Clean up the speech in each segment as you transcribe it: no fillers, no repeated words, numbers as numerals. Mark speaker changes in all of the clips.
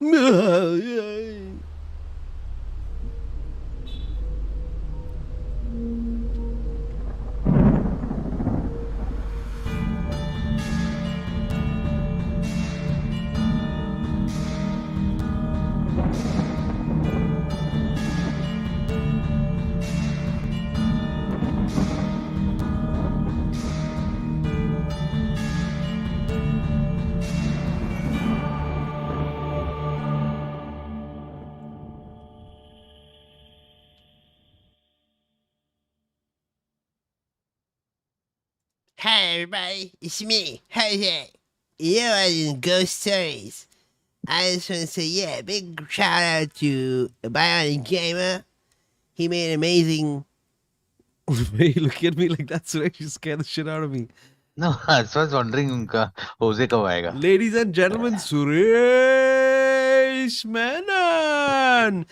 Speaker 1: Hi everybody, it's me, Hoezaay. You know I do ghost stories. I just want to say, yeah, big shout out to Bionic Gamer. He made amazing.
Speaker 2: Why you look at me like that, Suresh? You scare the shit out of me.
Speaker 3: No, I was wondering उनका होजे कब आएगा?
Speaker 2: Ladies and gentlemen, Suresh Menon.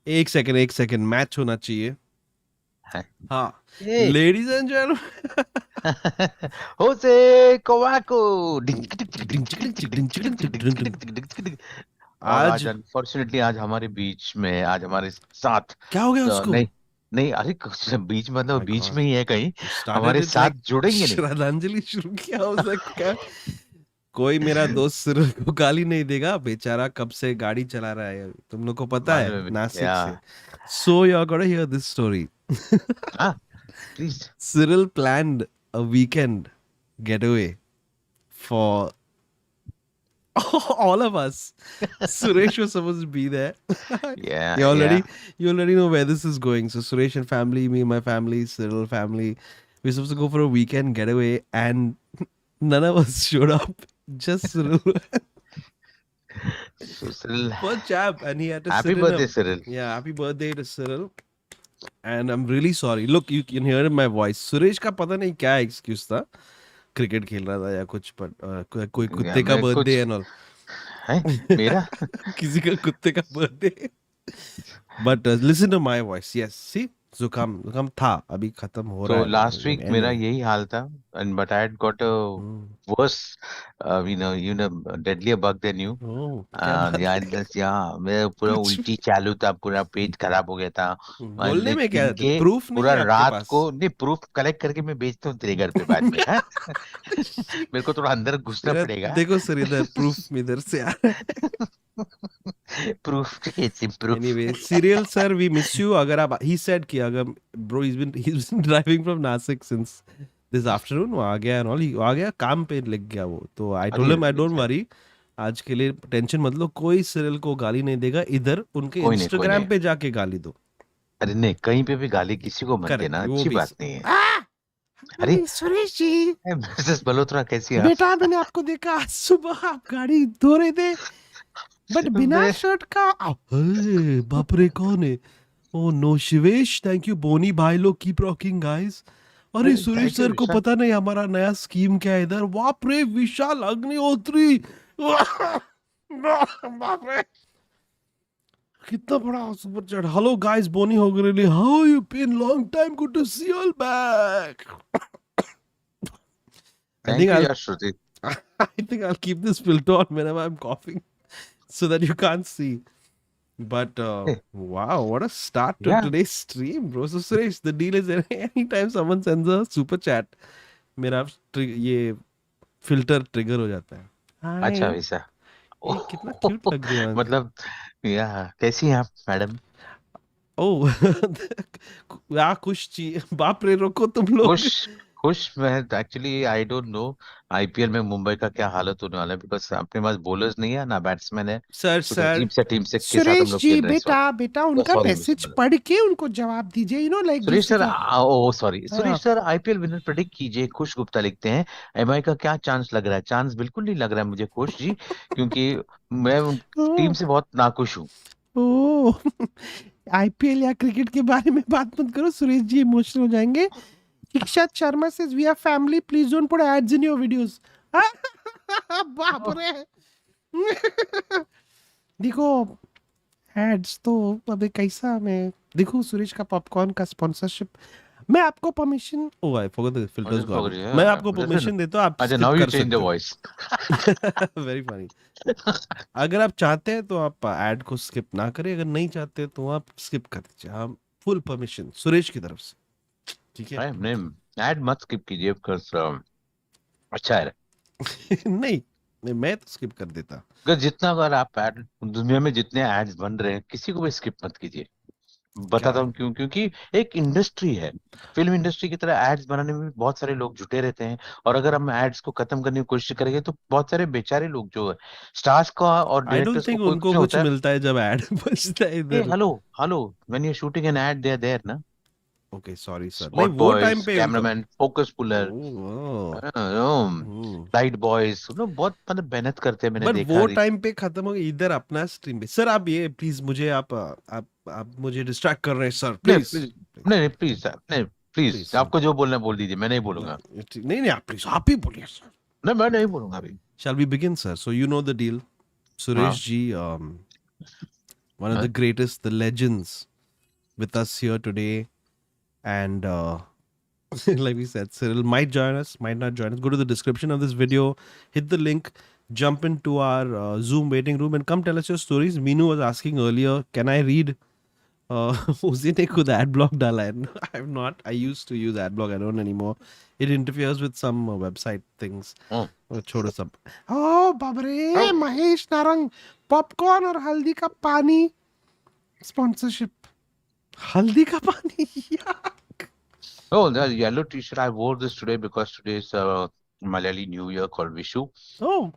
Speaker 2: एक second match होना चाहिए. हाँ,
Speaker 3: Hey.
Speaker 2: ladies and gentlemen.
Speaker 3: होजे कोवाको. आज unfortunately आज हमारे बीच में आज हमारे साथ
Speaker 2: क्या हो गया उसको?
Speaker 3: नहीं अरे बीच मतलब बीच में ही है कहीं हमारे
Speaker 2: Started
Speaker 3: साथ
Speaker 2: like
Speaker 3: जुड़ेंगे नहीं.
Speaker 2: श्रद्धांजलि शुरू किया हो सकता. कोई मेरा दोस्त सिरिल को गाली नहीं देगा, बेचारा कब से गाड़ी चला रहा है, तुम लोग को पता है, नासिक से. So you're gonna hear this story.
Speaker 3: Please.
Speaker 2: Cyril planned a weekend getaway for all of us. Suresh was supposed to be there.
Speaker 3: Yeah.
Speaker 2: You already know where this is going. So Suresh and family, me and my family, Cyril family, we're supposed to go for a weekend getaway, and none of us showed up. Just Cyril.
Speaker 3: So Cyril.
Speaker 2: Poor chap, and he had to
Speaker 3: Happy
Speaker 2: sit
Speaker 3: birthday,
Speaker 2: in
Speaker 3: Cyril.
Speaker 2: Yeah, happy birthday to Cyril. And I'm really sorry. Look, you can hear in my voice. Suresh का पता नहीं क्या excuse था. Cricket खेल रहा था या कुछ, पर कोई कुत्ते का बर्थडे एंड ऑल.
Speaker 3: मेरा
Speaker 2: किसी का कुत्ते का birthday. But listen to my voice. Yes, see, जुकाम था, अभी खत्म हो रहा है.
Speaker 3: So last week मेरा यही हाल था, and but I had got a worse, deadlier bug than you. मेरा पूरा उल्टी चालू था, पूरा पेट खराब हो गया था.
Speaker 2: बोलने में क्या है? प्रूफ नहीं
Speaker 3: पूरा
Speaker 2: है आपके
Speaker 3: रात
Speaker 2: पास?
Speaker 3: को नहीं, प्रूफ कलेक्ट करके मैं भेजता हूँ तेरे घर पे बाद में. मेरे को थोड़ा अंदर घुसना पड़ेगा.
Speaker 2: देखो सर, इधर प्रूफ इधर से आ रहा है.
Speaker 3: Proof कैसे proof?
Speaker 2: Anyway, Cyril sir, we miss you. अगर आप, he said कि अगर bro, he's been driving from Nasik since this afternoon. वो आ गया and all, he आ गया, काम पे लग गया वो. तो I told him, I don't worry, आज के लिए टेंशन मत लो, कोई Cyril को गाली नहीं देगा. इधर उनके Instagram पे जाके गाली दो.
Speaker 3: अरे नहीं, कहीं पे भी गाली किसी को मत देना, अच्छी बात नहीं है.
Speaker 2: अरे सुरेश जी,
Speaker 3: मिसेस मल्होत्रा कैसी हैं?
Speaker 2: बेटा मैंने आपको देखा आज सुबह, आप गाड़ी धो रहे थे बट बिना शर्ट का. बाप रे, कौन है? Oh no Shivesh, thank you. Boni भाई लोग कीप रॉकिंग गाइस. अरे सुरेश सर को पता नहीं हमारा नया स्कीम क्या है इधर. बाप रे, विशाल अग्निहोत्री. बाप रे, कितना बड़ा सुपर चैट. हेलो गाइस, बोनी हो गए. How you been, long time, good to see you all back. I think I'll keep this filter on whenever I'm coughing so that you can't see. But wow, what a start to today's stream, bro. So Suresh, the deal is anytime someone sends a super chat, मेरा ये filter trigger हो जाता है.
Speaker 3: अच्छा वैसा.
Speaker 2: कितना cute लग रही है.
Speaker 3: मतलब कैसी हैं आप मैडम?
Speaker 2: ओह खुश चाहिए. बाप रे, रोको तुम लोग.
Speaker 3: खुश मैं actually I don't know IPL में मुंबई का क्या हालत होने वाला है, बिकॉज अपने पास बॉलर्स नहीं है ना बैट्समैन है.
Speaker 2: सर
Speaker 3: टीम से
Speaker 2: सुरेश जी, बेटा उनका मैसेज पढ़ के उनको जवाब दीजिए. You know like
Speaker 3: Suresh sir, oh sorry Suresh sir, IPL winner predict कीजिए. खुश गुप्ता लिखते हैं, एमआई का क्या चांस लग रहा है? चांस बिल्कुल नहीं लग रहा है मुझे खुश जी, क्योंकि मैं टीम से बहुत नाखुश हूँ.
Speaker 2: आईपीएल या क्रिकेट के बारे में बात मत करो सुरेश जी, इमोशनल हो जाएंगे. Ikshat Sharma says, we are family, please don't put ads in your videos. बाप रे. देखो एड्स तो अबे कैसा, मैं देखो सुरेश का पॉपकॉर्न का स्पॉन्सरशिप मैं आपको permission, oh I forgot the filters gone, मैं आपको परमिशन देता हूँ, आप
Speaker 3: अच्छा,
Speaker 2: स्किप
Speaker 3: नाउ यू
Speaker 2: कर
Speaker 3: चेंज द
Speaker 2: सकते
Speaker 3: वॉइस।
Speaker 2: हो। Very funny. अगर आप चाहते हैं तो आप ऐड को स्किप ना करें, अगर नहीं चाहते तो आप स्किप कर दीजिए। हम फुल परमिशन सुरेश की तरफ से, ठीक है?
Speaker 3: नहीं, ऐड मत स्किप कीजिए, बिकॉज़ अच्छा है।
Speaker 2: नहीं नहीं, मैं तो स्किप कर देता।
Speaker 3: अगर जितना बार आप ऐड, दुनिया में जितने एड्स बन रहे हैं, किसी को भी स्किप मत कीजिए।
Speaker 2: क्या?
Speaker 3: बताता हूँ क्यों, क्योंकि एक इंडस्ट्री है। फिल्म इंडस्ट्री की तरह एड्स बनाने में भी बहुत सारे लोग जुटे रहते हैं, और अगर हम एड्स को खत्म करने की कोशिश करेंगे तो बहुत सारे बेचारे लोग जो है, स्टार्स का और
Speaker 2: आई डोंट
Speaker 3: डायरेक्टर्स को
Speaker 2: थिंक
Speaker 3: कोई
Speaker 2: उनको
Speaker 3: कुछ नहीं
Speaker 2: कुछ
Speaker 3: होता है।
Speaker 2: मिलता है जब ऐड बजता है
Speaker 3: ए
Speaker 2: इधर।
Speaker 3: Hello, hello, when you shooting an ad, they are there ना,
Speaker 2: ओके सॉरी सर, नहीं
Speaker 3: स्पॉट
Speaker 2: वो टाइम
Speaker 3: बॉयज,
Speaker 2: पे उनका।
Speaker 3: Cameraman, focus puller,
Speaker 2: oh,
Speaker 3: light boys, बहुत मतलब मेहनत करते हैं, मैंने
Speaker 2: बट
Speaker 3: देखा।
Speaker 2: वो टाइम पे खत्म हो गया, इधर अपना स्ट्रीम पे। सर आप ये प्लीज मुझे आप मुझे डिस्ट्रैक्ट कर रहे हैं सर,
Speaker 3: नहीं
Speaker 2: प्लीज
Speaker 3: प्लीज,
Speaker 2: प्लीज
Speaker 3: नहीं नहीं प्लीज, नहीं
Speaker 2: प्लीज
Speaker 3: प्लीज,
Speaker 2: सर।
Speaker 3: आपको जो बोलना है बोल दीजिए, मैं नहीं बोलूंगा।
Speaker 2: नहीं नहीं, आप प्लीज आप ही बोलिए सर।
Speaker 3: नहीं, मैं नहीं बोलूंगा अभी।
Speaker 2: Shall we begin, sir? So you know the deal.
Speaker 3: हाँ
Speaker 2: Suresh ji, one of
Speaker 3: हाँ।
Speaker 2: the greatest, the legends with us here today. And like we said, Cyril might join us, might not join us. Go to the description of this video, hit the link, jump into our Zoom waiting room, and come tell us your stories. Meenu was asking earlier, can I read? उसी ने खुद ad block डाला है. No, I'm not. I used to use ad block. I don't anymore. It interferes with some website things.
Speaker 3: हाँ।
Speaker 2: छोड़ो सब। ओ बाप रे, महेश नारंग पॉपकॉर्न और हल्दी का पानी स्पॉन्सरशिप। हल्दी का पानी यार।
Speaker 3: Oh, the yellow t-shirt, I wore this today because today is Malayali New Year called Vishu,
Speaker 2: Oh,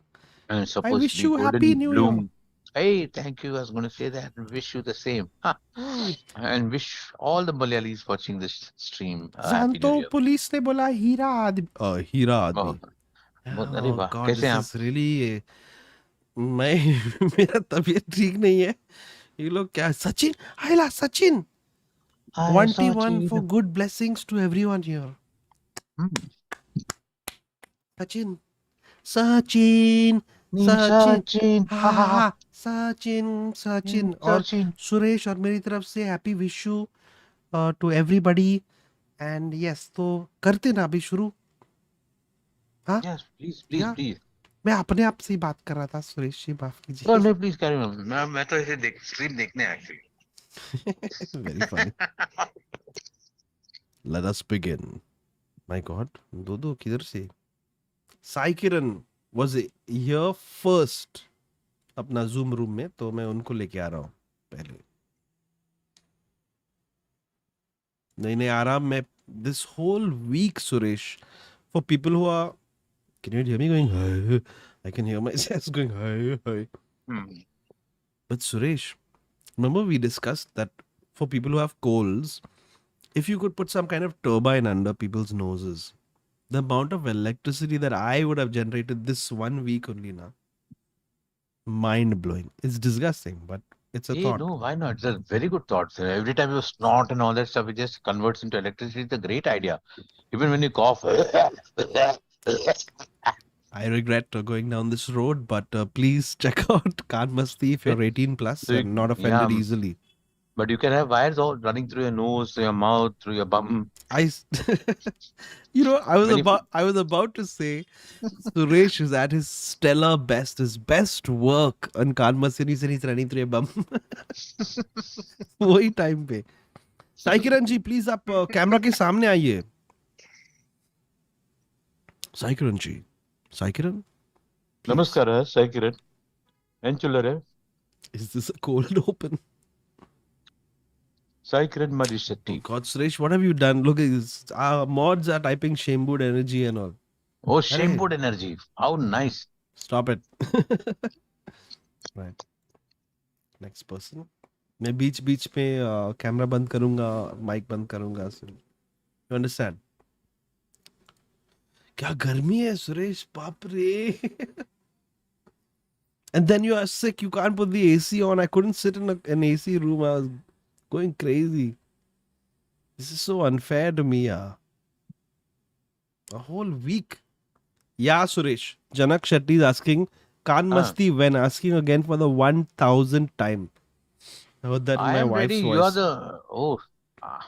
Speaker 3: and it's
Speaker 2: I
Speaker 3: supposed to
Speaker 2: wish
Speaker 3: be
Speaker 2: you happy
Speaker 3: golden
Speaker 2: new year.
Speaker 3: bloom. Hey, thank you. I was going to say that and wish you the same. Huh.
Speaker 2: Hmm.
Speaker 3: And wish all the Malayalis watching this stream Happy New
Speaker 2: जानतो
Speaker 3: Year.
Speaker 2: Police ने बोला हीरा
Speaker 3: Oh,
Speaker 2: आदमी।
Speaker 3: अरे
Speaker 2: Oh
Speaker 3: वाह,
Speaker 2: God,
Speaker 3: कैसे हैं
Speaker 2: this
Speaker 3: आप?
Speaker 2: is really, मैं मेरा तबीयत ठीक नहीं है। ये लोग क्या, सचिन आइला सचिन
Speaker 3: हाय
Speaker 2: 21 for
Speaker 3: Sachin.
Speaker 2: good blessings to everyone here.
Speaker 3: हम्म,
Speaker 2: सचिन सचिन सचिन,
Speaker 3: सचिन,
Speaker 2: हा
Speaker 3: हा
Speaker 2: हा
Speaker 3: हा हा।
Speaker 2: हा, सचिन सचिन। और
Speaker 3: सचिन।
Speaker 2: सुरेश और मेरी तरफ से happy Vishu to everybody. And yes, तो करते ना अभी शुरू। हाँ
Speaker 3: यस प्लीज प्लीज
Speaker 2: या
Speaker 3: प्लीज।
Speaker 2: मैं अपने आप से ही बात कर रहा था, सुरेश जी माफ
Speaker 3: नो
Speaker 2: कीजिए।
Speaker 3: नहीं, प्लीज कैरी ऑन। मैं तो ऐसे देख स्ट्रीम देखने आया
Speaker 2: very funny.
Speaker 3: Actually.
Speaker 2: Let us begin. My God, दो दो किधर से? साई किरण वाज हियर फर्स्ट अपना जूम रूम में, तो मैं उनको लेके आ रहा हूँ पहले। नहीं नहीं, आराम में this whole week Suresh, for people who are, can you hear me going hi? I can hear myself going hi hi. But Suresh, remember we discussed that for people who have colds, if you could put some kind of turbine under people's noses, the amount of electricity that I would have generated this 1 week only now, mind blowing. It's disgusting, but it's a
Speaker 3: Hey,
Speaker 2: thought.
Speaker 3: no, why not? It's a very good thought, sir. Every time you snort and all that stuff, it just converts into electricity. It's a great idea. Even when you cough.
Speaker 2: I regret going down this road, but please check out Khan Masti if you're 18 plus
Speaker 3: So you,
Speaker 2: and not
Speaker 3: yeah,
Speaker 2: offended easily.
Speaker 3: but you can have wires all running through your nose, through your mouth, through your bum.
Speaker 2: I, you know,
Speaker 3: When you,
Speaker 2: I was about to say Suresh is at his stellar best, his best work on Kanmasini and he's running through a bum. वही time पे। Sai Kiran ji please आप camera के सामने आइए। साई किरण जी, साई किरण, please.
Speaker 3: Namaskara, Saikiran. Enchulare,
Speaker 2: Is this a cold open?
Speaker 3: Saikiran
Speaker 2: Oh
Speaker 3: Madishati.
Speaker 2: God, Suresh, what have you done? Look, our mods are typing Shamewood energy and all.
Speaker 3: Oh,
Speaker 2: Hey,
Speaker 3: shameboard energy. How nice.
Speaker 2: stop it. Right, next person. मैं बीच बीच में camera बंद करूंगा, mic बंद करूंगा। You understand? क्या गर्मी है सुरेश, बाप रे। And then you are sick, you can't put the AC on. I couldn't sit in an AC room, I was going crazy. This is so unfair to me, yeah. A whole week. Yeah, Suresh. Janak Shetty is asking, Khan Masti when, asking again for the 1000th time. I heard that in
Speaker 3: I
Speaker 2: my
Speaker 3: am ready.
Speaker 2: wife's
Speaker 3: You are
Speaker 2: voice.
Speaker 3: the. Oh. Ah.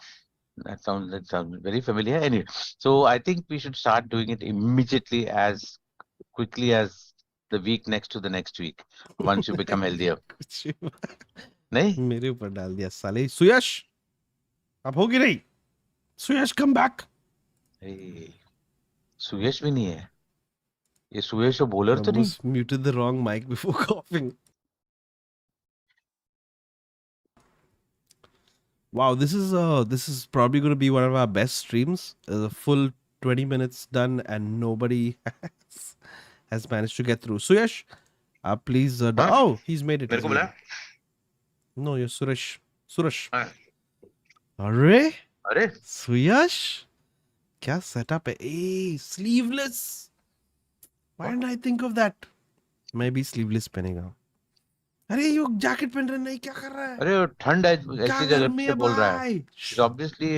Speaker 3: That sounds very familiar. Anyway, so I think we should start doing it immediately, as quickly as the week next to the next week, once you become healthier.
Speaker 2: कुछ
Speaker 3: नहीं?
Speaker 2: मेरे ऊपर डाल दिया साले सुयश अब होगी नहीं सुयश कम बैक
Speaker 3: अरे, सुयश भी नहीं है। ये सुयश और बॉलर तो नहीं?
Speaker 2: almost muted the wrong mic before coughing. Wow, this is probably going to be one of our best streams. A full 20 minutes done and nobody has managed to get through. Suyash, please.
Speaker 3: हाँ?
Speaker 2: Oh, he's made it.
Speaker 3: मेरे
Speaker 2: he's
Speaker 3: को
Speaker 2: made
Speaker 3: बुलाया?
Speaker 2: it. No, you're Suresh. Suresh.
Speaker 3: हाँ।
Speaker 2: Arre,
Speaker 3: अरे,
Speaker 2: Suyash. क्या setup है? Hey, sleeveless. Why didn't I think of that? मैं भी sleeveless पहनेगा. अरे ये जैकेट पहन रहा नहीं क्या कर रहा है?
Speaker 3: अरे वो ठंड है,
Speaker 2: क्या
Speaker 3: ऐसी जगह
Speaker 2: गर्मी
Speaker 3: पे
Speaker 2: है
Speaker 3: बोल रहा है।
Speaker 2: भाई?
Speaker 3: He's obviously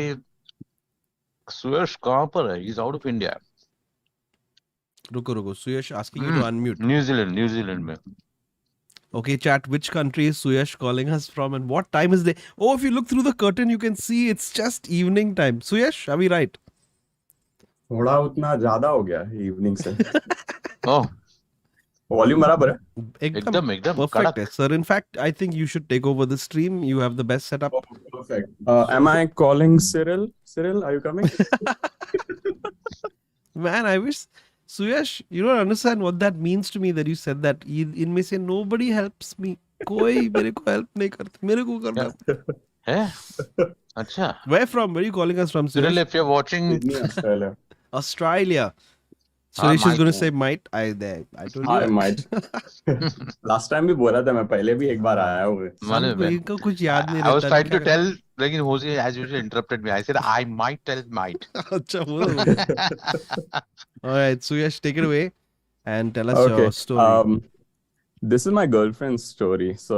Speaker 3: सुयश कहाँ पर है? He's out of India.
Speaker 2: रुको Suyash asking you to unmute.
Speaker 3: New Zealand में।
Speaker 2: Okay, chat, which country is Suyash calling us from and what time is they? Oh, if you look through the curtain, you can see it's just evening time. Suyash, are we right?
Speaker 4: थोड़ा उतना ज्यादा हो गया evening से
Speaker 3: ओह,
Speaker 4: volume बराबर है
Speaker 3: एकदम
Speaker 2: perfect.
Speaker 3: कड़क।
Speaker 2: है, sir. In fact, I think you should take over the stream. You have the best setup.
Speaker 4: perfect am I calling Cyril are you coming
Speaker 2: Man, I wish Suyash, you don't understand what that means to me that you said that. इनमें से nobody helps me. कोई मेरे को help नहीं करता. मेरे को करना.
Speaker 3: है? अच्छा।
Speaker 2: Where from? Where are you calling us from,
Speaker 3: Cyril,
Speaker 2: Suyash?
Speaker 3: if you're watching,
Speaker 4: Sydney, Australia
Speaker 2: Australia. Suresh is
Speaker 3: might.
Speaker 2: going to say might. I told you.
Speaker 4: I might last time भी बोला था मैं पहले भी एक बार आया हूँ
Speaker 3: मालूम है।
Speaker 2: इनको कुछ याद नहीं
Speaker 3: I was
Speaker 2: रहता.
Speaker 3: trying to tell, लेकिन Hoezaay as usual interrupted me. I said I might tell might.
Speaker 2: अच्छा बोलो. All right, Suyash, take it away and tell us
Speaker 4: okay
Speaker 2: your story.
Speaker 4: this is my girlfriend's story so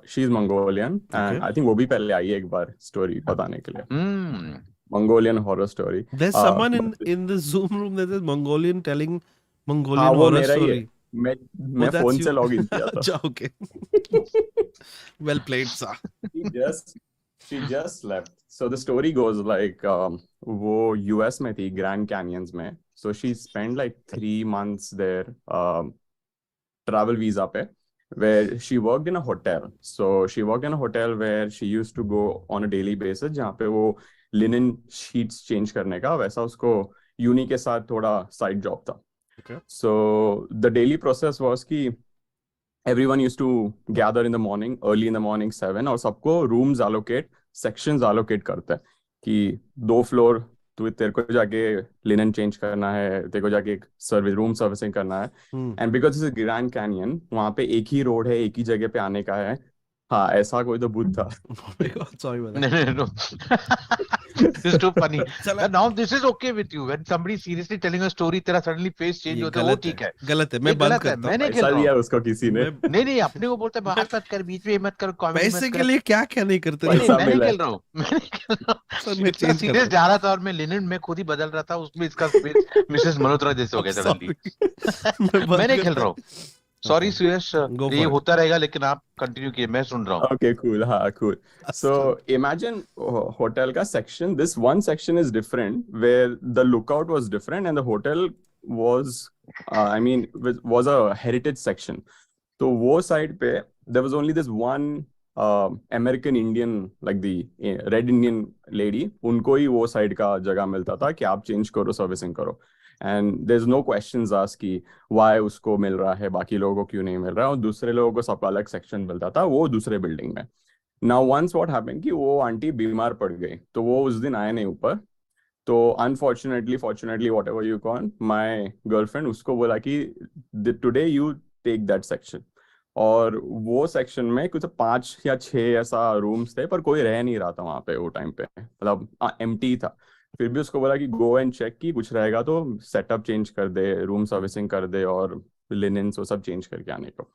Speaker 4: she's Mongolian and
Speaker 2: Okay.
Speaker 4: I think वो भी पहले आई है एक बार story बताने के लिए
Speaker 3: Hmm.
Speaker 4: Mongolian horror story
Speaker 2: There's someone in the Zoom room that is Mongolian telling Mongolian
Speaker 4: हाँ वो
Speaker 2: horror
Speaker 4: मेरा ही है
Speaker 2: story.
Speaker 4: मैं
Speaker 2: that's
Speaker 4: फोन
Speaker 2: you.
Speaker 4: से लॉग इन किया था
Speaker 2: अच्छा, okay. Well played, sir.
Speaker 4: she just left so the story goes like वो US में थी Grand Canyons में so she spent like 3 months there travel visa पे where she worked in a hotel so she worked in a hotel where she used to go on a daily basis जहाँ पे वो linen sheets change करने का वैसा उसको uni के साथ थोड़ा side job था
Speaker 2: Okay.
Speaker 4: so the daily process was कि everyone used to gather in the morning early in the morning 7 और सबको rooms allocate sections allocate करते हैं कि 2 floor तो तेरे को जाके लिनन चेंज करना है तेरे को जाके रूम सर्विसिंग करना है and because it's grand canyon वहां पे एक ही रोड है एक ही जगह पे आने का है हाँ ऐसा कोई तो बुद्ध था
Speaker 2: Oh my God, sorry about
Speaker 3: No,
Speaker 2: that.
Speaker 3: no, no. This is too funny.
Speaker 2: चला-
Speaker 3: Now this is okay with you. When somebody seriously telling a story, तेरा suddenly face change
Speaker 2: ये
Speaker 3: होता है, वो
Speaker 2: गलत
Speaker 3: ठीक है।
Speaker 2: गलत है.
Speaker 3: ये
Speaker 2: मैं बंद
Speaker 3: गलत है,
Speaker 2: करता
Speaker 3: मैं
Speaker 2: हूँ.
Speaker 3: नहीं खेल
Speaker 4: पैसा
Speaker 3: रहा
Speaker 4: दिया
Speaker 3: हूँ।
Speaker 4: उसको किसी ने
Speaker 2: मैं
Speaker 3: नहीं अपने को बोलता है बाहर मत कर, बीच में मत कर, कॉमेडी
Speaker 2: पैसे
Speaker 3: मत
Speaker 2: के
Speaker 3: कर।
Speaker 2: लिए क्या नहीं करते.
Speaker 3: नहीं,
Speaker 4: पैसा
Speaker 3: मैं नहीं
Speaker 4: मिला है।
Speaker 3: खेल रहा हूँ, मैं नहीं खेल रहा हूँ।
Speaker 2: सर मैं
Speaker 3: इतना
Speaker 2: चेंज
Speaker 3: सीरियस
Speaker 2: करता
Speaker 3: जा रहा था और मैं लिनन में खुद ही बदल रहा था, उसमें इसका फेस मिसेस मल्होत्रा जैसे हो गया सडनली। मैं नहीं खेल रहा हूँ। सॉरी सुयश,
Speaker 2: Go
Speaker 3: ये
Speaker 2: for it.
Speaker 3: होता रहेगा, लेकिन आप कंटिन्यू कीजिए, मैं सुन रहा हूँ।
Speaker 4: Okay, cool. Cool. So imagine hotel ka section. This one section is different, where the lookout was different, and the hotel was, was a heritage section. So wo side pe there was only this one American Indian, like the Red Indian lady. उनको ही वो side का जगह मिलता था कि आप change करो, servicing करो. And there's no questions asked कि why उसको मिल रहा है बाकी लोगों को क्यों नहीं मिल रहा है और दूसरे लोगों को सबका अलग सेक्शन मिलता था वो दूसरे बिल्डिंग में. Now once what happened कि वो आंटी बीमार पड़ गई तो वो उस दिन आए नहीं ऊपर तो unfortunately fortunately whatever you call my girlfriend उसको बोला कि today you take that section और वो सेक्शन में कुछ 5 या 6 ऐसा रूम्स थे पर कोई रह नहीं रहा था वहां पे वो टाइम पे मतलब एम्प्टी था. फिर भी उसको बोला कि गो एंड चेक कि कुछ रहेगा तो सेटअप चेंज कर दे रूम सर्विसिंग कर दे और लिनेंस वो सब चेंज करके आने को.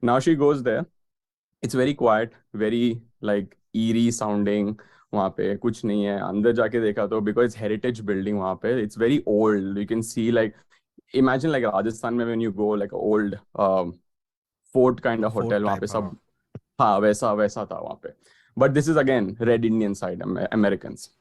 Speaker 4: Now she goes there it's very quiet very like eerie sounding वहाँ पे कुछ नहीं है. अंदर जाके देखा तो बिकॉज हेरिटेज बिल्डिंग वहाँ पे it's very old you can see like imagine like Rajasthan में when you go like old fort kind of hotel वहाँ पे सब हाँ वैसा था वहाँ पे. But this is again Red Indian side, Americans.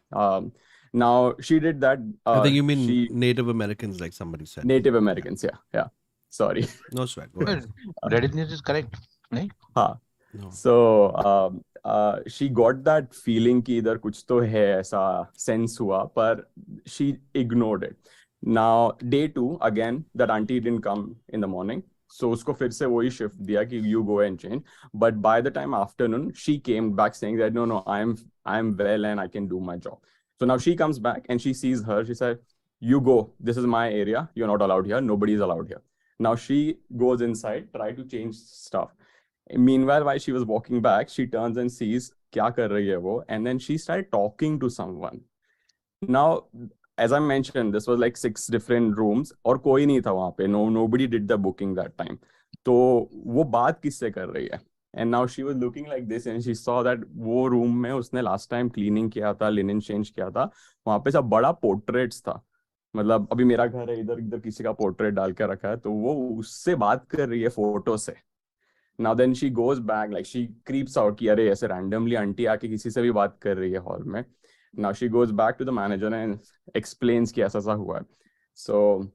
Speaker 4: Now she did that.
Speaker 2: I think you mean
Speaker 4: She
Speaker 2: Native Americans, like somebody said.
Speaker 4: Native Americans, yeah. Sorry.
Speaker 2: No sweat. Go ahead.
Speaker 3: Red Indians is correct. नहीं?
Speaker 4: हाँ.
Speaker 2: No.
Speaker 4: So she got that feeling कि इधर कुछ तो है ऐसा sense हुआ, पर she ignored it. Now day 2 again that auntie didn't come in the morning. So उसको फिर से वही shift दिया कि you go and change. But by the time afternoon, she came back saying that no, I'm well and I can do my job. So now she comes back and she sees her. She said, you go. This is my area. You're not allowed here. Nobody is allowed here. Now she goes inside, try to change stuff. Meanwhile, while she was walking back, she turns and sees क्या कर रही है वो, and then she started talking to someone. Now, as I mentioned, this was like 6 different rooms और कोई नहीं था वहाँ पे. Nobody did the booking that time. तो वो बात किससे कर रही है? And now she was looking like this and she saw that वो room में उसने last time cleaning किया था, linen change किया था, वहाँ पे सब बड़ा portraits था. मतलब अभी मेरा घर है, इधर किसी का पोर्ट्रेट डाल के रखा है, तो वो उससे बात कर रही है फोटो से. Now then she goes back, like she creeps out कि अरे ऐसे randomly आंटी आके किसी से भी बात कर रही है हॉल में. Now she goes back to the manager and explains कि ऐसा हुआ है. So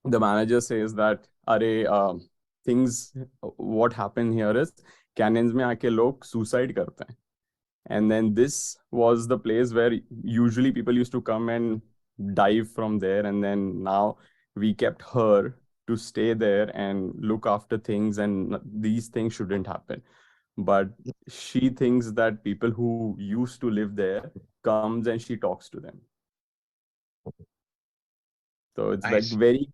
Speaker 4: the manager says that अरे things what happened here is canyons में आके लोग suicide करते हैं. And then this was the place where usually people used to come and dive from there, and then now we kept her to stay there and look after things, and these things shouldn't happen. But she thinks that people who used to live there comes and she talks to them. So it's like very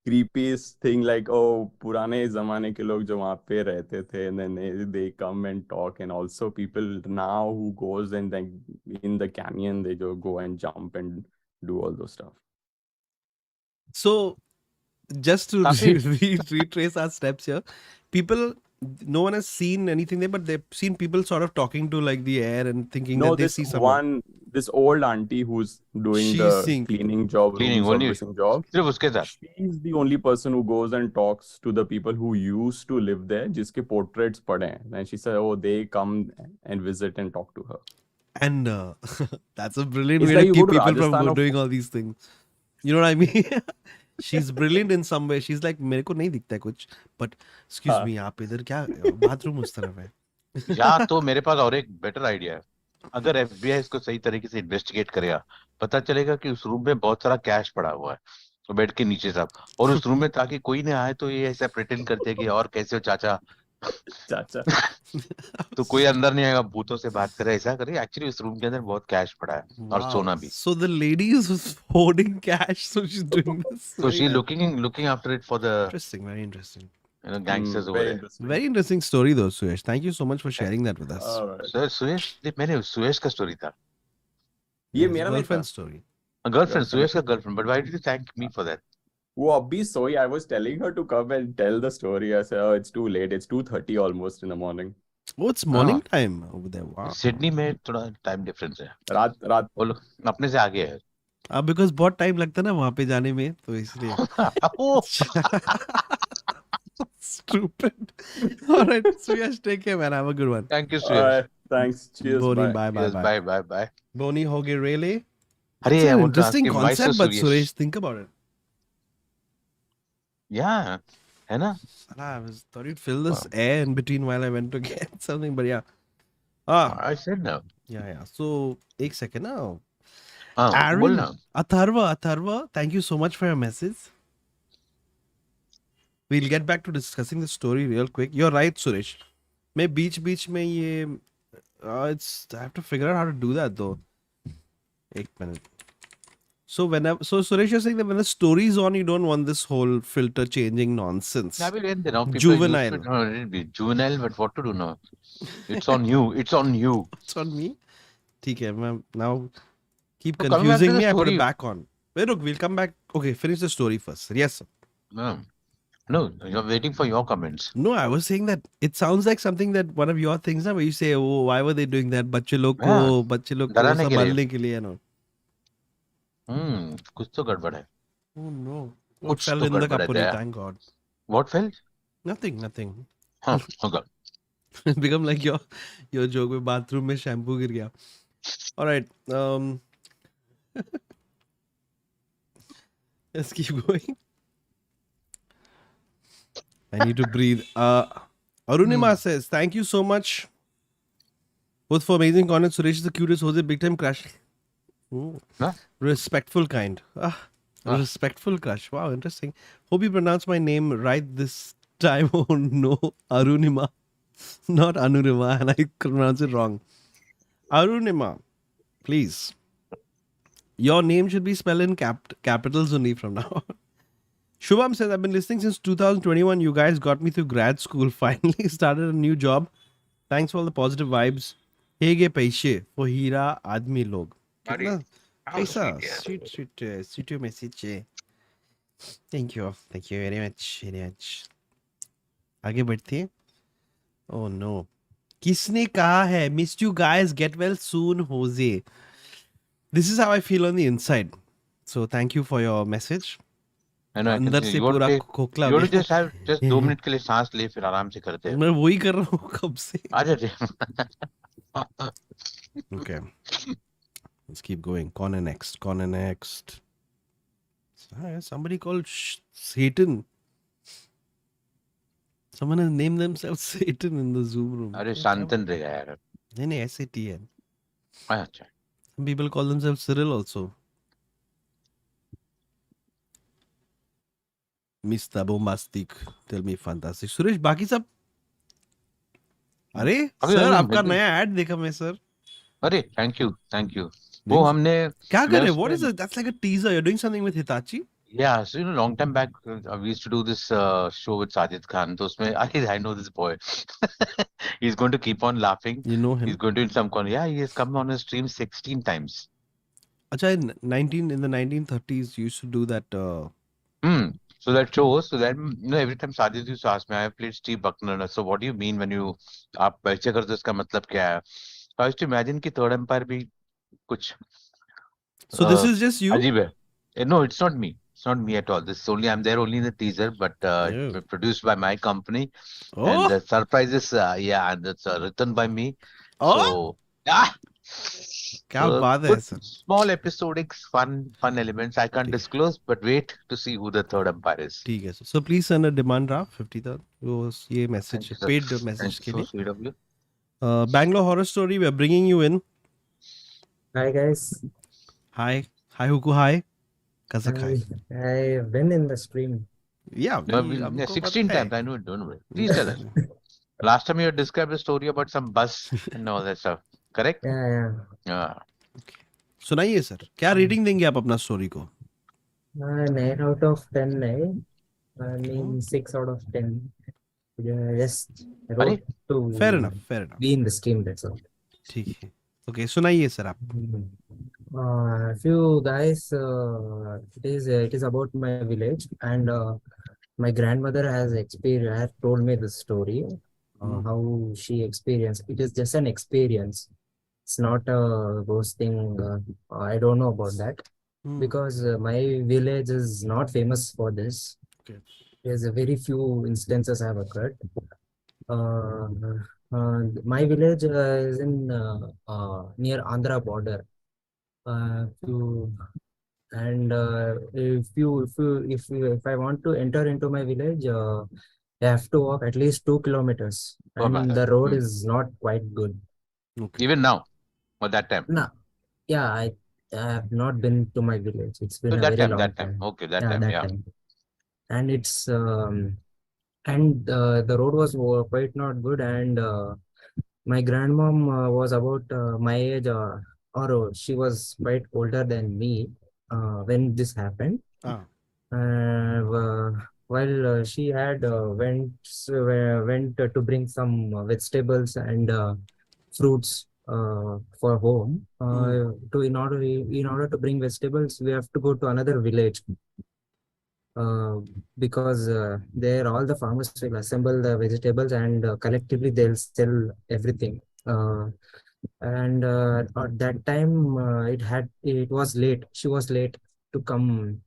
Speaker 4: creepiest thing, like oh पुराने ज़माने के लोग जो वहाँ पे रहते थे, and then they come and talk, and also people now who goes and then in the canyon they just go and jump and do all those stuff.
Speaker 2: So, just to retrace our steps here, no one has seen anything there, but they've seen people sort of talking to like the air and thinking that they see someone.
Speaker 4: This old auntie who's doing the cleaning job,
Speaker 3: Cleaning
Speaker 4: room
Speaker 3: only
Speaker 4: servicing job.
Speaker 3: सिर्फ उसके साथ.
Speaker 4: She's the only person who goes and talks to the people who used to live there, जिसके portraits पड़े हैं. And she said, oh, they come and visit and talk to her.
Speaker 2: And that's a brilliant
Speaker 4: It's
Speaker 2: way
Speaker 4: like
Speaker 2: to
Speaker 4: you
Speaker 2: keep
Speaker 4: go to
Speaker 2: people from
Speaker 4: Rajasthan
Speaker 2: doing all these things. You know what I mean? She's brilliant in some way. She's like, मेरे को नहीं दिखता है कुछ, but excuse me, आप इधर क्या bathroom उस तरफ है.
Speaker 3: या तो मेरे पास और एक बेटर आइडिया है. अगर FBI इसको सही तरीके से इन्वेस्टिगेट करेगा, पता चलेगा कि उस रूम में बहुत सारा कैश पड़ा हुआ है, तो बेड के नीचे सब, और उस रूम में ताकि कोई ना आए तो ये ऐसा प्रिटेंड करते कि और कैसे हो चाचा. तो कोई अंदर नहीं आएगा, भूतों से बात करे, ऐसा करे. एक्चुअली उस रूम के अंदर बहुत कैश पड़ा है और सोना भी.
Speaker 2: So the lady is hoarding cash, so she's doing this.
Speaker 3: So she's looking after it for the
Speaker 2: Interesting, very interesting.
Speaker 3: gangsters over there.
Speaker 2: Very interesting story though, Suyash. Thank you so much for sharing that with us.
Speaker 3: So सुयश, मैंने सुयश का story था.
Speaker 4: ये मेरा
Speaker 2: girlfriend story.
Speaker 3: Girlfriend, सुयश का girlfriend. But why did you thank me for that?
Speaker 4: वो अभी सोई. I was telling her to come and tell the story. I said, oh, it's too late. It's 2:30 almost in the morning.
Speaker 2: Oh, it's morning time over there. Wow.
Speaker 3: Sydney में थोड़ा time difference है.
Speaker 4: रात
Speaker 3: वो लोग अपने से आगे है.
Speaker 2: Because बहुत टाइम लगता है ना वहाँ पे जाने में, तो इसलिए. Stupid. All right, Suyash, take care, man. Have a good one.
Speaker 3: Thank you, Suyash.
Speaker 4: Thanks. Cheers.
Speaker 2: Boni,
Speaker 4: Bye.
Speaker 3: Bye.
Speaker 2: Boni hoge really?
Speaker 3: अरे
Speaker 2: It's
Speaker 3: I
Speaker 2: an
Speaker 3: want to ask
Speaker 2: interesting
Speaker 3: you, why so
Speaker 2: concept, but
Speaker 3: serious?
Speaker 2: Suresh, think about it.
Speaker 3: Yeah, है ना?
Speaker 2: I thought you'd fill this air in between while I went to get something, but yeah.
Speaker 3: I said no.
Speaker 2: Yeah. So, एक second now.
Speaker 3: बोल
Speaker 2: Aaron,
Speaker 3: ना.
Speaker 2: Atharva, thank you so much for your message. We'll get back to discussing the story real quick. You're right, Suresh. मैं बीच में ये I have to figure out how to do that though. 1 minute. So Suresh, you're saying that when the story is on, you don't want this whole filter changing nonsense.
Speaker 3: Yeah, when they know people
Speaker 2: Juvenile.
Speaker 3: used to, no, it'll be juvenile, but what to do now? It's on you. It's on you.
Speaker 2: It's on me. ठीक है, मैं now keep
Speaker 3: So coming back to
Speaker 2: confusing
Speaker 3: the
Speaker 2: me. I put it
Speaker 3: story.
Speaker 2: back on. Wait, look, we'll come back. Okay, finish the story first. Yes, sir.
Speaker 3: No, you're waiting for your comments.
Speaker 2: No, I was saying that it sounds like something that one of your things, na, where you say, oh, why were they doing that? बच्चे लोग को
Speaker 3: डराने के लिए.
Speaker 2: संभालने के लिए, no.
Speaker 3: कुछ तो गड़बड़ है.
Speaker 2: Oh no.
Speaker 3: कुछ
Speaker 2: Fell
Speaker 3: तो
Speaker 2: in the
Speaker 3: गड़बड़ है
Speaker 2: kapuri,
Speaker 3: Daya.
Speaker 2: thank God.
Speaker 3: What fell?
Speaker 2: Nothing.
Speaker 3: हाँ, होगा.
Speaker 2: Become like your joke में bathroom में shampoo गिर गया. All right. Let's keep going. I need to breathe. Arunima says, thank you so much both for amazing content. Suresh is the cutest. Hoezaay big time crush. Ooh.
Speaker 3: Huh?
Speaker 2: Respectful kind. Respectful crush. Wow, interesting. Hope you pronounce my name right this time. Oh no, Arunima, not Anurima, and I pronounce it wrong. Arunima, please. Your name should be spelled in capitals only from now on. Shubham says, I've been listening since 2021. You guys got me through grad school. Finally started a new job. Thanks for all the positive vibes. Hege paise for Hira Admi Log. कितना कैसा sweet message है. Thank you very much. आगे बढ़ते हैं. Oh no. किसने कहा है? Missed you guys. Get well soon, Hoezaay. This is how I feel on the inside. So thank you for your message.
Speaker 3: I know, I can
Speaker 2: अंदर
Speaker 3: see.
Speaker 2: से
Speaker 3: You want
Speaker 2: पूरा
Speaker 3: to
Speaker 2: खोखला
Speaker 3: you want
Speaker 2: हो
Speaker 3: to
Speaker 2: गया.
Speaker 3: just 2 minute के लिए सांस ले फिर आराम से करते हैं.
Speaker 2: मैं वही कर रहा हूँ कब से.
Speaker 3: आ जा.
Speaker 2: Okay. Let's keep going. Corner next. Somebody called Satan. Someone has named themselves Satan in the Zoom room.
Speaker 3: अरे शांतन रहेगा यार.
Speaker 2: नहीं SATN.
Speaker 3: अच्छा.
Speaker 2: Some people call themselves Cyril also. Mr. Bombastic. Tell me fantastic. Suresh बाकी सब. अरे सर आपका नया ऐड देखा मैं सर.
Speaker 3: अरे थैंक यू. वो हमने
Speaker 2: क्या कर रहे? What is it? That's like a teaser. You're doing something with Hitachi?
Speaker 3: Yeah, so long time back, we used to do this show with Sajid Khan. So उसमें I know this boy. He's going to keep on laughing.
Speaker 2: You know him?
Speaker 3: He's going to in some corner. Yeah, he has come on a stream 16 times.
Speaker 2: Acha, in the 1930s, you used to do that.
Speaker 3: So that shows. So then, every time Sajid used to ask me, I have played Steve Buckner. So what do you mean when you आप परिचय करते हो इसका मतलब क्या है? So I used to imagine कि Third Empire भी कुछ.
Speaker 2: So this is just you?
Speaker 3: अजीब है. No, it's not me. It's not me at all. I'm there only in the teaser, but produced by my company. And the surprise is, and it's written by me. So,
Speaker 2: क्या बात है sir.
Speaker 3: Small episodic fun elements. I can't disclose, but wait to see who the Third Empire is.
Speaker 2: ठीक है. So please send a demand draft 50,000. वो ये message paid message के लिए. Bangalore Horror Story, we are bringing you in.
Speaker 5: Hi guys.
Speaker 2: Hi Huku. Hi. Kazak hi.
Speaker 5: I've been in the stream.
Speaker 2: Yeah.
Speaker 3: 16 times. I know it. Don't worry. Please tell us. Last time you described a story about some bus and all that stuff. Correct?
Speaker 5: Yeah.
Speaker 2: सुनाइए sir. क्या rating देंगे आप अपना story को?
Speaker 5: 9 out of 10 नहीं. I mean 6 out of 10. Just wrote to
Speaker 2: Fair enough.
Speaker 5: be in the stream, that's all.
Speaker 2: ठीक है. Okay, सुनाइए सर आप.
Speaker 5: Few guys, it is about my village, and my grandmother has told me the story, how she experienced. It is just an experience. It's not a ghost thing. I don't know about that because my village is not famous for this.
Speaker 2: Okay.
Speaker 5: There's a very few instances have occurred. My village is in near Andhra border. If I want to enter into my village, I have to walk at least 2 kilometers, and the road is not quite good.
Speaker 2: Okay.
Speaker 3: Even now, or that time?
Speaker 5: No, yeah, I have not been to my village. It's been
Speaker 3: So
Speaker 5: a
Speaker 3: that
Speaker 5: very
Speaker 3: time,
Speaker 5: long time.
Speaker 3: Okay, that time.
Speaker 5: And it's the road was quite not good, and my grandmom was about my age, or she was quite older than me when this happened. While she had went to bring some vegetables and fruits for home. In order to bring vegetables, we have to go to another village. Because there all the farmers will assemble the vegetables and collectively they'll sell everything. And at that time it was late. She was late to come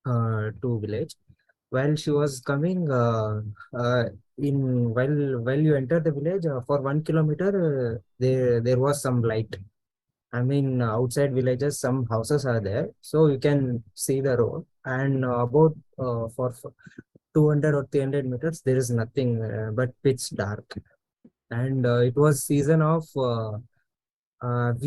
Speaker 5: to village. while she was coming, while you enter the village, for 1 kilometer, there was some light. I mean, outside villages, some houses are there, so you can see the road. And about for 200 or 300 meters, there is nothing but pitch dark. And it was season of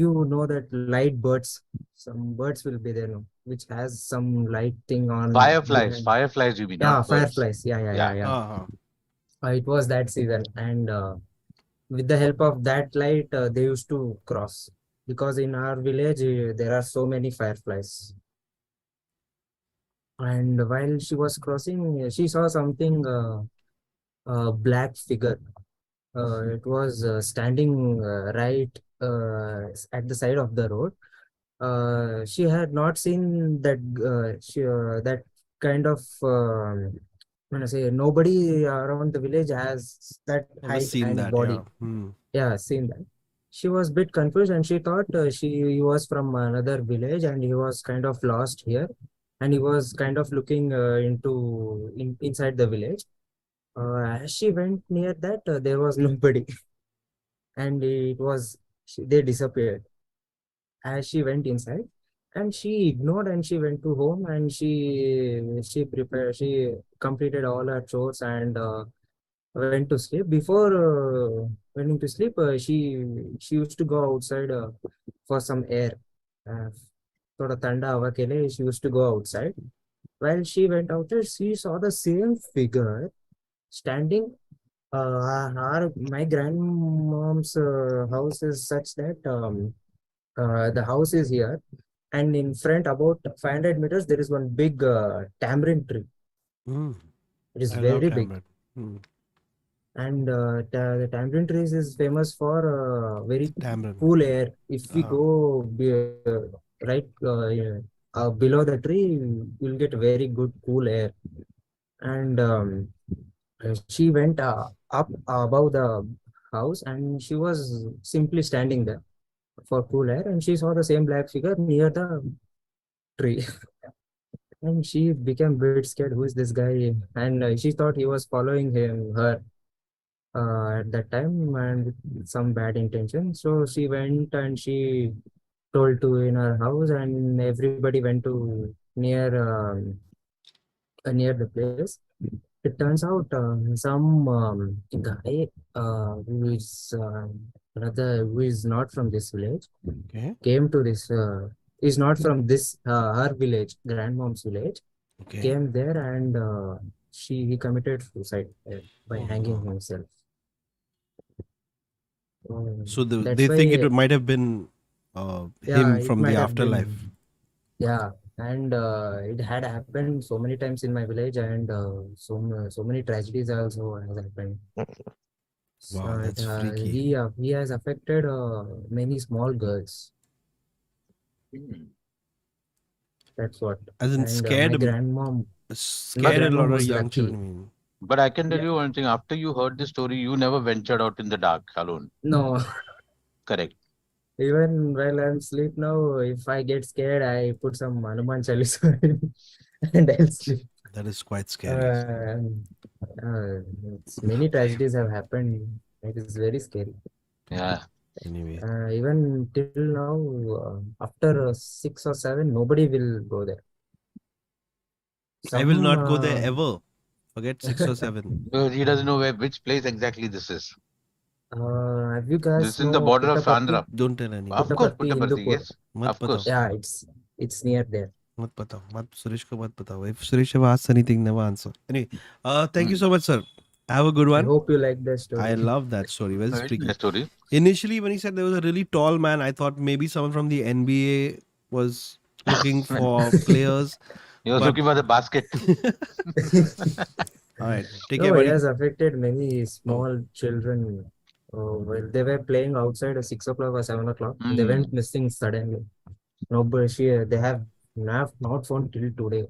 Speaker 5: you know that light birds, some birds will be there, no, which has some light thing on behind.
Speaker 3: Fireflies you mean,
Speaker 5: Yeah,
Speaker 3: not birds.
Speaker 5: fireflies.
Speaker 3: Yeah.
Speaker 5: Yeah.
Speaker 2: Uh-huh.
Speaker 5: It was that season, and with the help of that light, they used to cross, because in our village there are so many fireflies. And while she was crossing, she saw something, black figure. It was standing right at the side of the road. She had not seen that kind of. When I say nobody around the village has that
Speaker 2: Never
Speaker 5: height
Speaker 2: seen
Speaker 5: and
Speaker 2: that.
Speaker 5: body. Yeah, seen that. She was a bit confused, and she thought he was from another village, and he was kind of lost here, and he was kind of looking inside the village. As she went near that, there was nobody, and they disappeared as she went inside. And she ignored, and she went to home, and she completed all her chores, and went to sleep. Before went to sleep, she used to go outside for some air. Uh, थोड़ा ठंडा हवा के लिए she used to go outside. While she went outside, she saw the same figure standing. My grandmom's house is such that the house is here, and in front about 500 meters there is one big tamarind tree. It is
Speaker 2: I
Speaker 5: very
Speaker 2: love
Speaker 5: big.
Speaker 2: tamarind.
Speaker 5: And the tamarind trees is famous for very
Speaker 2: Tamarind.
Speaker 5: cool air. If we go right below the tree, you'll get very good cool air. And she went up above the house, and she was simply standing there for cool air, and she saw the same black figure near the tree. And she became a bit scared. Who is this guy? And she thought he was following her at that time, and with some bad intention. So she went and she told to in her house, and everybody went to near the place. It turns out some guy who is not from this village
Speaker 2: Okay.
Speaker 5: came to this. Is not from this her village, grandmom's village.
Speaker 2: Okay.
Speaker 5: Came there, and he committed suicide by hanging himself.
Speaker 2: So
Speaker 5: That's
Speaker 2: they think
Speaker 5: why-
Speaker 2: it might have been
Speaker 5: Yeah,
Speaker 2: him
Speaker 5: it
Speaker 2: from
Speaker 5: might
Speaker 2: the
Speaker 5: have
Speaker 2: afterlife.
Speaker 5: been. Yeah, and it had happened so many times in my village, and so many tragedies also has happened.
Speaker 2: Wow, that's freaky.
Speaker 5: He has affected many small girls. That's what.
Speaker 2: As in
Speaker 5: And
Speaker 2: scared
Speaker 5: my
Speaker 2: him.
Speaker 5: grandmom.
Speaker 2: Scared a
Speaker 5: grandmom
Speaker 2: lot of
Speaker 5: was
Speaker 2: young
Speaker 5: lucky.
Speaker 2: children.
Speaker 3: But I can tell
Speaker 5: Yeah.
Speaker 3: you one thing. After you heard this story, you never ventured out in the dark alone.
Speaker 5: No,
Speaker 3: Correct.
Speaker 5: even while I'm asleep now, if I get scared, I put some Hanuman Chalisa and I'll sleep.
Speaker 2: That is quite scary.
Speaker 5: Many tragedies have happened. It is very scary.
Speaker 3: Yeah.
Speaker 2: Anyway.
Speaker 5: Even till now, after 6 or 7, nobody will go there.
Speaker 2: I will not go there
Speaker 5: Some,
Speaker 2: ever. Forget 6 or 7.
Speaker 3: Because he doesn't know which place exactly this is.
Speaker 5: have you guys
Speaker 3: This is in
Speaker 5: know
Speaker 3: the border of
Speaker 5: Puttaparthi?
Speaker 3: Andhra.
Speaker 2: Don't tell anyone.
Speaker 3: Of course,
Speaker 5: Puttaparthi,
Speaker 3: Puttaparthi,
Speaker 5: Hindupur.
Speaker 3: yes.
Speaker 2: मत
Speaker 3: Of course.
Speaker 2: बताओ.
Speaker 5: Yeah, it's near there.
Speaker 2: मत बताओ. मत सुरेश को मत बताओ. If Suresh ever asks anything, never answer. Anyway, thank you so much, sir. Have a good
Speaker 5: I
Speaker 2: one.
Speaker 5: hope you like the story.
Speaker 2: I love that story. Very
Speaker 3: Very
Speaker 2: freaky.
Speaker 3: nice story.
Speaker 2: Initially, when he said there was a really tall man, I thought maybe someone from the NBA was looking for players.
Speaker 3: He was
Speaker 2: But-
Speaker 3: looking for the basket.
Speaker 2: All right. Take
Speaker 5: No,
Speaker 2: care,
Speaker 5: it
Speaker 2: buddy.
Speaker 5: has affected many small children. When they were playing outside at 6 o'clock or 7 o'clock, they
Speaker 3: Mm.
Speaker 5: went missing suddenly. They have not found till today.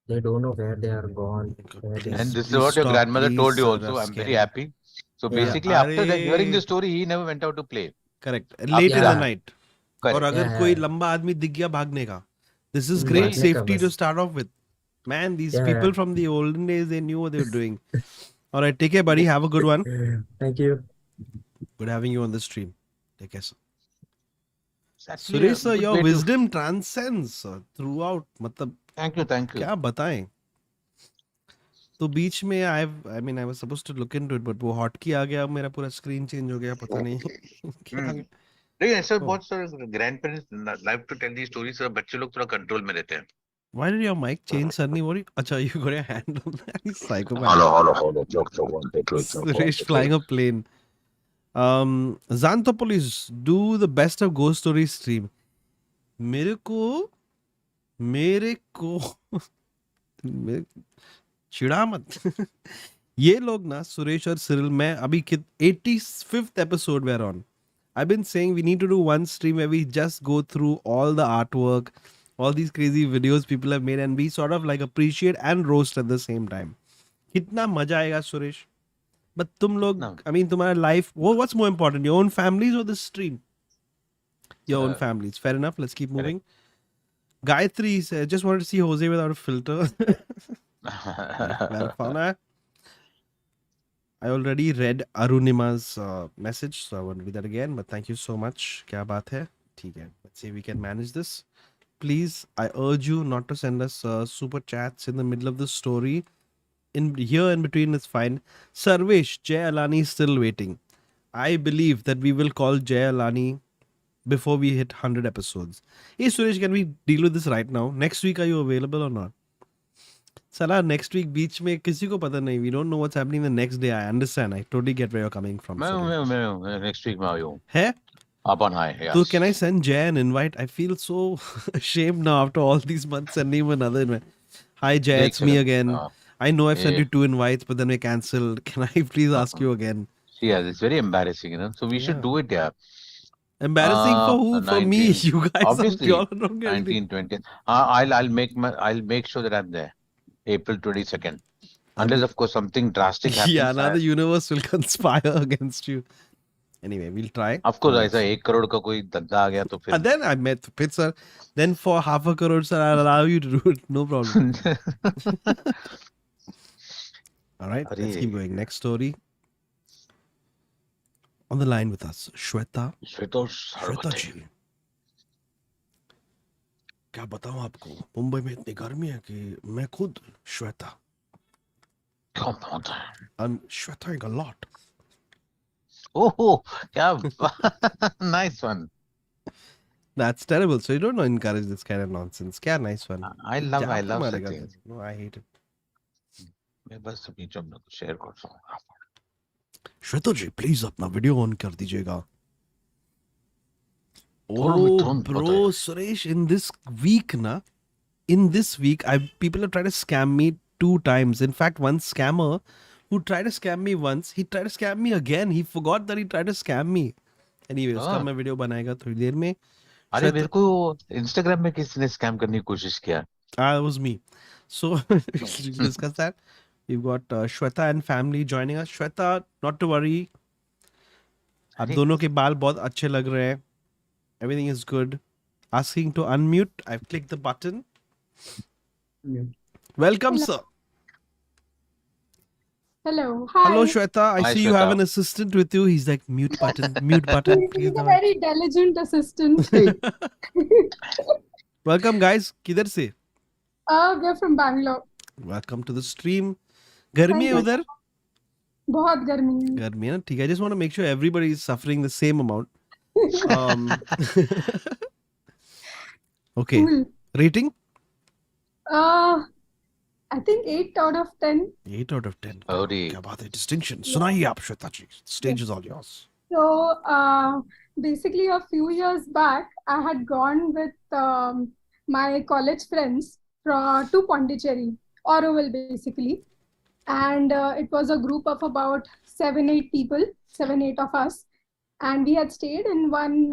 Speaker 5: They don't know where they are gone. where they-
Speaker 3: And this is
Speaker 2: Please
Speaker 3: what your
Speaker 2: stop,
Speaker 3: grandmother
Speaker 2: please,
Speaker 3: told you
Speaker 2: sir,
Speaker 3: also.
Speaker 2: that's
Speaker 3: I'm very
Speaker 2: scary.
Speaker 3: happy. So
Speaker 5: Yeah.
Speaker 3: basically, after that, hearing
Speaker 2: Arey.
Speaker 3: this story, he never went out to play.
Speaker 2: Correct. Late in the
Speaker 5: Yeah.
Speaker 2: night.
Speaker 3: Correct.
Speaker 2: और अगर
Speaker 5: Yeah.
Speaker 2: कोई लंबा आदमी दिख गया भागने का. This is
Speaker 5: Hmm,
Speaker 2: great
Speaker 5: भागने का
Speaker 2: safety to
Speaker 5: बस.
Speaker 2: start off with. Man, these
Speaker 5: Yeah,
Speaker 2: people
Speaker 5: yeah.
Speaker 2: from the olden days, they knew what they were doing. All right, take care, buddy. Have a good one.
Speaker 5: Thank you.
Speaker 2: Good having you on the stream. Take care, sir.
Speaker 3: It's actually a
Speaker 2: Suresh sir,
Speaker 3: good
Speaker 2: your
Speaker 3: way to.
Speaker 2: wisdom transcends throughout. मतलब
Speaker 3: Thank you, thank you.
Speaker 2: क्या बताएं? तो बीच में I mean I was supposed to look into it, but वो hotkey आ गया, मेरा पूरा screen change हो गया, पता नहीं क्या
Speaker 3: हम्म। नहीं ऐसा
Speaker 2: Oh.
Speaker 3: बहुत सारे grandparents live to tell the stories, बच्चे लोग थोड़ा कंट्रोल में रहते हैं.
Speaker 2: Why did your mic change suddenly? What? Acha, you got your hand on that? He's psychopath.
Speaker 3: Hello. Check one, take it.
Speaker 2: Suresh flying a plane. Xanthopolis, do the best of ghost stories stream. मेरे को चिढ़ा मत. ये लोग ना सुरेश और Cyril, मैं अभी 85th episode we're on. I've been saying we need to do one stream where we just go through all the artwork, all these crazy videos people have made, and we sort of like appreciate and roast at the same time. कितना मजा आएगा Suresh. But तुम लोग,
Speaker 3: No.
Speaker 2: I mean तुम्हारा life, what's more important, your own families or the stream? Your own families. Fair enough. Let's keep moving. Gayatri says, just wanted to see Hoezaay without a filter. Well, Fauna. I already read Arunima's message, so I won't read that again. But thank you so much. क्या बात है? ठीक है. Let's see if we can manage this. Please, I urge you not to send us super chats in the middle of the story. In between is fine. Sarvesh, Jay Alani is still waiting. I believe that we will call Jay Alani before we hit 100 episodes. Hey Suresh, can we deal with this right now? Next week, are you available or not? Salah, next week beach में किसी को पता नहीं. We don't know what's happening the next day. I understand. I totally get where you're coming from.
Speaker 3: मैं next week में आया हूँ.
Speaker 2: है?
Speaker 3: Up on high. Yes.
Speaker 2: So can I send Jay an invite? I feel so ashamed now after all these months sending him another invite. Hi Jay, it's me again. I know I've sent you 2 invites, but then we cancelled. Can I please ask you again?
Speaker 3: Yeah, it's very embarrassing, you know. So we should do it, yeah.
Speaker 2: Embarrassing for who? For me. You guys
Speaker 3: obviously,
Speaker 2: are pure. Don't get anything.
Speaker 3: 19, 20. I'll make sure that I'm there. April 22nd. Unless, of course, something drastic happens.
Speaker 2: Yeah, now the universe will conspire against you. Anyway, we'll try.
Speaker 3: Of course, ऐसा 1 करोड़ का कोई धंधा आ गया तो फिर.
Speaker 2: And then I met Pit sir. Then for 0.5 crore, sir, I'll allow you to do it. No problem. All right, let's keep going. Next story. On the line with us, Shweta. Shweta ji. क्या बताऊं आपको, मुंबई में इतनी गर्मी है कि मैं खुद Shweta. I'm sweating a lot.
Speaker 3: Oh, क्या nice one.
Speaker 2: That's terrible. So you don't encourage this kind of nonsense. क्या nice one.
Speaker 3: I love such
Speaker 2: मारेगा
Speaker 3: things.
Speaker 2: No, I hate it.
Speaker 3: मैं बस बीच में शेयर कर सकूंगा.
Speaker 2: श्वेता जी, प्लीज अपना वीडियो ऑन कर दीजिएगा.
Speaker 3: Oh,
Speaker 2: bro, Suresh, in this week, people have tried to scam me 2 times. In fact, one scammer who tried to scam me once, he tried to scam me again. He forgot that he tried to scam me. Anyway, उसका मैं video बनाएगा थोड़ी देर में.
Speaker 3: अरे मेरे को Instagram में किसी ने स्कैम करने की कोशिश किया.
Speaker 2: That was me. So we'll discuss that. We've got Shweta and family joining us. Shweta, not to worry. आप दोनों के बाल बहुत अच्छे लग रहे हैं. Everything is good. Asking to unmute. I've clicked the button. Welcome,
Speaker 6: Hello.
Speaker 2: sir.
Speaker 6: Hello. Hi.
Speaker 2: Hello, Shweta. I
Speaker 3: Hi,
Speaker 2: see you have
Speaker 3: Shweta.
Speaker 2: an assistant with you. He's like, mute button, mute button.
Speaker 6: He's
Speaker 2: Please
Speaker 6: a
Speaker 2: go
Speaker 6: very diligent assistant.
Speaker 2: Welcome, guys. किधर से?
Speaker 6: We're from Bangalore.
Speaker 2: Welcome to the stream. गर्मी है
Speaker 6: Thank you.
Speaker 2: उधर?
Speaker 6: बहुत गर्मी है.
Speaker 2: गर्मी है ना? ठीक है. I just want to make sure everybody is suffering the same amount. Okay.
Speaker 6: Cool.
Speaker 2: Rating?
Speaker 6: I think 8 out of 10.
Speaker 2: 8 out of 10.
Speaker 3: अरे
Speaker 2: क्या बात है? Distinction. सुनाइए आप श्वेता जी. Stage is all yours.
Speaker 6: So, basically, a few years back, I had gone with my college friends to Pondicherry, Auroville, basically. And it was a group of about 7-8 people, 7-8 of us. And we had stayed in one,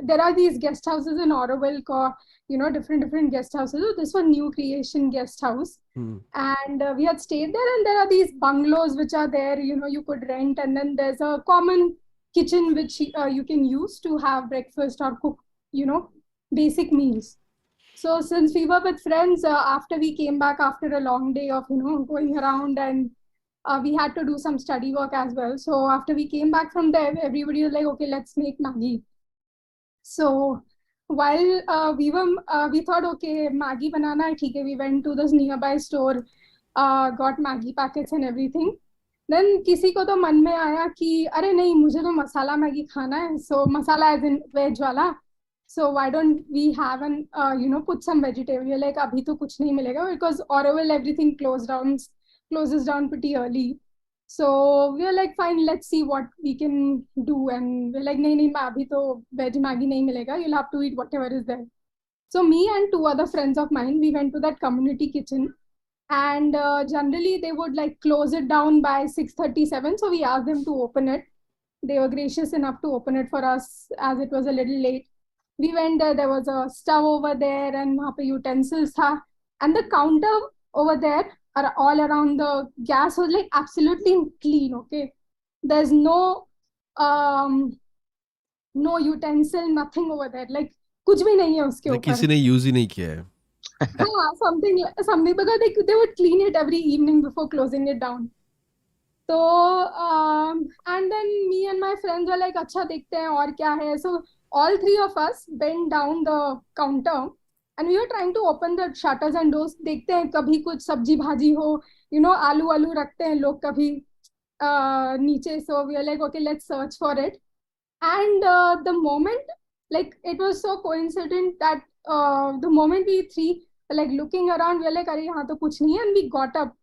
Speaker 6: there are these guest houses in Auroville called, different guest houses. So this one new creation guest house. And we had stayed there, and there are these bungalows which are there, you could rent. And then there's a common kitchen which you can use to have breakfast or cook, basic meals. So since we were with friends, after we came back after a long day of going around, and we had to do some study work as well. So after we came back from there, everybody was like, okay, let's make Maggie. So while we thought, okay, Maggie banana hai, theek hai. We went to this nearby store, got Maggie packets and everything. Then किसी को तो मन में आया कि अरे नहीं, मुझे तो मसाला मैगी खाना है. So masala as in veg वाला. So why don't we have an put some vegetable? We're like अभी तो कुछ नहीं मिलेगा because Oroville everything closes down pretty early. So we were like, fine, let's see what we can do. And we're like, नहीं अभी तो veg Maggi नहीं मिलेगा. You'll have to eat whatever is there. So me and two other friends of mine, we went to that community kitchen. And generally they would like close it down by 6:37. So we asked them to open it. They were gracious enough to open it for us as it was a little late. We went there. There was a stove over there and वहाँ पे utensils था. And the counter over there all around the gas was like absolutely clean. Okay, there's no utensil, nothing over there. Like कुछ भी नहीं है उसके ऊपर.
Speaker 2: किसी ने यूज ही नहीं किया है.
Speaker 6: something because they would clean it every evening before closing it down. So and then me and my friends were like, अच्छा देखते हैं और क्या है. So all three of us bent down the counter and we were trying to open the shutters and doors. देखते हैं कभी कुछ सब्जी भाजी हो, आलू रखते हैं लोग कभी नीचे. So we were like, okay, let's search for it. And the moment, like, it was so coincident that the moment we three were like looking around, we were like, अरे यहाँ तो कुछ नहीं है. And we got up.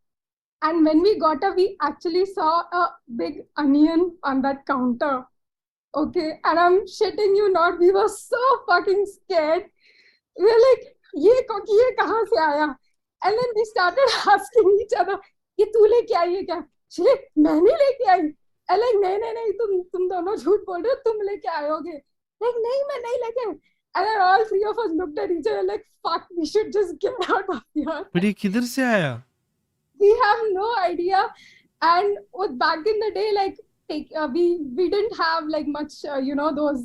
Speaker 6: And when we got up, we actually saw a big onion on that counter. Okay, and I'm shitting you not, we were so fucking scared. We were like, ये कहाँ से आया? And then we started asking each other, ये तू लेके आई है क्या? She's like, मैं नहीं लेके आई. And like, नहीं, तुम दोनों झूठ बोल रहे हो, तुम लेके आयोगे. Like, नहीं, मैं नहीं लेके आई. And then all three of us looked at each other like, fuck, we should just get out of here.
Speaker 2: But ये किधर से आया?
Speaker 6: We have no idea. And back in the day, like, we didn't have like much those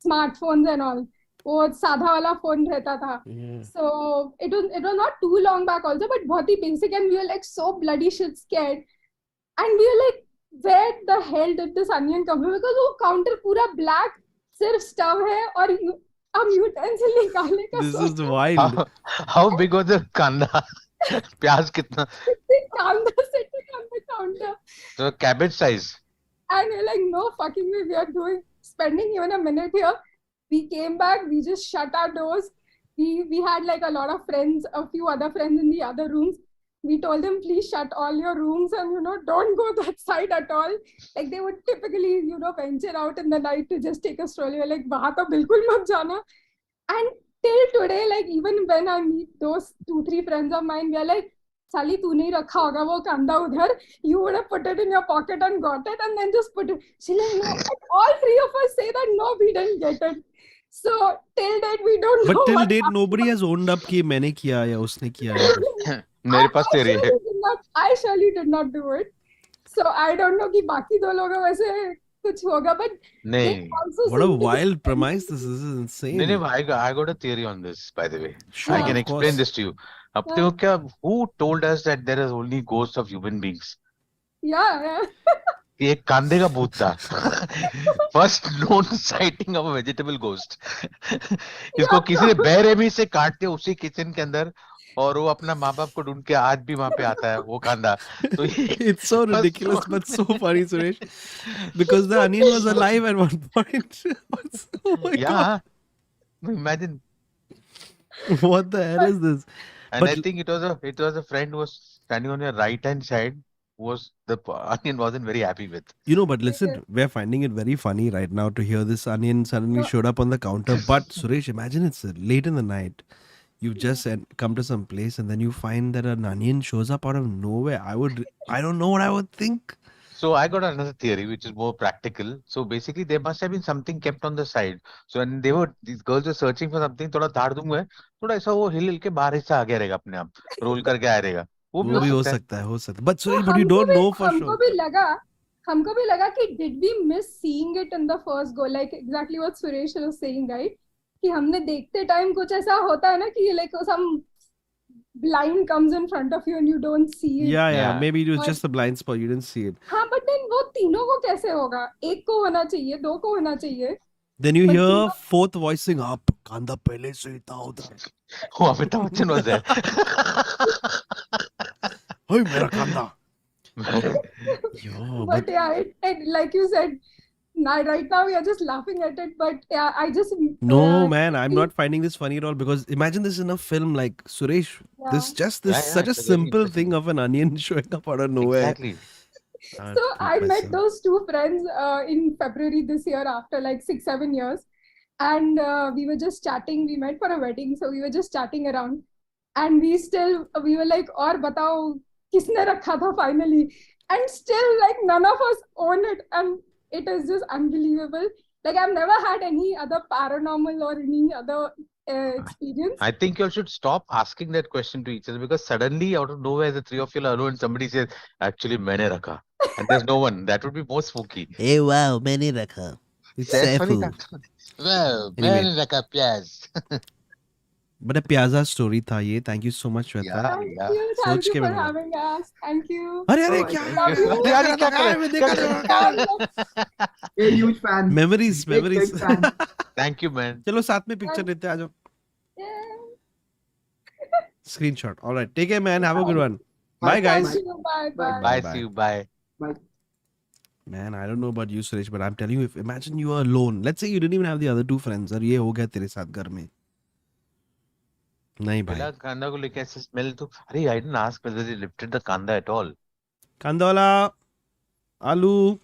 Speaker 6: smartphones and all. वो साधा वाला phone रहता था. So it was not too long back also, but बहुत ही basic. And we were like so bloody shit scared. And we were like, where the hell did this onion come from? Because वो counter पूरा black, सिर्फ stove है और हम utensil निकालने का.
Speaker 2: This is wild.
Speaker 3: How big was the kanda? प्याज कितना?
Speaker 6: Kanda sitting on the counter.
Speaker 3: So cabbage size.
Speaker 6: And we're like, no fucking way, we are spending even a minute here. We came back, we just shut our doors. We had like a lot of friends, a few other friends in the other rooms. We told them, please shut all your rooms and don't go that side at all. Like they would typically venture out in the night to just take a stroll. We were like, वहाँ तो बिल्कुल मत जाना. And till today, like even when I meet those 2-3 friends of mine, we are like, साली तू नहीं रखा होगा वो कांदा उधर. You would have put it in your pocket and got it and then just put it. She's like, no. And all three of us say that no, we didn't get it. So till date we don't know.
Speaker 2: But till
Speaker 6: what
Speaker 2: date
Speaker 6: happened.
Speaker 2: nobody has owned up कि मैंने किया या उसने किया है.
Speaker 3: मेरे पास theory है.
Speaker 6: I surely did not do it. So I don't know कि बाकी दो लोगों वैसे कुछ होगा, but
Speaker 3: नहीं.
Speaker 2: What a wild premise this is insane.
Speaker 3: नहीं, I got a theory on this, by the way.
Speaker 6: Sure,
Speaker 3: I can
Speaker 2: of
Speaker 3: explain
Speaker 2: course.
Speaker 3: this to you. अब देखो क्या, who told us that there is only ghosts of human beings?
Speaker 6: yeah.
Speaker 3: ये एक कांदे का भूत था. First known sighting of a vegetable ghost. इसको किसी ने बेरहमी से काट दिया उसी किचन के अंदर और वो अपना माँ बाप को ढूंढ के आज भी वहाँ पे आता है वो कांदा. तो
Speaker 2: It's so ridiculous but so funny, Suresh, because the onion was alive at one point. Oh my
Speaker 3: yeah, imagine.
Speaker 2: God, what the hell is this?
Speaker 3: And
Speaker 2: But
Speaker 3: I think it was a friend who was standing on your right hand side. Was the onion wasn't very happy with.
Speaker 2: but listen, we're finding it very funny right now to hear this onion suddenly showed up on the counter. But Suresh, imagine it's late in the night. You've just come to some place and then you find that an onion shows up out of nowhere. I don't know what I would think.
Speaker 3: So I got another theory which is more practical. So basically there must have been something kept on the side. So when these girls were searching for something, थोड़ा धाड़ दूंगा, थोड़ा ऐसा वो हिल के बाहर हिस्सा आ गया रहेगा अपने आप, रोल करके आया रहेगा. वो भी हो सकता है. But Suresh, but you don't know for sure.
Speaker 6: हमको भी लगा कि did we miss seeing it in the first go, like exactly what Suresh was saying, right? कि हमने देखते टाइम कुछ ऐसा होता है ना कि like some blind comes in front of you and you don't see it.
Speaker 2: Yeah,
Speaker 3: Yeah.
Speaker 2: maybe it was
Speaker 6: But-
Speaker 2: just a blind spot. You didn't see it.
Speaker 6: हाँ, but then वो तीनों को कैसे होगा? एक को होना चाहिए, दो को होना चाहिए.
Speaker 2: Then you
Speaker 6: But
Speaker 2: hear
Speaker 6: तीनों-
Speaker 2: fourth voicing up. Kanda pehle se hi tha udhar.
Speaker 3: Oh, Amitabh Bachchan was there.
Speaker 2: Hey, mera kanda. Yo,
Speaker 6: but yeah, it like you said, right now we are just laughing at it. But yeah, I just
Speaker 2: no, man, I'm not finding this funny at all because imagine this in a film like Suresh.
Speaker 6: Yeah.
Speaker 2: This just
Speaker 3: Yeah,
Speaker 2: such a
Speaker 3: it's a very
Speaker 2: simple
Speaker 3: interesting-
Speaker 2: thing of an onion showing up out of nowhere.
Speaker 3: Exactly.
Speaker 6: So I met those two friends in February this year after like 6-7 years, and we were just chatting. We met for a wedding, so we were just chatting around, and we were like, "और बताओ किसने रखा था finally?" And still like none of us own it, and it is just unbelievable. Like I've never had any other paranormal or any other experience.
Speaker 3: I think you all should stop asking that question to each other because suddenly out of nowhere the three of you are alone. Somebody says, "Actually, मैंने रखा," and there's no one. That would be more spooky.
Speaker 1: Hey, wow, मैंने रखा. It's
Speaker 3: That's funny.
Speaker 1: Saifu.
Speaker 3: Well,
Speaker 2: Anyway.
Speaker 3: मैंने रखा प्याज.
Speaker 2: But a Piazza story tha ye. Thank you so much, Shweta.
Speaker 3: Yeah.
Speaker 6: Thank you
Speaker 2: सोच के
Speaker 6: for
Speaker 2: मैंने-
Speaker 6: having us. Thank you.
Speaker 2: अरे अरे
Speaker 7: Oh,
Speaker 2: क्या
Speaker 6: thank you.
Speaker 2: अरे, अरे, क्या कर रहे हैं?
Speaker 7: A huge fan.
Speaker 2: Memories,
Speaker 7: Big,
Speaker 2: memories.
Speaker 7: big fan.
Speaker 3: Thank you, man.
Speaker 2: चलो साथ में पिक्चर लेते हैं, आ जाओ.
Speaker 6: Yeah.
Speaker 2: Screenshot. All right. Take care, man. Have a good one.
Speaker 7: Bye,
Speaker 2: Bye, guys.
Speaker 6: Thank you. Bye.
Speaker 7: Bye.
Speaker 3: Bye.
Speaker 2: Bye.
Speaker 3: See you. Bye.
Speaker 2: Man, I don't know about you, Suresh, but I'm telling you, imagine you are alone. Let's say you didn't even have the other two friends, और ये हो गया तेरे साथ घर में. नहीं भाई.
Speaker 3: मिला कांदा को लेके ऐसे स्मेल तो अरे I didn't ask whether they lifted the kanda at all.
Speaker 2: Kandola, आलू.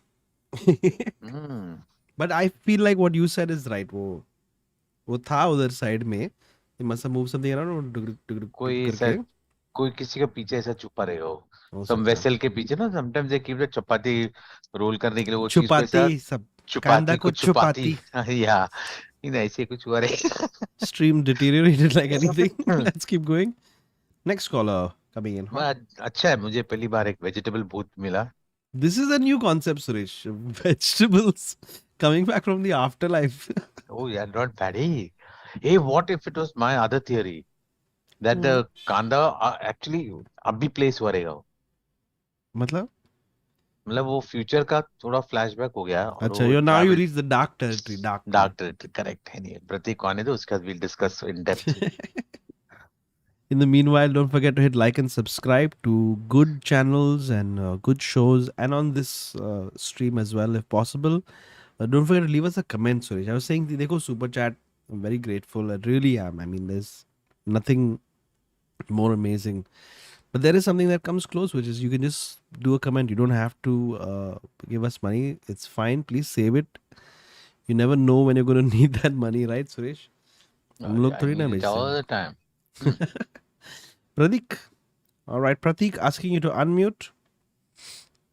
Speaker 3: Hmm.
Speaker 2: But I feel like what you said is right. वो था उधर साइड में. They must have moved something around.
Speaker 3: कोई ऐसा कोई किसी का पीछे ऐसा छुपा रहे हो. Some vessel के पीछे ना sometimes they keep the chapati roll करने के लिए वो चीज को ऐसा
Speaker 2: छुपाती सब. कांदा को छुपाती.
Speaker 3: या इन ऐसे कुछ हुआ रे.
Speaker 2: Stream deteriorated like anything. Let's keep going. Next caller coming in.
Speaker 3: अच्छा है मुझे पहली बार एक वेजिटेबल भूत मिला.
Speaker 2: This is a new concept, Suresh. Vegetables coming back from the afterlife.
Speaker 3: Oh yeah, not bad. Hey, what if it was my other theory that the kanda actually अब भी place हुआ रहेगा.
Speaker 2: मतलब?
Speaker 3: मतलब वो फ्यूचर का थोड़ा फ्लैशबैक हो गया.
Speaker 2: अच्छा, now you reach the dark territory.
Speaker 3: Dark territory, correct. Anyway, प्रतीक कौन है तो उसका we'll discuss in depth.
Speaker 2: In the meanwhile, don't forget to hit like and subscribe to good channels and good shows, and on this stream as well, if possible. Don't forget to leave us a comment, Suresh. I was saying, देखो super chat. I'm very grateful. I really am. I mean, there's nothing more amazing. But there is something that comes close, which is you can just do a comment. You don't have to give us money. It's fine. Please save it. You never know when you're going to need that money, right, Suresh? हम लोग थोड़ी ना
Speaker 3: I need it
Speaker 2: बेचते
Speaker 3: all
Speaker 2: हैं.
Speaker 3: the time.
Speaker 2: Pratik. All right, Pratik, asking you to unmute.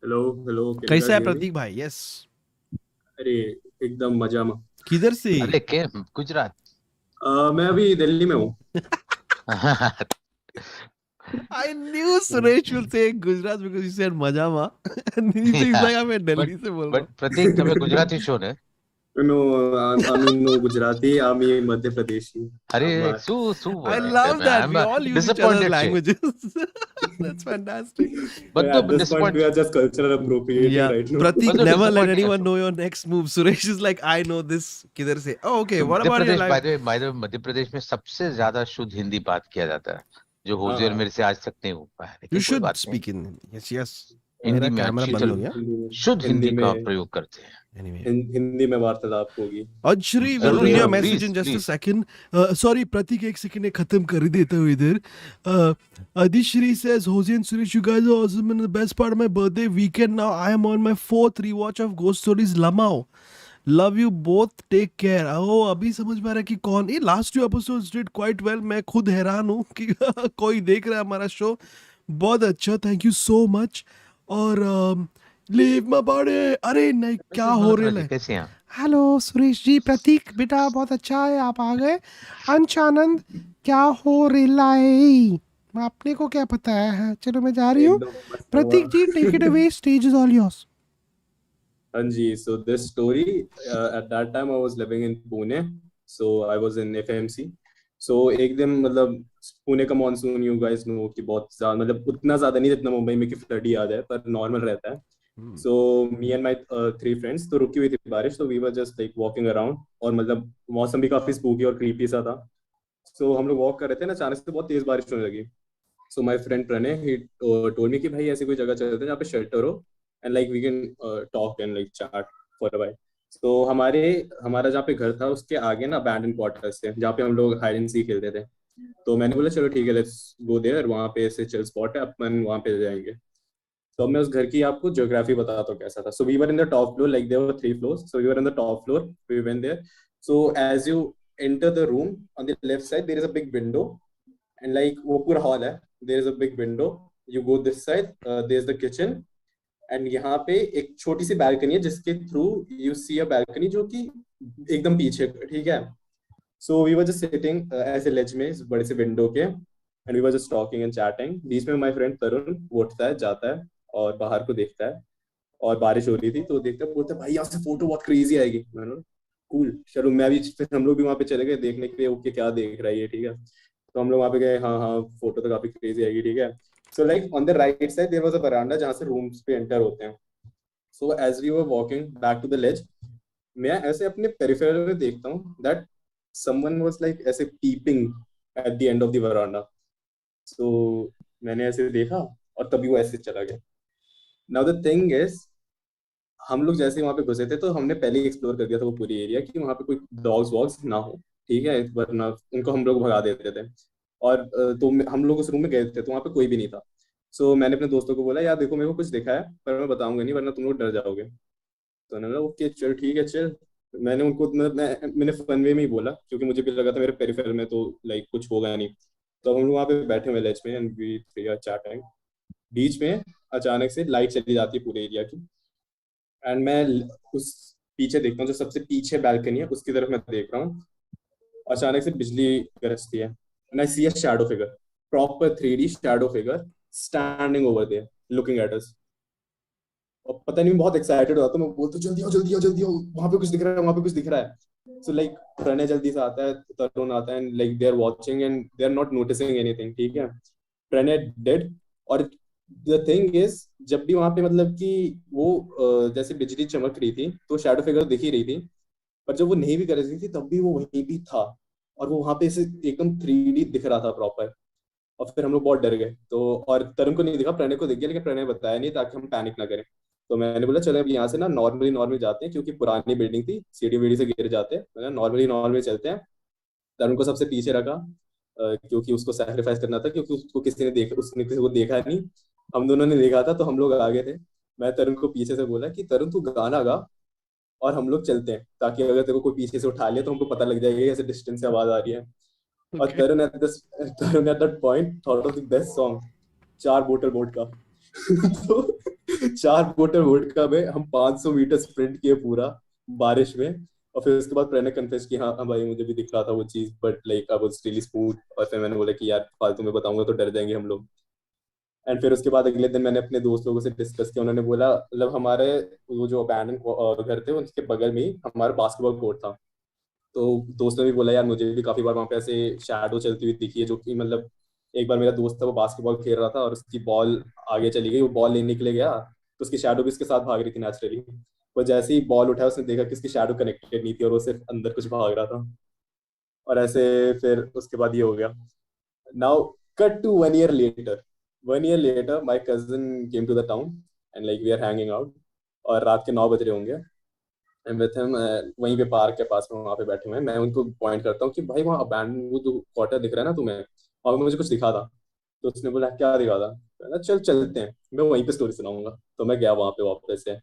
Speaker 4: Hello, hello. Can you
Speaker 2: कैसा
Speaker 4: guys
Speaker 2: है
Speaker 4: hear me?
Speaker 2: प्रतीक भाई? Yes.
Speaker 4: अरे एकदम मजा में.
Speaker 2: किधर से?
Speaker 3: अरे के गुजरात.
Speaker 4: मैं अभी दिल्ली में हूँ.
Speaker 2: I knew Suresh will say Gujarat because he said Majama. And he's
Speaker 3: Yeah,
Speaker 2: like, मैं दिल्ली से बोल रहा
Speaker 3: But प्रतीक तुम्हें गुजराती शो ने.
Speaker 4: No, I'm no Gujarati. I'm Madhya Pradeshi.
Speaker 3: अरे सु
Speaker 2: हूँ. I love that. We all use each other's languages. That's fantastic.
Speaker 3: But
Speaker 4: At this point,
Speaker 3: disappointed.
Speaker 4: we are just cultural appropriating
Speaker 2: Yeah,
Speaker 4: right now.
Speaker 2: Pratik,
Speaker 3: But the
Speaker 2: never let
Speaker 3: disappointing
Speaker 2: anyone
Speaker 3: also.
Speaker 2: know your next move. Suresh is like, I know this. किधर से? Oh, okay. What
Speaker 3: Madhya
Speaker 2: about your
Speaker 3: Pradesh
Speaker 2: life?
Speaker 3: by the way, Madhya Pradesh में सबसे ज्यादा शुद्ध हिंदी बात किया जाता है जो होजी और
Speaker 4: हाँ।
Speaker 3: मेरे से आज तक नहीं हो पाया. लेकिन
Speaker 2: You
Speaker 3: कोई
Speaker 2: should
Speaker 3: बात नहीं.
Speaker 2: speak in Yes, yes.
Speaker 3: Hindi
Speaker 2: मेरा
Speaker 3: में
Speaker 2: कैमरा
Speaker 3: अच्छी
Speaker 2: बंद हो
Speaker 3: तरह
Speaker 2: गया.
Speaker 3: शुद्ध हिंदी
Speaker 4: हिंदी
Speaker 3: का
Speaker 4: में
Speaker 3: प्रयोग करते हैं.
Speaker 2: Anyway.
Speaker 4: हिंदी में वार्तालाप होगी.
Speaker 2: Ajshri will
Speaker 3: जरूर,
Speaker 2: read your
Speaker 3: जरूर,
Speaker 2: message
Speaker 3: please,
Speaker 2: in just a
Speaker 3: please.
Speaker 2: second. Sorry, Pratik, एक second में खत्म कर ही देता हूँ इधर. Adishri says, Hoezaay and Suresh, you guys are awesome and the best part of my birthday weekend now. I am on my 4th rewatch of Ghost Stories Lamao. Love you both. Take care. Oh, अभी समझ में आ रहा है कि कौन. ये last 2 episodes did quite well. मैं खुद हैरान हूँ कि कोई देख रहा है हमारा शो. बहुत अच्छा. Thank you so much. और leave my body. अरे नहीं, क्या हो रहा है?
Speaker 3: कैसे हैं?
Speaker 2: हेलो सुरेश जी. प्रतीक बेटा बहुत अच्छा है आप आ गए. अंश आनंद क्या हो रहा है? आपने को क्या पता है? चलो मैं जा रही हूँ.
Speaker 4: एकदम मस्त
Speaker 2: प्रतीक
Speaker 4: हुआ.
Speaker 2: जी take it away. Stage is all yours.
Speaker 4: Anji, so this story, at that time I was living in Pune. so I was in FMC. So एक दिन मतलब पुणे का मानसून यू गाइस नो कि बहुत ज्यादा मतलब उतना ज्यादा नहीं जितना मुंबई में कि फ्लड ही आ जाए, पर नॉर्मल रहता है. So me and my three friends, तो रुकी हुई थी बारिश, तो we were just like walking around, और मतलब मौसम भी काफी स्पूकी और क्रीपी सा था. So हम लोग वॉक कर रहे थे ना, अचानक से बहुत तेज बारिश होने लगी. So my friend Pranay, he told me कि भाई ऐसी कोई जगह चलते हैं जहाँ पे शेल्टर हो, and like we can talk and like chat for a while. So हमारा जहाँ पे घर था उसके आगे ना abandoned quarters थे जहाँ पे हम लोग हाइड एंड सीक खेलते थे. तो मैंने बोला चलो ठीक है, लेट्स गो देयर, वहाँ पे ऐसे चिल स्पॉट है, अपन वहाँ पे जाएंगे. तो मैं उस घर की आपको ज्योग्राफी बताता हूँ कैसा था. So we were in the top floor, like there were 3 floors, so we were in the top floor, we went there. So as you enter the room, on the left side there is a big window, and like वो पूरा hall है, there is a big window. You go this side, there is the kitchen, and यहाँ पे एक छोटी सी balcony है जिसके through you see a balcony जो कि एकदम पीछे, ठीक है. So we were just sitting ऐसे ledge में इस बड़े से window के, and we were just talking and chatting. बीच में my friend तरुण वो उठता है, जाता है और बाहर को देखता है, और बारिश हो रही थी तो देखता है, बोलता है भाई यहाँ से फोटो बहुत क्रेजी आएगी. मैंने बोला कूल, चलो मैं भी, फिर हम लोग भी वहाँ पे चले गए देखने के लिए, ओके क्या देख रहा है ये, ठीक है. तो हम लोग वहाँ पे गए, हाँ हाँ फोटो तो काफी क्रेजी आएगी, ठीक है. So like on the right side there was a veranda जहाँ से रूम्स पे एंटर होते हैं. So as we were walking back to the lodge, मैं ऐसे अपने पेरिफेरल में देखता हूँ दैट समवन वाज लाइक ऐसे peeping at the end of the veranda. So मैंने ऐसे देखा और तभी वो ऐसे चला गया. नाउ द थिंग इज, हम लोग जैसे वहां पे घुसे थे तो हमने पहले ही एक्सप्लोर कर दिया था वो पूरी एरिया कि वहां पे कोई डॉग्स वॉग्स ना हो, ठीक है, वरना उनको हम लोग भगा देते थे. और तो हम लोग उस रूम में गए थे तो वहां पे कोई भी नहीं था. सो मैंने अपने दोस्तों को बोला यार देखो मेरे को कुछ दिखा है पर मैं बताऊंगा नहीं वरना तुम लोग डर जाओगे. तो उन्होंने बोला ओके चल ठीक है चल. मैंने उनको मैंने फन वे में ही बोला क्योंकि मुझे भी लगा था मेरे पेरिफेरल में तो लाइक कुछ होगा नहीं. तो हम लोग वहाँ पे बैठे हुए लेज में and we three are chatting. बीच में अचानक से लाइट चली जाती है पूरे एरिया की, एंड मैं उस पीछे देखता हूँ, जो सबसे पीछे बैल्कनी है उसकी तरफ मैं देख रहा हूँ. अचानक से बिजली गरजती है, and I see a shadow figure, proper 3D shadow figure standing over there looking at us. और पता नहीं मैं बहुत एक्साइटेड हुआ तो मैं बोलता जल्दी आओ जल्दी आओ जल्दी आओ, वहां पे कुछ दिख रहा है, वहां पे कुछ दिख रहा है. सो लाइक प्रणय जल्दी से आता है, तरुण आता है, and like they are watching and they are not noticing anything, ठीक है. प्रणय डेड. और द थिंग इज, जब भी वहां पे मतलब कि वो जैसे बिजली चमक रही थी तो शैडो फिगर दिख ही रही थी, पर जब वो नहीं भी कर रही थी तब भी वो वहीं भी था, और वो वहां पे ऐसे एकदम 3D दिख रहा था प्रॉपर. और फिर हम लोग बहुत डर गए. तो और तरुण को नहीं दिखा, प्रणय को दिख गया, लेकिन प्रणय बताया नहीं ताकि हम पैनिक ना करें. तो मैंने बोला चलो अब यहाँ से ना नॉर्मली जाते हैं क्योंकि पुरानी बिल्डिंग थी, सीढ़ी वीढ़ी से गिर जाते हैं, नॉर्मली चलते हैं. तरुण को सबसे पीछे रखा क्योंकि उसको सैक्रिफाइस करना था, क्योंकि उसको किसी ने देखा, उसने किसी को देखा नहीं, हम दोनों ने देखा था, तो हम लोग आगे थे. मैं तरुण को पीछे से बोला कि तरुण तू गाना गा और हम लोग चलते हैं, ताकि अगर तेरे को कोई पीछे से उठा लिया तो हमको पता लग जाएगा कि ऐसे डिस्टेंस से आवाज आ रही है. और Tarun at that point thought of the best song, 4 बोतल वोडका. तो 4 बोतल वोडका में हम 500 मीटर स्प्रिंट किए पूरा बारिश में. और फिर उसके बाद प्रणय कन्फेस कि हाँ हाँ भाई मुझे भी दिख रहा था वो चीज, but like I was really smooth. और फिर मैंने बोला कि यार फालतू में बताऊंगा तो डर जाएंगे हम लोग. एंड फिर उसके बाद अगले दिन मैंने अपने दोस्त लोगों से डिस्कस किया, उन्होंने बोला मतलब हमारे वो जो अबैंडन घर थे उसके बगल में ही हमारा बास्केटबॉल कोर्ट था. तो दोस्त ने भी बोला यार मुझे भी काफी बार वहाँ पे ऐसे शैडो चलती हुई दिखी है, जो कि मतलब एक बार मेरा दोस्त था वो बास्केटबॉल खेल रहा था और उसकी बॉल आगे चली गई, वो बॉल लेने के लिए गया तो उसकी शैडो भी उसके साथ भाग रही थी नेचुरली. वो जैसे ही बॉल उठाया उसने देखा कि उसकी शैडो कनेक्टेड नहीं थी और वो सिर्फ अंदर कुछ भाग रहा था. और ऐसे फिर उसके बाद ये हो गया. Now cut to 1 year later. 1 year later my cousin came to the town and like we are hanging out. और रात के 9 बज रहे होंगे. एंड विथ हिम वहीं पे पार्क के पास में वहाँ पे बैठे हुए हैं. मैं उनको पॉइंट करता हूँ कि भाई वहाँ अबैंडन वो जो क्वार्टर दिख रहा है ना तुम्हें, वहाँ पे मुझे कुछ दिखा था. तो उसने बोला क्या दिखा था. मैंने कहा, चल चलते हैं, मैं वहीं पे स्टोरी सुनाऊंगा. तो मैं गया वहाँ पे वापस से.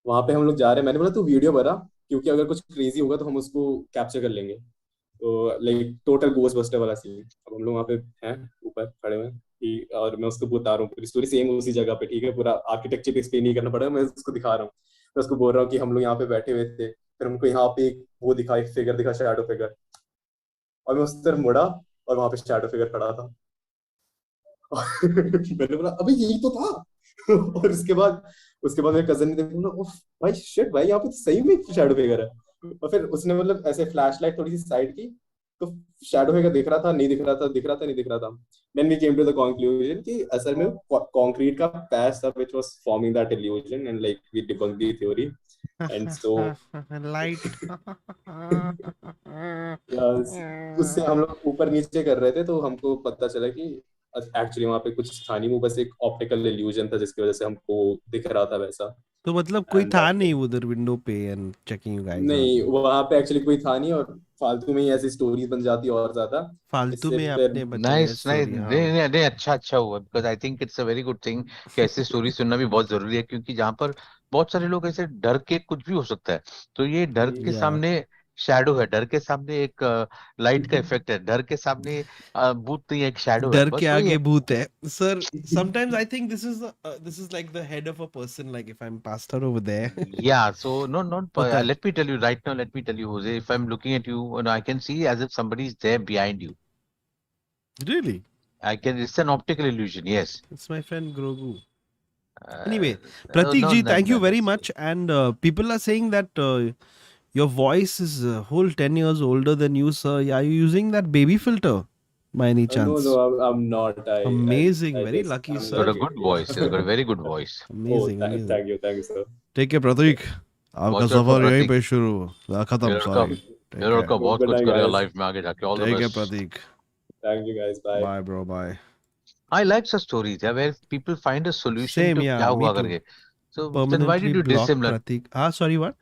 Speaker 4: वहाँ पे हम लोग जा रहे हैं, मैंने बोला तू वीडियो बना क्योंकि अगर कुछ क्रेजी होगा तो हम उसको कैप्चर कर लेंगे. तो लाइक टोटल गोस्ट बस्टर वाला सीन. अब हम लोग वहाँ पे हैं ऊपर खड़े हुए हैं और मैं उसको बता रहा हूँ पूरी स्टोरी सेम उसी जगह पे, ठीक है, पूरा आर्किटेक्चर एक्सप्लेन नहीं करना पड़ेगा, मैं उसको दिखा रहा हूँ. मैं उसको बोल रहा हूँ कि हम लोग यहाँ पे बैठे हुए थे, फिर हमको यहाँ पे वो दिखा, एक फिगर दिखा, शैडो फिगर. और मैं उस तरफ मुड़ा और वहां पे शैडो फिगर खड़ा था. मैंने बोला अबे यही तो था. और उसके बाद मेरे कजन ने देखा, बोला, "उफ, भाई शिट भाई यहाँ पे तो सही में शैडो फिगर है." और फिर उसने मतलब ऐसे फ्लैश लाइट थोड़ी सी साइड की, तो शैडो है का दिख रहा था, नहीं दिख रहा था, दिख रहा था, नहीं दिख रहा था. Then we came to the conclusion कि असल में कंक्रीट का पैच था which was forming that illusion, and like we debunked the theory. And so
Speaker 2: light.
Speaker 4: yes, उससे हम लोग ऊपर नीचे कर रहे थे, तो हमको पता चला कि एक्चुअली वहां पे कुछ था नहीं, वो बस एक ऑप्टिकल इल्यूजन था जिसकी वजह से हमको दिख रहा था वैसा.
Speaker 2: तो मतलब कोई
Speaker 4: एंड
Speaker 2: था नहीं उधर विंडो पे एंड चेकिंग यू गाइस
Speaker 4: नहीं,
Speaker 2: आउट.
Speaker 4: वहां पे एक्चुअली कोई था नहीं, और फालतू में ही ऐसी स्टोरीज बन जाती और ज्यादा.
Speaker 2: फालतू
Speaker 4: इससे
Speaker 2: में
Speaker 4: फिर
Speaker 2: आपने बताया
Speaker 3: नाइस नाइस,
Speaker 2: स्टोरी. हाँ.
Speaker 3: नहीं नहीं नहीं, अच्छा अच्छा हुआ, because I think it's a very good thing कि ऐसी स्टोरी सुनना भी बहुत जरूरी है, क्योंकि जहाँ पर बहुत सारे लोग ऐसे डर के कुछ भी हो सकता है, तो ये डर के
Speaker 2: या
Speaker 3: सामने शैडो है, डर के सामने एक लाइट का इफेक्ट है, डर के सामने भूत नहीं है, एक शैडो है,
Speaker 2: डर के
Speaker 3: बस वही
Speaker 2: आगे
Speaker 3: है.
Speaker 2: भूत है sir. Sometimes I think this is like the head of a person, like if I'm passed out over there.
Speaker 3: Yeah, so no, not
Speaker 2: पता है.
Speaker 3: let me tell you right now. Let me tell you, Jose. If I'm looking at you, I can see as if somebody is there behind you.
Speaker 2: Really?
Speaker 3: I can. It's an optical illusion. Yes.
Speaker 2: It's my friend Grogu.
Speaker 3: Uh,
Speaker 2: Anyway, Pratik
Speaker 3: no,
Speaker 2: ji,
Speaker 3: that,
Speaker 2: thank you very
Speaker 3: that's
Speaker 2: much. And people are saying that your voice is a whole 10 years older than you, sir. Are you using that baby filter by any
Speaker 4: no,
Speaker 2: chance?
Speaker 4: I'm not.
Speaker 2: Amazing.
Speaker 4: I
Speaker 2: Very
Speaker 4: just
Speaker 2: lucky,
Speaker 4: I'm
Speaker 3: got
Speaker 2: sir.
Speaker 3: a
Speaker 4: joking.
Speaker 3: good voice. He's got a very good voice.
Speaker 4: Oh,
Speaker 2: Amazing, amazing.
Speaker 4: thank you, sir.
Speaker 2: Take care, Pratik. आपका
Speaker 3: Watch out for
Speaker 2: सफर यहीं
Speaker 3: Pratik.
Speaker 2: पे शुरू.
Speaker 3: ये
Speaker 2: खत्म,
Speaker 3: लड़का,
Speaker 2: sorry.
Speaker 3: ये
Speaker 2: Take care.
Speaker 3: लड़का बहुत
Speaker 4: Good
Speaker 3: कुछ
Speaker 4: night,
Speaker 3: करेगा
Speaker 4: guys.
Speaker 3: लाइफ में आगे जाके. All the
Speaker 2: Take care,
Speaker 3: best.
Speaker 2: Pratik.
Speaker 4: Thank you, guys. Bye.
Speaker 2: Bye, bro. Bye.
Speaker 3: I like such stories, yeah, where people find a solution
Speaker 2: Same,
Speaker 3: to
Speaker 2: yeah.
Speaker 3: क्या
Speaker 2: Me
Speaker 3: हुआ
Speaker 2: too.
Speaker 3: करके. So then why
Speaker 2: Permanently
Speaker 3: did you diss
Speaker 2: block
Speaker 3: him?
Speaker 2: Pratik. Ah, sorry, what?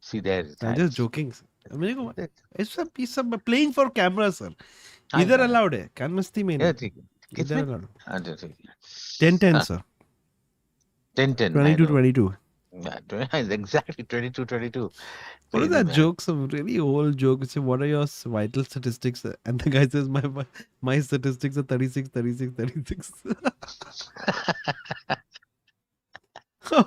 Speaker 3: See there,
Speaker 2: I'm just
Speaker 3: that's.
Speaker 2: joking. मेरे को it's playing for camera, sir.
Speaker 3: I
Speaker 2: इधर
Speaker 3: know.
Speaker 2: allowed है. कान मस्ती में
Speaker 3: Yeah,
Speaker 2: नहीं.
Speaker 3: ठीक है.
Speaker 2: इधर
Speaker 3: किसमें?
Speaker 2: allowed.
Speaker 3: अच्छा ठीक है.
Speaker 2: 10-10,
Speaker 3: हाँ,
Speaker 2: sir.
Speaker 3: 10-10, I know.
Speaker 2: 22-22.
Speaker 3: Yeah, exactly 22-22.
Speaker 2: What is
Speaker 3: Crazy
Speaker 2: that
Speaker 3: man.
Speaker 2: joke? Some really old joke. Say, what are your vital statistics? And the guy says, my statistics are 36, 36, 36. Oh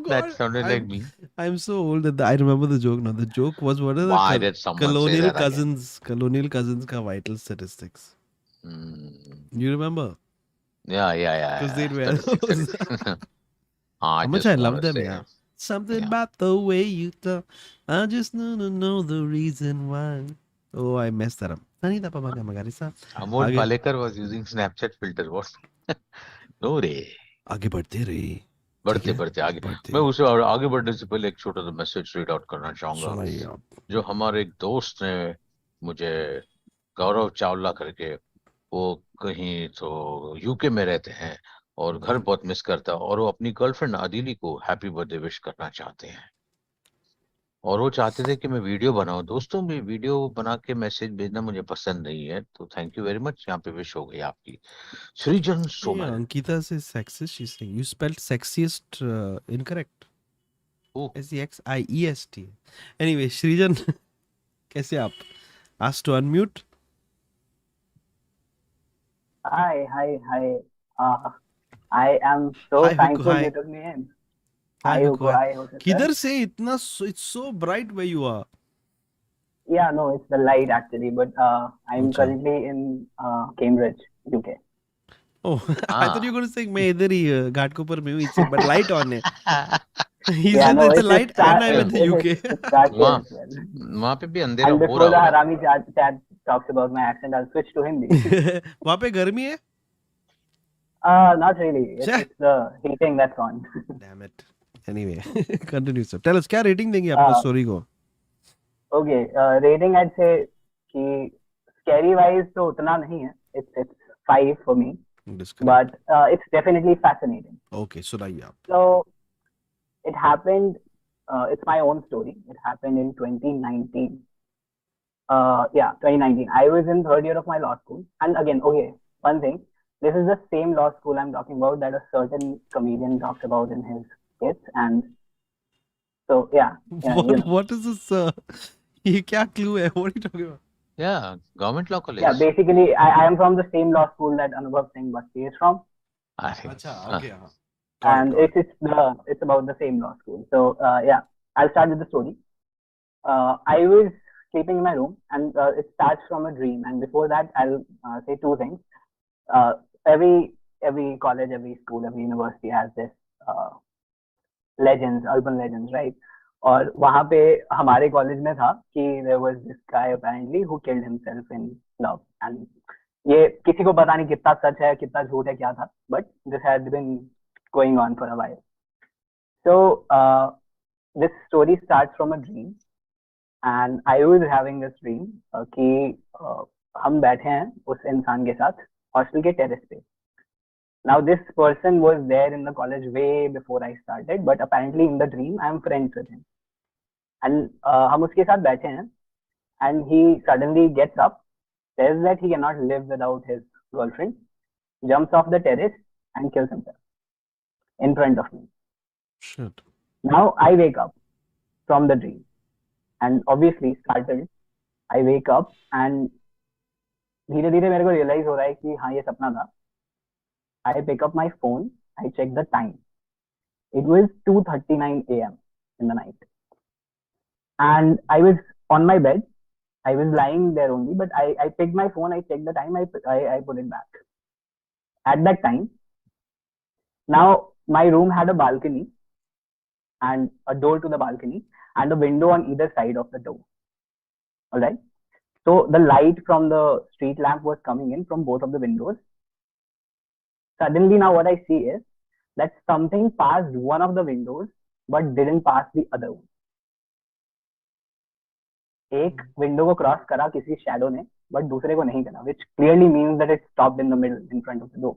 Speaker 3: That
Speaker 2: God,
Speaker 3: sounded like me.
Speaker 2: I'm so old that I remember the joke now. The joke was, what are the
Speaker 3: Why did someone say
Speaker 2: colonial
Speaker 3: that again?
Speaker 2: cousins ka vital statistics?
Speaker 3: Hmm.
Speaker 2: You remember?
Speaker 3: Yeah.
Speaker 2: Because they'd wear
Speaker 3: 36,
Speaker 2: those.
Speaker 3: 36.
Speaker 2: How
Speaker 3: I
Speaker 2: much I
Speaker 3: just
Speaker 2: love
Speaker 3: want to
Speaker 2: them,
Speaker 3: say,
Speaker 2: yeah. Something
Speaker 3: yeah.
Speaker 2: about the way you talk. I just know the reason why. Oh, I messed that up. Sanita Pamaga Magarisa.
Speaker 3: Amol
Speaker 2: आगे
Speaker 3: Palekar was using Snapchat filter. What? No रे.
Speaker 2: आगे बढ़ते रहे. ठीक
Speaker 3: बढ़ते
Speaker 2: है
Speaker 3: बढ़ते आगे.
Speaker 2: बढ़ते
Speaker 3: मैं उसे आगे बढ़ने से पहले एक छोटा सा मैसेज रीड आउट करना चाहूंगा,
Speaker 2: सुनाइए आप.
Speaker 3: जो हमारे एक दोस्त ने मुझे, गौरव चावला करके, वो कहीं तो यूके में रहते हैं और घर बहुत मिस करता है, और वो अपनी गर्लफ्रेंड अदिति को हैप्पी बर्थडे विश करना चाहते हैं, और वो चाहते थे कि मैं वीडियो बनाऊं. दोस्तों, में वीडियो बना के मैसेज भेजना मुझे पसंद नहीं है, तो थैंक यू वेरी मच. यहाँ पे विश हो गई आपकी. सृजन
Speaker 2: ये
Speaker 3: सोमल.
Speaker 2: अंकिता से sexist she's saying you spelled sexiest incorrect.
Speaker 3: Oh,
Speaker 2: SEXIEST. Anyway, Shrijan कैसे आप? Asked to unmute.
Speaker 8: Hi. I am so
Speaker 2: Hi Huku,
Speaker 8: thankful
Speaker 2: hi.
Speaker 8: you took me in.
Speaker 2: Hi
Speaker 8: Hi
Speaker 2: Huku,
Speaker 8: Hugo,
Speaker 2: hi.
Speaker 8: hi Jose sir.
Speaker 2: किधर से इतना it's so bright where you are.
Speaker 8: Yeah, no, it's the light actually, but I'm
Speaker 2: अच्छा.
Speaker 8: currently in Cambridge, UK.
Speaker 2: Oh, I thought you were going to say मैं इधर ही घाट के ऊपर में हूँ. It's but light on है. He
Speaker 8: Yeah,
Speaker 2: said
Speaker 8: no,
Speaker 2: it's a
Speaker 8: it's
Speaker 2: light and I'm in the UK.
Speaker 8: it's dark here
Speaker 3: वहाँ
Speaker 8: as well.
Speaker 3: वहाँ पे भी अंधेरा
Speaker 8: And
Speaker 3: हो
Speaker 8: before the
Speaker 3: रहा होगा.
Speaker 8: Harami chat talks about my accent, I'll switch to Hindi.
Speaker 2: वहाँ पे गर्मी है?
Speaker 8: Not really. It's the heating that's on.
Speaker 2: Damn it. Anyway, continue sir. Tell us क्या rating देंगे अपना story को?
Speaker 8: Okay, rating I'd say कि scary wise तो उतना नहीं है. It's 5 for me. But it's definitely fascinating.
Speaker 2: Okay, सुनाइए आप.
Speaker 8: So it happened. It's my own story. It happened in 2019. 2019. I was in third year of my law school. And again, okay, one thing. This is the same law school I'm talking about that a certain comedian talks about in his skits. And so, yeah.
Speaker 2: What is this? ये क्या clue है? What are you talking about?
Speaker 3: Yeah, government law college.
Speaker 8: Yeah, basically, I am from the same law school that Anubhav Singh Bhatti is from.
Speaker 2: अच्छा, okay.
Speaker 8: And it's about the same law school. So, I'll start with the story. I was sleeping in my room, and it starts from a dream. And before that, I'll say two things. Every college, every school, every university has this urban legends, right? और वहां पे हमारे college में था कि there was this guy apparently who killed himself in love and ये किसी को पता नहीं कितना सच है कितना झूठ है क्या था but this had been going on for a while. So this story starts from a dream and I was having this dream कि हम बैठे हैं उस इंसान के साथ हॉस्टल के टेरेस पे. Now this person was there in the college way before I started, but apparently in the dream I am friends with him. And हम उसके साथ बैठे हैं, and he suddenly gets up, says that he cannot live without his girlfriend, jumps off the terrace and kills himself in front of me.
Speaker 2: Shit.
Speaker 8: Now I wake up from the dream, and obviously startled, I wake up and धीरे धीरे मेरे को realise हो रहा है कि हाँ ये सपना था. I pick up my phone, I check the time. It was 2:39 a.m. in the night. And I was on my bed. I was lying there only, but I picked my phone, I checked the time, I put it back. At that time, now my room had a balcony and a door to the balcony and a window on either side of the door. All right. So the light from the street lamp was coming in from both of the windows. Suddenly now what I see is that something passed one of the windows but didn't pass the other one. एक window को cross करा किसी shadow ने but दूसरे को नहीं करा, which clearly means that it stopped in the middle in front of the door.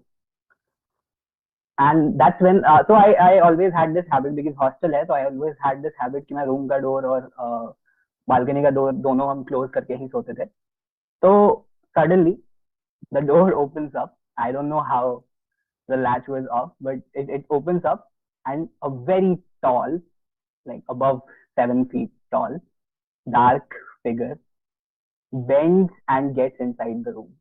Speaker 8: And that's when so I always had this habit because hostel है, so I always had this habit कि मैं room का door और balcony का door दोनों हम close करके ही सोते थे. तो suddenly the door opens up. I don't know how the latch was off, but it opens up and a very tall, like above 7 feet tall, dark figure bends and gets inside the room.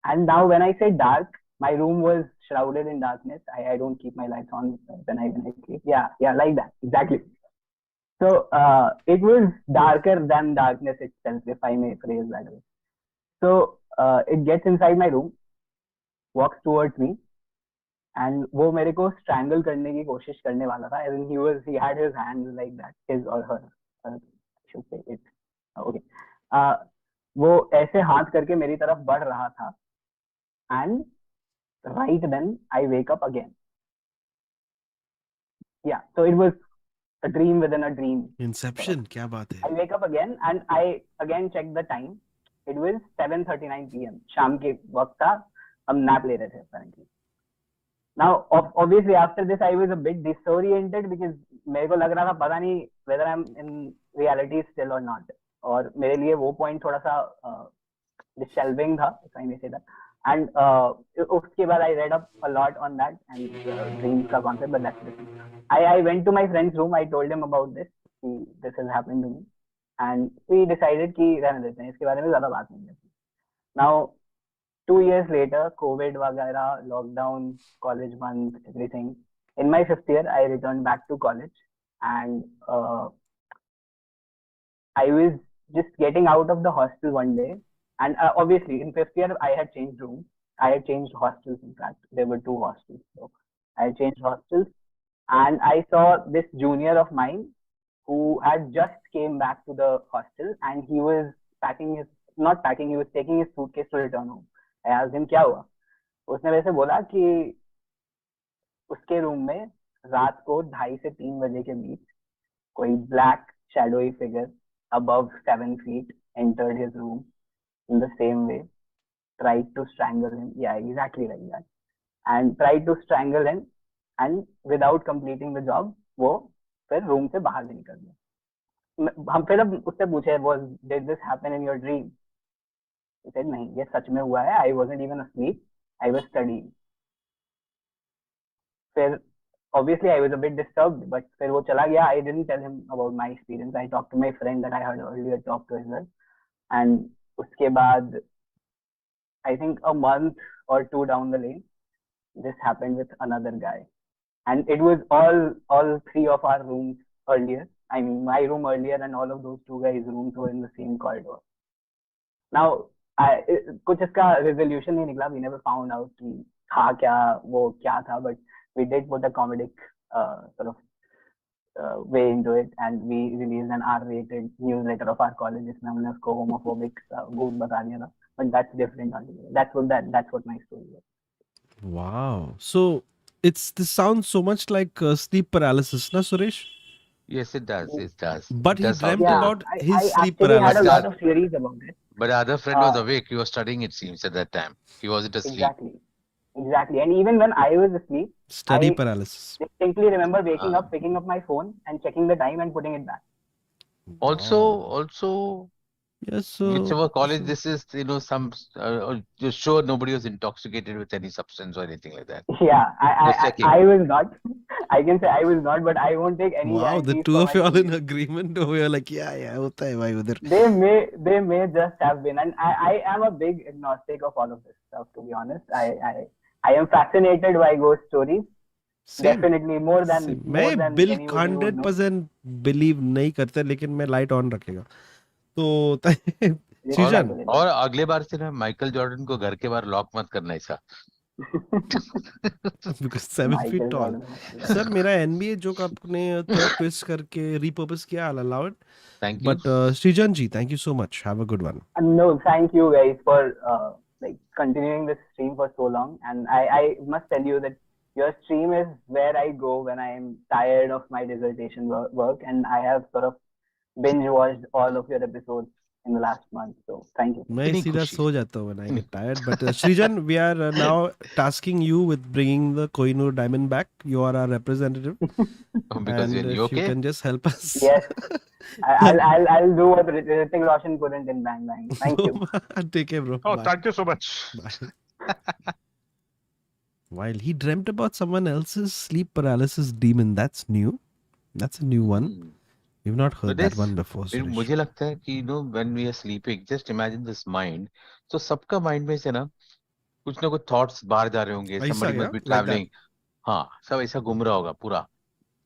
Speaker 8: And now when I say dark, my room was shrouded in darkness. I don't keep my lights on when I sleep. Yeah, like that, exactly. So it was darker than darkness itself, if I may phrase that way. So it gets inside my room, walks towards me, and वो मेरे को strangle करने की कोशिश करने वाला था. And he had his hands like that, his or her. I should say it. Okay. वो ऐसे हाथ करके मेरी तरफ बढ़ रहा था. And right then I wake up again. Yeah, so it was a dream within a dream.
Speaker 2: Inception, क्या बात है?
Speaker 8: I wake up again and I again check the time. It was 7:39 p.m. शाम के वक्त था. हम nap ले रहे थे apparently. Now obviously after this I was a bit disoriented because मेरे को लग रहा था पता नहीं whether I'm in reality still or not. और मेरे लिए वो point थोड़ा सा dishelving था, if I may say that. And उसके बाद I read up a lot on that and dreams का concept, but that's different. I went to my friend's room. I told him about this. This has happened to me, and we decided कि रहने देते हैं, इसके बारे में ज़्यादा बात नहीं करते. Now 2 years later, COVID वगैरह, lockdown, college band, everything. In my 5th year, I returned back to college, and I was just getting out of the hostel one day. And obviously, in 5th year, I had changed rooms. I had changed hostels, in fact. There were 2 hostels. So I had changed hostels. And I saw this junior of mine who had just came back to the hostel. And he was he was taking his suitcase to return home. I asked him, क्या हुआ? उसने वैसे बोला कि उसके room में रात को 2:30 से 3 बजे के बीच कोई black shadowy figure above 7 feet entered his room in the same way, tried to strangle him. Yeah, exactly like that. And tried to strangle him, and without completing the job, वो फिर room से बाहर भी निकल गया. हम फिर अब उससे पूछे, did this happen in your dream? He said, नहीं, ये सच में हुआ है. I wasn't even asleep. I was studying. फिर obviously I was a bit disturbed, but फिर वो चला गया. I didn't tell him about my experience. I talked to my friend that I had earlier talked to as well. And उसके बाद I think a month or 2 down the lane, this happened with another guy. And it was all 3 of our rooms earlier. I mean, my room earlier and all of those 2 guys' rooms were in the same corridor. Now, कुछ इसका resolution नहीं निकला. We never found out कि था क्या, वो क्या था, but we did put a comedic sort of way into it, and we released an R-rated newsletter of our college. जिसमें हमने उसको homophobic भूत बता दिया था. But that's different altogether. That's what my story is.
Speaker 2: Wow. So this sounds so much like sleep paralysis, na Suresh?
Speaker 3: Yes, it does. It does.
Speaker 2: But
Speaker 3: It
Speaker 2: he
Speaker 3: does sound
Speaker 2: dreamt
Speaker 3: like
Speaker 8: Yeah,
Speaker 2: about
Speaker 3: it.
Speaker 2: his
Speaker 8: I
Speaker 2: sleep
Speaker 8: actually had a
Speaker 2: paralysis.
Speaker 8: lot of theories about it.
Speaker 3: But the other friend was
Speaker 8: Uh,
Speaker 3: awake. He was studying, it seems, at that time. He wasn't asleep.
Speaker 8: Exactly. And even when I was asleep,
Speaker 2: Study
Speaker 8: I
Speaker 2: paralysis.
Speaker 8: distinctly remember waking
Speaker 3: Ah.
Speaker 8: up, picking up my phone, and checking the time and putting it back.
Speaker 3: Also,
Speaker 2: Yes,
Speaker 3: whichever college
Speaker 2: so-
Speaker 3: this is, just sure nobody was intoxicated with any substance or anything like that.
Speaker 8: Yeah,
Speaker 3: Just checking.
Speaker 8: I was not. I can say I was not, but I won't take any
Speaker 2: Wow, the
Speaker 8: guarantees
Speaker 2: two
Speaker 8: for
Speaker 2: of
Speaker 8: my
Speaker 2: you all in
Speaker 8: story.
Speaker 2: agreement over here, like, yeah, hota hai bhai udhar.
Speaker 8: They may just have been, and I am a big agnostic of all of this stuff. To be honest, I am fascinated by ghost stories.
Speaker 2: Same.
Speaker 8: Definitely more than
Speaker 2: मैं
Speaker 8: anybody would know.
Speaker 2: 100% believe नहीं करता, लेकिन मैं light on रखेगा. तो season
Speaker 3: और अगले बार से ना माइकल जॉर्डन को घर के बाहर लॉक मत करना ऐसा.
Speaker 2: because 7 feet
Speaker 8: Michael
Speaker 2: tall.
Speaker 8: Jordan.
Speaker 2: Sir मेरा NBA जोक आपने थर्ड ट्विस्ट करके repurpose किया, I'll allow it.
Speaker 3: Thank you.
Speaker 2: But Srijan ji, thank you so much. Have a good one.
Speaker 8: No, thank you guys for like continuing this stream for so long. And I must tell you that your stream is where I go when I am tired of my dissertation work, and I have sort of binge watched all of your episodes in the last month. So thank you.
Speaker 2: मैं
Speaker 3: इतनी
Speaker 2: सीधा
Speaker 3: खुशी.
Speaker 2: सो जाता हूँ when I get tired. But Srijan, we are now tasking you with bringing the Kohinoor diamond back. You are our representative.
Speaker 3: Because
Speaker 2: And
Speaker 3: you
Speaker 2: if you
Speaker 3: okay?
Speaker 2: can just help us.
Speaker 8: Yes, I'll do what Hrithik Roshan couldn't in Bang Bang. Thank you.
Speaker 2: Take care, bro.
Speaker 3: Oh,
Speaker 2: Bye.
Speaker 3: thank you so much.
Speaker 2: Bye. While he dreamt about someone else's sleep paralysis demon. That's new. That's a new one.
Speaker 3: Hmm.
Speaker 2: We've not heard
Speaker 3: But
Speaker 2: that
Speaker 3: this-
Speaker 2: one before.
Speaker 3: फिर
Speaker 2: Suresh.
Speaker 3: मुझे लगता है कि when we are sleeping, just imagine this mind. So सबका mind में से ना कुछ ना कुछ thoughts बाहर जा रहे होंगे.
Speaker 2: ऐसा
Speaker 3: Somebody
Speaker 2: क्या?
Speaker 3: must be
Speaker 2: Like that?
Speaker 3: traveling. हाँ, सब ऐसा घूम रहा होगा पूरा.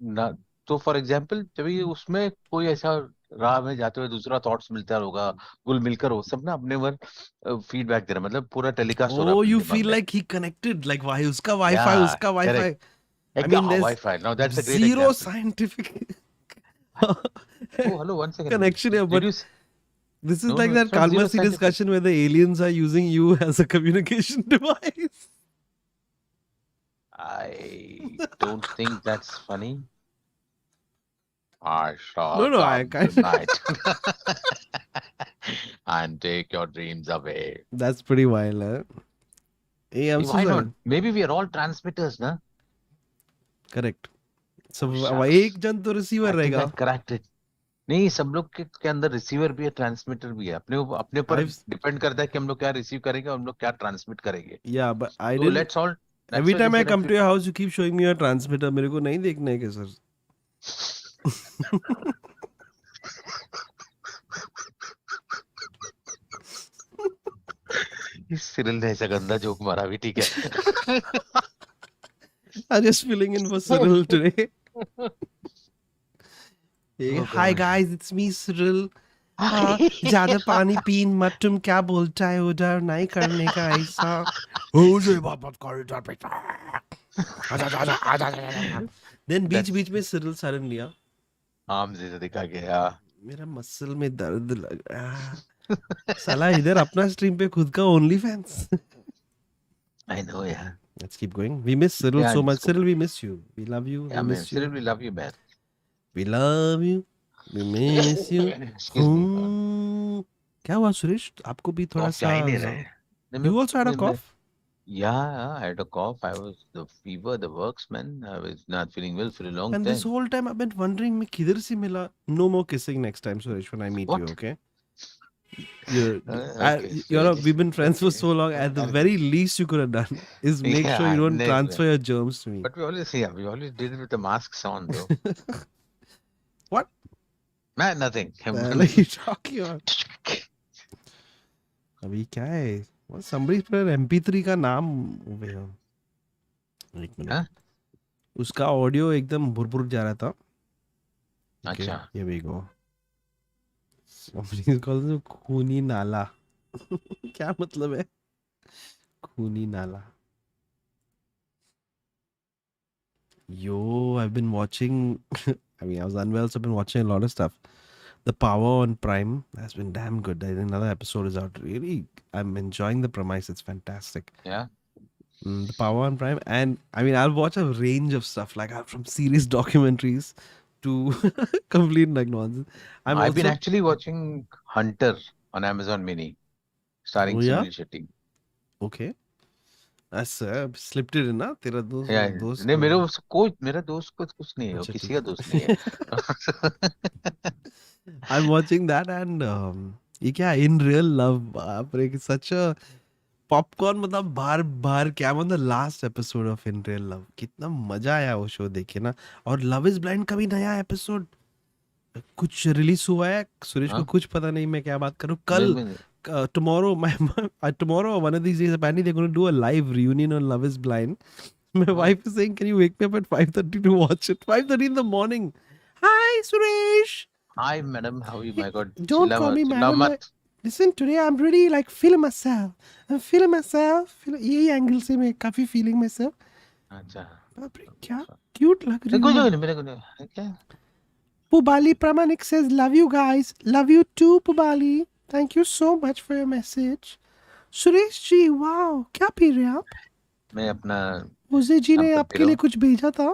Speaker 3: ना तो फॉर एग्जाम्पल जब ये उसमें कोई ऐसा राह में जाते हुए दूसरा थॉट्स मिलता होगा, गुल मिलकर हो सब ना अपने वर फीडबैक दे रहा, मतलब पूरा टेलीकास्ट हो रहा है
Speaker 2: Oh,
Speaker 3: अपने
Speaker 2: you
Speaker 3: दिमाग
Speaker 2: feel
Speaker 3: में.
Speaker 2: like he connected. Like why? उसका Wi-Fi,
Speaker 3: Yeah,
Speaker 2: उसका Wi-Fi.
Speaker 3: correct.
Speaker 2: I mean, there's
Speaker 3: Wi-Fi. Now that's a great
Speaker 2: zero
Speaker 3: example.
Speaker 2: scientific
Speaker 3: Oh, hello, 1 second.
Speaker 2: connection here.
Speaker 3: Did
Speaker 2: But
Speaker 3: you
Speaker 2: this is
Speaker 3: No,
Speaker 2: like
Speaker 3: no,
Speaker 2: that
Speaker 3: it's not zero
Speaker 2: Kalmasi
Speaker 3: scientific.
Speaker 2: discussion where the aliens are using you as a communication device.
Speaker 3: I don't think that's funny. I shall
Speaker 2: No, I
Speaker 3: come
Speaker 2: can't.
Speaker 3: tonight and take your dreams away.
Speaker 2: That's pretty wild, huh? Hey, I'm so
Speaker 3: Why
Speaker 2: sorry.
Speaker 3: not? Maybe we are all transmitters, na?
Speaker 2: Correct. So
Speaker 3: Oh, shucks.
Speaker 2: एक जन तो receiver
Speaker 3: I think
Speaker 2: रहेगा.
Speaker 3: I cracked it. नहीं, सब लोग के अंदर receiver भी है, ट्रांसमीटर भी है. अपने ऊपर
Speaker 2: I've-
Speaker 3: डिपेंड करता है कि हम लोग क्या रिसीव करेंगे और हम लोग क्या ट्रांसमिट करेंगे.
Speaker 2: Yeah, but I
Speaker 3: So
Speaker 2: didn't.
Speaker 3: let's all.
Speaker 2: Every time I come to your house, you keep showing me your transmitter. मेरे को नहीं देखना है क्या सर?
Speaker 3: सिरिल ने ऐसा गंदा जोक मारा भी, ठीक है.
Speaker 2: I'm just filling in for Cyril today. Hey,
Speaker 3: Oh,
Speaker 2: hi
Speaker 3: God.
Speaker 2: guys, it's me Cyril. हाँ, ज्यादा पानी पीन मत, तुम क्या बोलता है उधर, नहीं करने का ऐसा. Hoezaay बात मत कर इधर बेटा. Then बीच में Cyril suddenly लिया.
Speaker 3: आम से दिखा गया.
Speaker 2: मेरा मसल में दर्द लग रहा. साला इधर अपना स्ट्रीम पे खुद का only fans.
Speaker 3: I know, yeah.
Speaker 2: Let's keep going. We miss Cyril
Speaker 3: Yeah,
Speaker 2: so much.
Speaker 3: it's cool.
Speaker 2: Cyril, we miss you. We love you.
Speaker 3: Yeah,
Speaker 2: We
Speaker 3: man.
Speaker 2: miss
Speaker 3: Cyril,
Speaker 2: you.
Speaker 3: we love you, man.
Speaker 2: We love you. We miss you.
Speaker 3: Excuse me.
Speaker 2: क्या हुआ सुरेश? आपको भी थोड़ा
Speaker 3: Cough जा ही नहीं
Speaker 2: सा.
Speaker 3: रहा है.
Speaker 2: You also had a cough?
Speaker 3: Yeah, I had a cough. I was the fever, the works, man. I was not feeling well for a long
Speaker 2: And
Speaker 3: time.
Speaker 2: this whole time I've been wondering मैं किधर से मिला. No more kissing next time, Suresh, when I meet you,
Speaker 3: What?
Speaker 2: okay?
Speaker 3: Okay,
Speaker 2: We've been friends for so long. At the very least you could have done is make sure you don't
Speaker 3: never.
Speaker 2: transfer your germs to me.
Speaker 3: But we always did it with the masks on, though.
Speaker 2: What?
Speaker 3: Man, nothing.
Speaker 2: What are you talking about? अभी क्या है? What somebody put an MP3 का नाम over here. एक minute.
Speaker 3: हाँ?
Speaker 2: उसका audio एकदम भुर जा रहा था. Okay,
Speaker 3: अच्छा.
Speaker 2: here we go. Somebody calls it खूनी नाला. क्या मतलब है? खूनी नाला. Yo, I've been watching. I mean, I was unwell, so I've been watching a lot of stuff. The Power on Prime has been damn good. Another episode is out. Really, I'm enjoying the premise. It's fantastic.
Speaker 3: Yeah.
Speaker 2: The Power on Prime, and I mean, I'll watch a range of stuff like from serious documentaries to complete like nonsense.
Speaker 3: I've been actually watching Hunter on Amazon Mini, starring
Speaker 2: yeah?
Speaker 3: Sunil Shetty.
Speaker 2: Okay. Slipped it in ना तेरा दोस्त
Speaker 3: नहीं मेरा दोस्त को कुछ नहीं है, वो
Speaker 2: अच्छा,
Speaker 3: किसी
Speaker 2: ठीक
Speaker 3: का दोस्त नहीं है.
Speaker 2: I'm watching that and ये क्या In Real Love बाप रे such a popcorn मतलब बार क्या मतलब last episode of in real love कितना मजा आया वो शो देखे ना. और लव इज ब्लाइंड का भी नया एपिसोड कुछ रिलीज हुआ है. सुरेश को कुछ पता नहीं मैं क्या बात करूं. कल tomorrow tomorrow one of these days apparently they're going to do a live reunion on Love is Blind. My wife is saying can you wake me up at 5:30 to watch it. 5:30 in the morning. Hi Suresh.
Speaker 3: Hi madam, how are you? My God,
Speaker 2: Don't call me madam. Listen, today I'm really like feeling myself. I'm feeling myself. यही angle से मैं काफी feeling myself.
Speaker 3: अच्छा.
Speaker 2: बाप रे क्या cute लग रही है.
Speaker 3: कुछ नहीं मेरे को नहीं. क्या?
Speaker 2: Pubali Pramanik says love you guys. Love you too Pubali. Thank you so much for your message. Suresh ji wow क्या पी रहे हैं आप?
Speaker 3: मैं अपना
Speaker 2: होज़े जी ने आपके लिए कुछ भेजा था.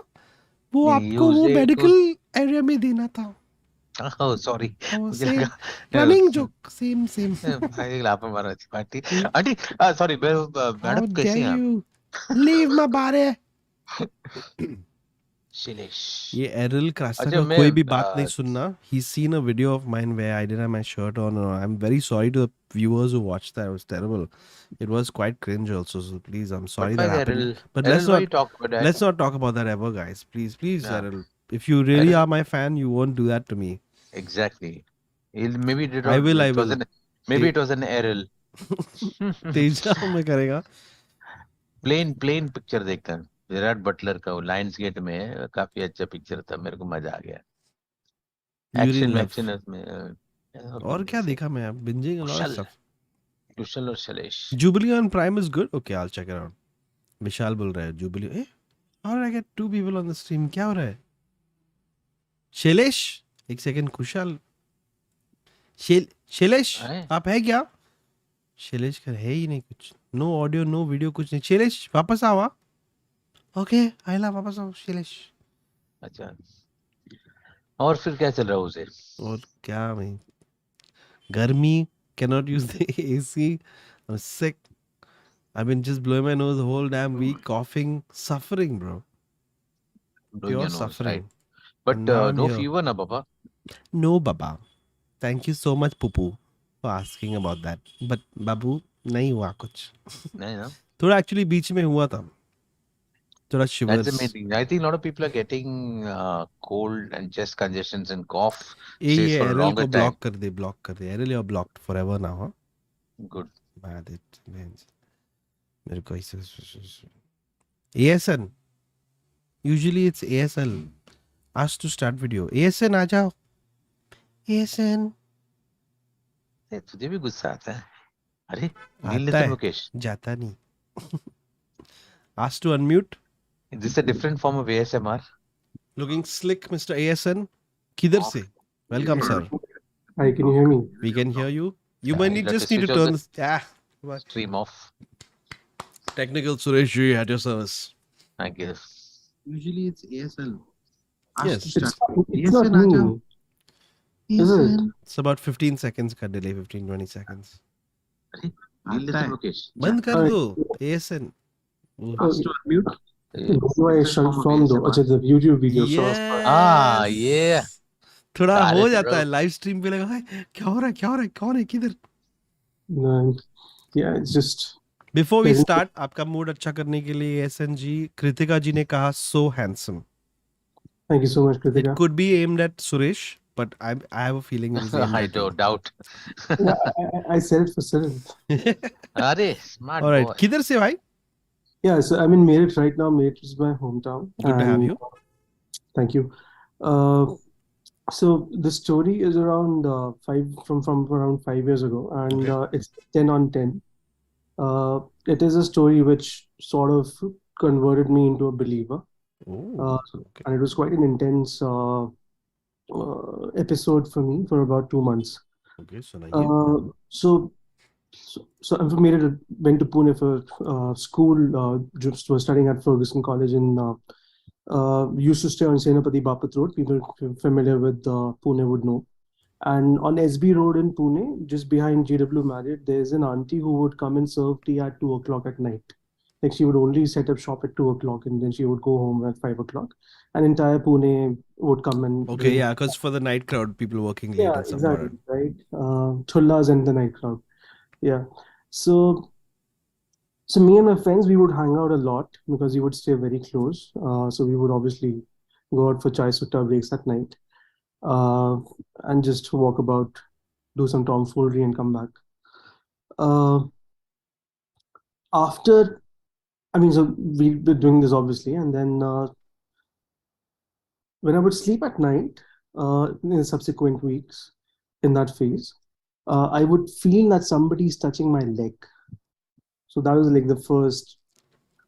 Speaker 2: वो आपको वो मेडिकल एरिया में देना था.
Speaker 3: Oh, sorry.
Speaker 2: Running joke. Same.
Speaker 3: भाई लापा मारा थी पार्टी. आंटी, sorry, मैडम कैसी हैं आप?
Speaker 2: Leave my body.
Speaker 3: शिलेश.
Speaker 2: ये एरल क्रास्टा का कोई भी बात नहीं सुनना. He's seen a video of mine where I didn't have my shirt on. I'm very sorry to the viewers who watched that. It was terrible. It was quite cringe also. So please, I'm sorry that happened. But let's not talk about that ever, guys. Please, Errol. If you really are my fan, you won't do that to me.
Speaker 3: Exactly. Maybe it
Speaker 2: I will.
Speaker 3: Maybe it was an Errol.
Speaker 2: Teja में करेगा.
Speaker 3: Plain picture देखकर Virat Buttler का वो Lions gate में है, काफी अच्छा picture था. मेरे को मजा आ गया. एक्शन में
Speaker 2: और क्या देखा मैं. Bingeing a lot of stuff.
Speaker 3: कुशल और Shailesh.
Speaker 2: Jubilee on Prime is good. Okay, I'll check it out. विशाल बोल रहा है Jubilee. How did I get 2 people on the stream? क्या हो रहा है? शैलेश एक सेकंड. कुशल शैलेश आप है क्या? शैलेश का है ही नहीं कुछ. नो ऑडियो नो वीडियो कुछ नहीं. शैलेश वापस आओ. ओके आइला वापस आओ शैलेश.
Speaker 3: अच्छा. और फिर क्या चल रहा है उसे?
Speaker 2: और क्या भाई गर्मी. cannot use the AC. I'm sick. I've been just blowing my nose the whole damn week, coughing, suffering, bro. Pure suffering.
Speaker 3: Right. But no fever na baba?
Speaker 2: No baba. Thank you so much Pupu for asking about that. But babu नहीं हुआ कुछ.
Speaker 3: नहीं ना.
Speaker 2: थोड़ा actually बीच में हुआ था. थोड़ा shivers.
Speaker 3: That's amazing. I think a lot of people are getting cold and chest congestions and cough.
Speaker 2: ये एरल को ब्लॉक कर दे. Errol you are blocked forever now. Huh?
Speaker 3: Good.
Speaker 2: Bad it. मेरे को ऐसे ASN. Usually it's ASL. Ask to start video. ASN आ जाओ. ASN.
Speaker 3: तुझे भी गुस्सा आता है? अरे
Speaker 2: आता है. मुकेश जाता नहीं. Ask to unmute.
Speaker 3: Is this a different form of ASMR?
Speaker 2: Looking slick, Mr. ASN. किधर से? Welcome, sir.
Speaker 9: Hi, can you hear me?
Speaker 2: We can hear you. You might just need to turn this.
Speaker 3: Stream off.
Speaker 2: Technical Suresh Ji at your service.
Speaker 3: Thank you.
Speaker 9: Usually it's ASL.
Speaker 2: Yes.
Speaker 9: It's not me. Is it?
Speaker 2: It's about 15 seconds का delay, 15-20 seconds. बंद कर दो. ASN.
Speaker 9: Ask to unmute. Do I shut from though? अच्छा the YouTube video.
Speaker 2: Yes.
Speaker 3: Yeah.
Speaker 2: थोड़ा हो जाता है live stream पे लगा क्या हो रहा है कौन है किधर.
Speaker 9: Yeah, it's just.
Speaker 2: Before we start, आपका मूड अच्छा करने के लिए ASN जी कृतिका जी ने कहा so handsome.
Speaker 9: Thank you so much, Kritika.
Speaker 2: It could be aimed at Suresh, but I have a feeling it is aimed
Speaker 3: I don't doubt.
Speaker 9: Yeah, I sell it for selling.
Speaker 3: अरे smart.
Speaker 2: All right,
Speaker 3: boy.
Speaker 2: किधर से भाई?
Speaker 9: Yeah, so I'm in Meerut right now. Meerut is my hometown.
Speaker 2: Good to have you.
Speaker 9: Thank you. So the story is around from around 5 years ago, and it's 10 on 10. It is a story which sort of converted me into a believer.
Speaker 2: Okay.
Speaker 9: And it was quite an intense episode for me for about 2 months.
Speaker 2: Okay, सुनाइए.
Speaker 9: So I went to Pune for school. Just was studying at Ferguson College in. Used to stay on Senapati Bapat Road. People familiar with Pune would know. And on SB Road in Pune, just behind JW Marriott, there's an auntie who would come and serve tea at 2 o'clock at night. Like she would only set up shop at 2 o'clock, and then she would go home at 5 o'clock. And entire Pune would come and
Speaker 2: Okay,
Speaker 9: drink.
Speaker 2: yeah, because for the night crowd, people working late
Speaker 9: Yeah,
Speaker 2: and stuff.
Speaker 9: exactly, right. Chullas and the night crowd. Yeah. So me and my friends, we would hang out a lot because we would stay very close. So we would obviously go out for chai sutta breaks at night, and just walk about, do some tomfoolery, and come back. Uh, After, I mean, so we were doing this obviously, and then when I would sleep at night, in the subsequent weeks, in that phase, I would feel that somebody's touching my leg. So that was like the first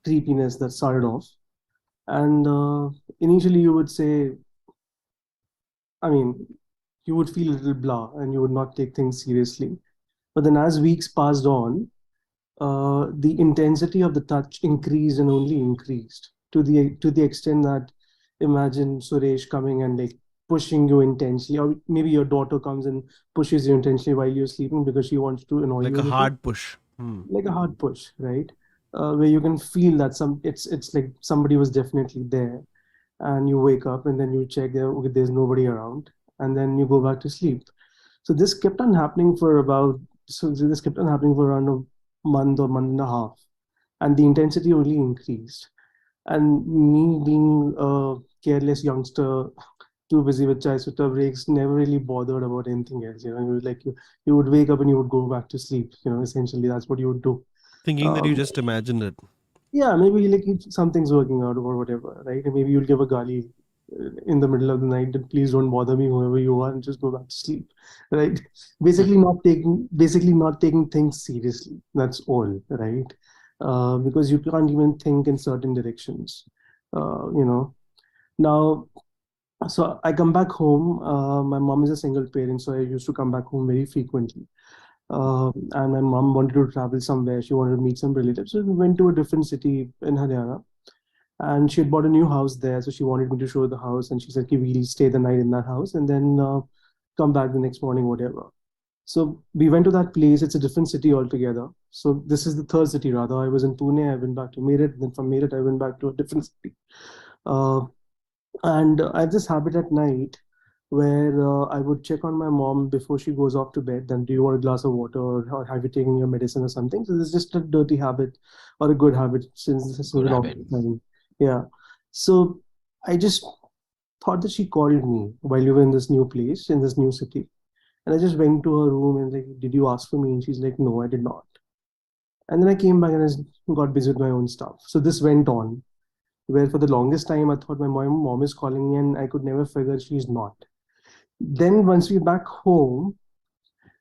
Speaker 9: creepiness that started off. And initially, you would say, I mean, you would feel a little blah and you would not take things seriously. But then as weeks passed on, the intensity of the touch increased and only increased to the extent that, imagine Suresh coming and like pushing you intensely, or maybe your daughter comes and pushes you intensely while you're sleeping because she wants to annoy
Speaker 2: Like
Speaker 9: you
Speaker 2: a
Speaker 9: a little.
Speaker 2: hard push.
Speaker 9: Like a hard push, right? Where you can feel that it's like somebody was definitely there, and you wake up and then you check there, okay, there's nobody around, and then you go back to sleep. So this kept on happening for around a month or month and a half, and the intensity only increased. And me being a careless youngster, too busy with chai sutta breaks, never really bothered about anything else. You know, you would you would wake up and you would go back to sleep. You know, essentially that's what you would do.
Speaker 2: Thinking that you just imagined it.
Speaker 9: Yeah, maybe like something's working out or whatever, right? And maybe you'll give a gali in the middle of the night that please don't bother me, whoever you are, and just go back to sleep, right? Basically not taking things seriously. That's all, right? Because you can't even think in certain directions, you know. Now, so I come back home. My mom is a single parent, so I used to come back home very frequently. And my mom wanted to travel somewhere. She wanted to meet some relatives. So we went to a different city in Haryana. And she had bought a new house there. So she wanted me to show her the house. And she said, okay, we'll stay the night in that house and then come back the next morning, whatever. So we went to that place. It's a different city altogether. So this is the third city, rather. I was in Pune. I went back to Meerut. Then from Meerut, I went back to a different city. And I have this habit at night where I would check on my mom before she goes off to bed. Then, do you want a glass of water, or have you taken your medicine or something? So this is just a dirty habit or a good habit since a long time. Yeah. So I just thought that she called me while we were in this new place, in this new city. And I just went to her room and like, did you ask for me? And she's like, no, I did not. And then I came back and I got busy with my own stuff. So this went on, where for the longest time I thought my mom is calling me and I could never figure she's not. Then once we're back home,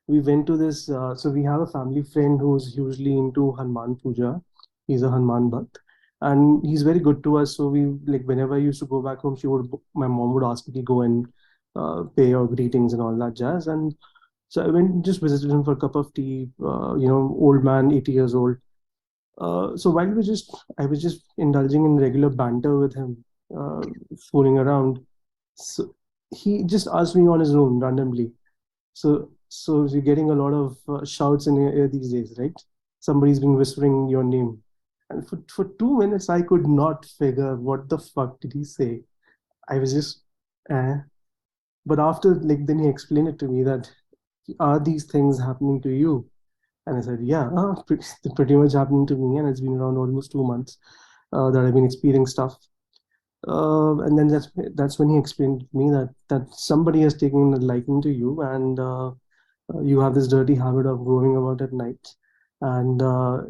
Speaker 9: we went to this. So we have a family friend who's hugely into Hanuman Puja. He's a Hanuman Bhakt, and he's very good to us. So we like whenever I used to go back home, my mom would ask me to go and pay her greetings and all that jazz. And so I went and just visited him for a cup of tea. Old man, 80 years old. So I was just indulging in regular banter with him, fooling around. So he just asked me on his own randomly. So you're getting a lot of shouts in your ear these days, right? Somebody's been whispering your name. And for 2 minutes, I could not figure what the fuck did he say. I was just, eh. But after, like, then he explained it to me that, are these things happening to you? And I said, yeah, pretty much happening to me. And it's been around almost 2 months that I've been experiencing stuff. And then that's when he explained to me that somebody has taken a liking to you, and you have this dirty habit of roaming about at night, and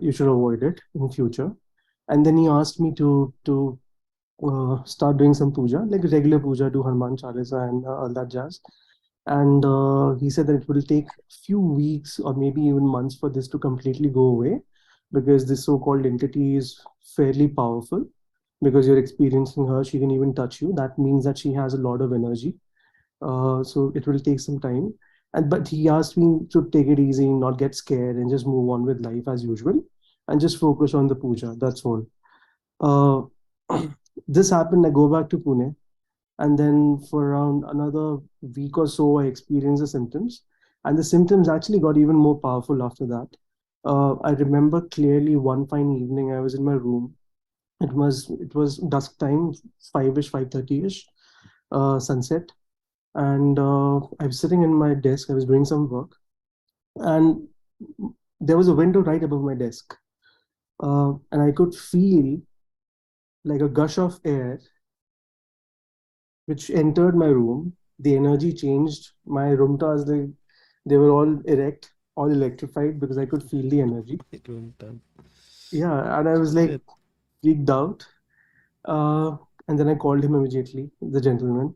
Speaker 9: you should avoid it in future. And then he asked me to start doing some puja, like regular puja, do Hanuman Chalisa and all that jazz. And he said that it will take a few weeks or maybe even months for this to completely go away, because this so-called entity is fairly powerful. Because you're experiencing her, she can even touch you. That means that she has a lot of energy. So it will take some time. But he asked me to take it easy, not get scared, and just move on with life as usual, and just focus on the puja. That's all. Uh, this happened. I go back to Pune, and then for around another week or so, I experienced the symptoms, and the symptoms actually got even more powerful after that. I remember clearly one fine evening, I was in my room. It was dusk time, 5ish, 5:30ish, sunset, and I was sitting in my desk. I was doing some work, and there was a window right above my desk, and I could feel like a gush of air which entered my room. The energy changed. My room was like they were all erect, all electrified because I could feel the energy.
Speaker 2: It won't done.
Speaker 9: Yeah, and I was like
Speaker 2: Shit.
Speaker 9: freaked out. And then I called him immediately, the gentleman.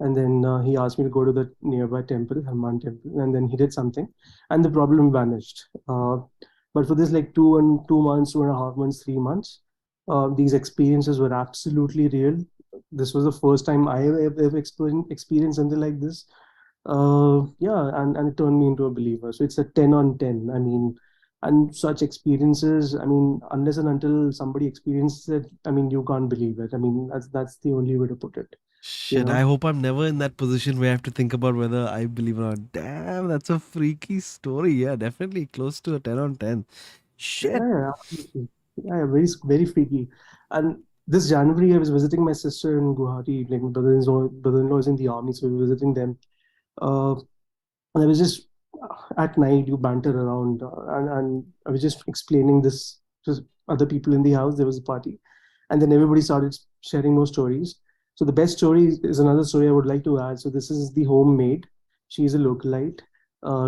Speaker 9: And then he asked me to go to the nearby temple, Hanuman temple, and then he did something, and the problem vanished. But for this, like 2 months, 2.5 months, 3 months, these experiences were absolutely real. This was the first time I ever experienced something like this. Yeah, and it turned me into a believer. So it's a 10 on 10. I mean, and such experiences, I mean, unless and until somebody experiences it, I mean, you can't believe it. I mean, that's the only way to put it.
Speaker 2: Shit, I hope I'm never in that position where I have to think about whether I believe or not. Damn, that's a freaky story. Yeah, definitely close to a 10 on 10. Shit.
Speaker 9: Yeah, absolutely. Yeah, very, very freaky. And this January, I was visiting my sister in Guwahati. Like my brother-in-law is in the army, so we were visiting them. Uh, and I was just at night, you banter around, and I was just explaining this to other people in the house. There was a party, and then everybody started sharing more stories. So the best story is another story I would like to add. So this is the homemaid. She's a localite.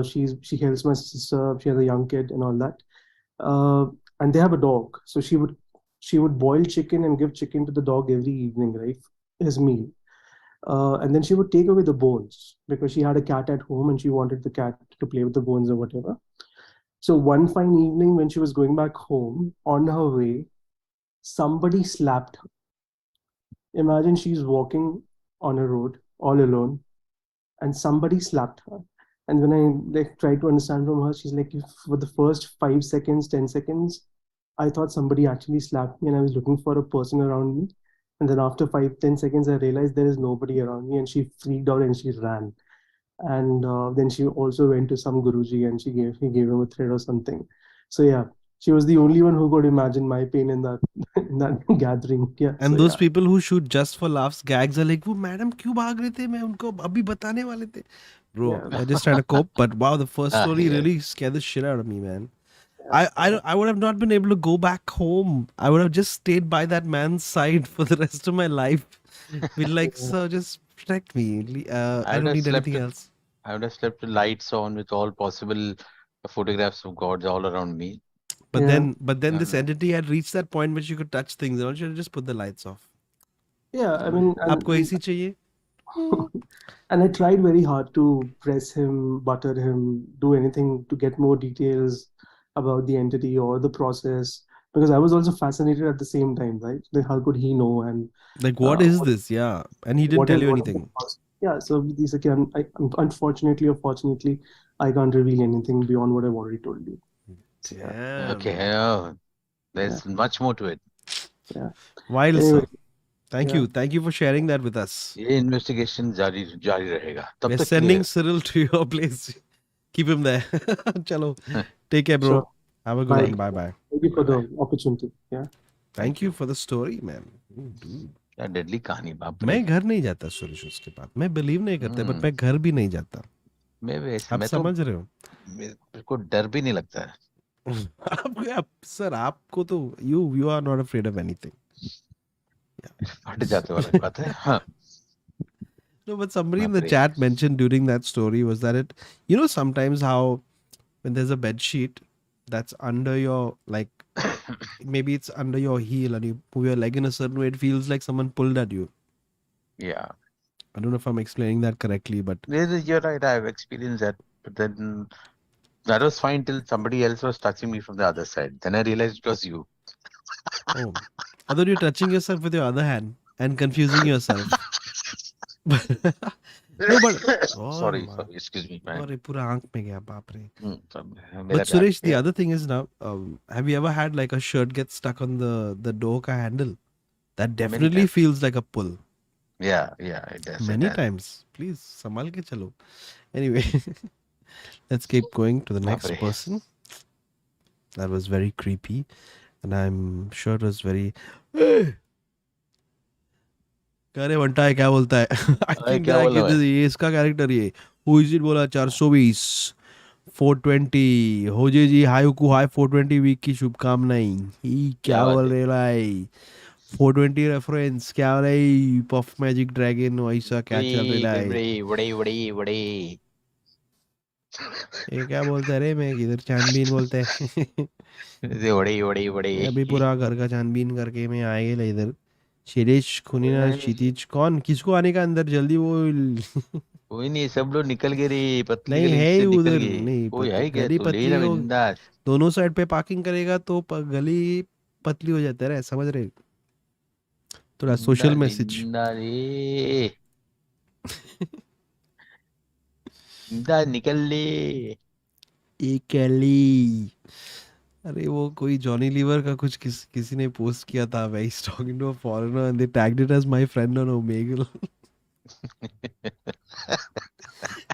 Speaker 9: She helps my sister. She has a young kid and all that. Uh, and they have a dog. So she would boil chicken and give chicken to the dog every evening, right? His meal. And then she would take away the bones because she had a cat at home and she wanted the cat to play with the bones or whatever. So one fine evening when she was going back home, on her way, somebody slapped her. Imagine she's walking on a road all alone and somebody slapped her. And when I like tried to understand from her, she's like, for the first 5 seconds, 10 seconds, I thought somebody actually slapped me and I was looking for a person around me. And then after 5, 10 seconds, I realized there is nobody around me and she freaked out and she ran. And then she also went to some Guruji and he gave him a thread or something. So yeah, she was the only one who could imagine my pain in that in that gathering. Yeah.
Speaker 2: And
Speaker 9: so
Speaker 2: those
Speaker 9: yeah.
Speaker 2: people who shoot just for laughs, gags are like, वो madam क्यों भाग रहे थे? मैं उनको अभी बताने वाले थे. Bro,
Speaker 9: Yeah.
Speaker 2: I just trying to cope. But wow, the first story
Speaker 3: yeah.
Speaker 2: really scared the shit out of me, man. I would have not been able to go back home. I would have just stayed by that man's side for the rest of my life. Be like, sir, just protect me. I
Speaker 3: would
Speaker 2: don't
Speaker 3: have
Speaker 2: need
Speaker 3: slept
Speaker 2: anything
Speaker 3: with-
Speaker 2: else.
Speaker 3: I would have slept with lights on with all possible photographs of gods all around me.
Speaker 2: But
Speaker 9: Yeah.
Speaker 2: then this
Speaker 3: Yeah.
Speaker 2: entity had reached that point where you could touch things. I should have just put the lights off.
Speaker 9: Yeah, I mean,
Speaker 2: आपको AC चाहिए?
Speaker 9: and I tried very hard to press him, butter him, do anything to get more details about the entity or the process because I was also fascinated at the same time, right? Like how could he know and
Speaker 2: Like, what is this? Yeah. And he didn't
Speaker 9: what
Speaker 2: tell
Speaker 9: is
Speaker 2: you
Speaker 9: what is the
Speaker 2: anything.
Speaker 9: process? Yeah, so these again, unfortunately or fortunately, I can't reveal anything beyond what I've already told you.
Speaker 2: Damn.
Speaker 3: Okay. There's much more to it.
Speaker 9: Yeah.
Speaker 2: Wild,
Speaker 9: Anyway,
Speaker 2: sir. Thank
Speaker 9: yeah.
Speaker 2: you. Thank you for sharing that with us.
Speaker 3: ये investigation जारी रहेगा तब
Speaker 2: We're
Speaker 3: तक के
Speaker 2: sending
Speaker 3: लिए
Speaker 2: Cyril to your place. Keep him there. Chalo. Take care, bro.
Speaker 9: Sure.
Speaker 2: Have a good
Speaker 9: Bye.
Speaker 2: one. Bye-bye.
Speaker 9: Thank you for the opportunity. Yeah.
Speaker 2: Thank you for the story, man. Dude.
Speaker 3: क्या deadly कहानी बाप रे
Speaker 2: मैं घर नहीं जाता सुरेश उसके बाद. मैं बिलीव नहीं करता बट मैं घर भी नहीं जाता.
Speaker 3: मैं
Speaker 2: आप
Speaker 3: तो
Speaker 2: समझ रहे हो?
Speaker 3: मेरे को डर भी नहीं लगता है.
Speaker 2: सर आपको तो you are not afraid of anything.
Speaker 3: फट जाते वाला बात है. हाँ.
Speaker 2: No, but somebody in the chat mentioned during that story was that sometimes how when there's a bed sheet that's under your, like, maybe it's under your heel and you move your leg in a certain way, it feels like someone pulled at you.
Speaker 3: Yeah.
Speaker 2: I don't know if I'm explaining that correctly, but
Speaker 3: You're right. I've experienced that. But then that was fine till somebody else was touching me from the other side. Then I realized it was you.
Speaker 2: oh, I thought you're touching yourself with your other hand and confusing yourself. No, but oh
Speaker 3: sorry,
Speaker 2: my,
Speaker 3: excuse me, man.
Speaker 2: अरे पूरा आंख में गया बाप रे.
Speaker 3: मेरा
Speaker 2: But Suresh, the
Speaker 3: yeah.
Speaker 2: other thing is now, have you ever had like a shirt get stuck on the door ka handle? That definitely
Speaker 3: times.
Speaker 2: feels like a pull.
Speaker 3: Yeah, it does.
Speaker 2: Many times. Please, संभाल के चलो. Anyway, let's keep going to the next
Speaker 3: Baapre.
Speaker 2: person. That was very creepy, and I'm sure it was very. करे बंटा है क्या बोलता है? I think
Speaker 3: क्या बोल रहा है?
Speaker 2: ये इसका कैरेक्टर ये. Who is it बोला 420 420 होजे जी हायुकू हाई 420 वीक की शुभकामनाएं. ही क्या
Speaker 3: बात
Speaker 2: बोल
Speaker 3: है?
Speaker 2: रहे भाई? 420 रेफरेंस क्या हो रहा है? पफ मैजिक ड्रैगन वैसा क्या चल रहा है?
Speaker 3: बड़े
Speaker 2: ये क्या बोलता है रे? मैं इधर छानबीन बोलते हैं.
Speaker 3: बड़े
Speaker 2: अभी पूरा घर का छानबीन करके मैं आएगा इधर. शिरीष खुनीना क्षितिज कौन किसको आने का अंदर जल्दी वो
Speaker 3: कोई नहीं, सब लोग निकल गए रे, पतली
Speaker 2: नहीं
Speaker 3: गली
Speaker 2: है
Speaker 3: से निकल
Speaker 2: उधर
Speaker 3: गए.
Speaker 2: नहीं
Speaker 3: कोई है क्या?
Speaker 2: गली
Speaker 3: तो ले
Speaker 2: पतली
Speaker 3: जा
Speaker 2: हो
Speaker 3: बिंदास.
Speaker 2: दोनों साइड पे पार्किंग करेगा तो गली पतली हो जाता है समझ रहे थोड़ा सोशल मैसेज
Speaker 3: बिंदास रे, बिंदास निकल ले.
Speaker 2: एकली. अरे वो कोई जॉनी लीवर का कुछ किसी ने पोस्ट किया था मैं is talking to a foreigner and they tagged it as my friend on Omegle.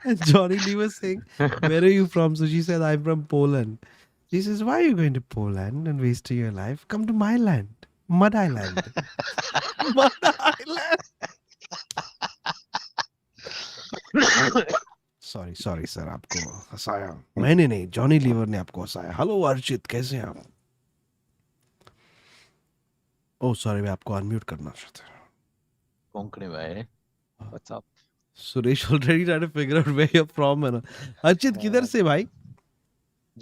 Speaker 2: And Johnny Lee was saying, where are you from? So she said, I'm from Poland. He says, why are you going to Poland and wasting your life? Come to my land, Mud Island. Mud Island. Sorry sir, आपको हंसाया. मैंने नहीं, Johnny liver ने आपको हंसाया. Hello Archit, कैसे हैं आप? Oh sorry, मैं आपको अनम्यूट करना चाहता हूँ.
Speaker 3: कोंकणी भाई,
Speaker 10: What's up?
Speaker 2: Suresh already trying to figure out where you're from है ना. अर्चित किधर से भाई?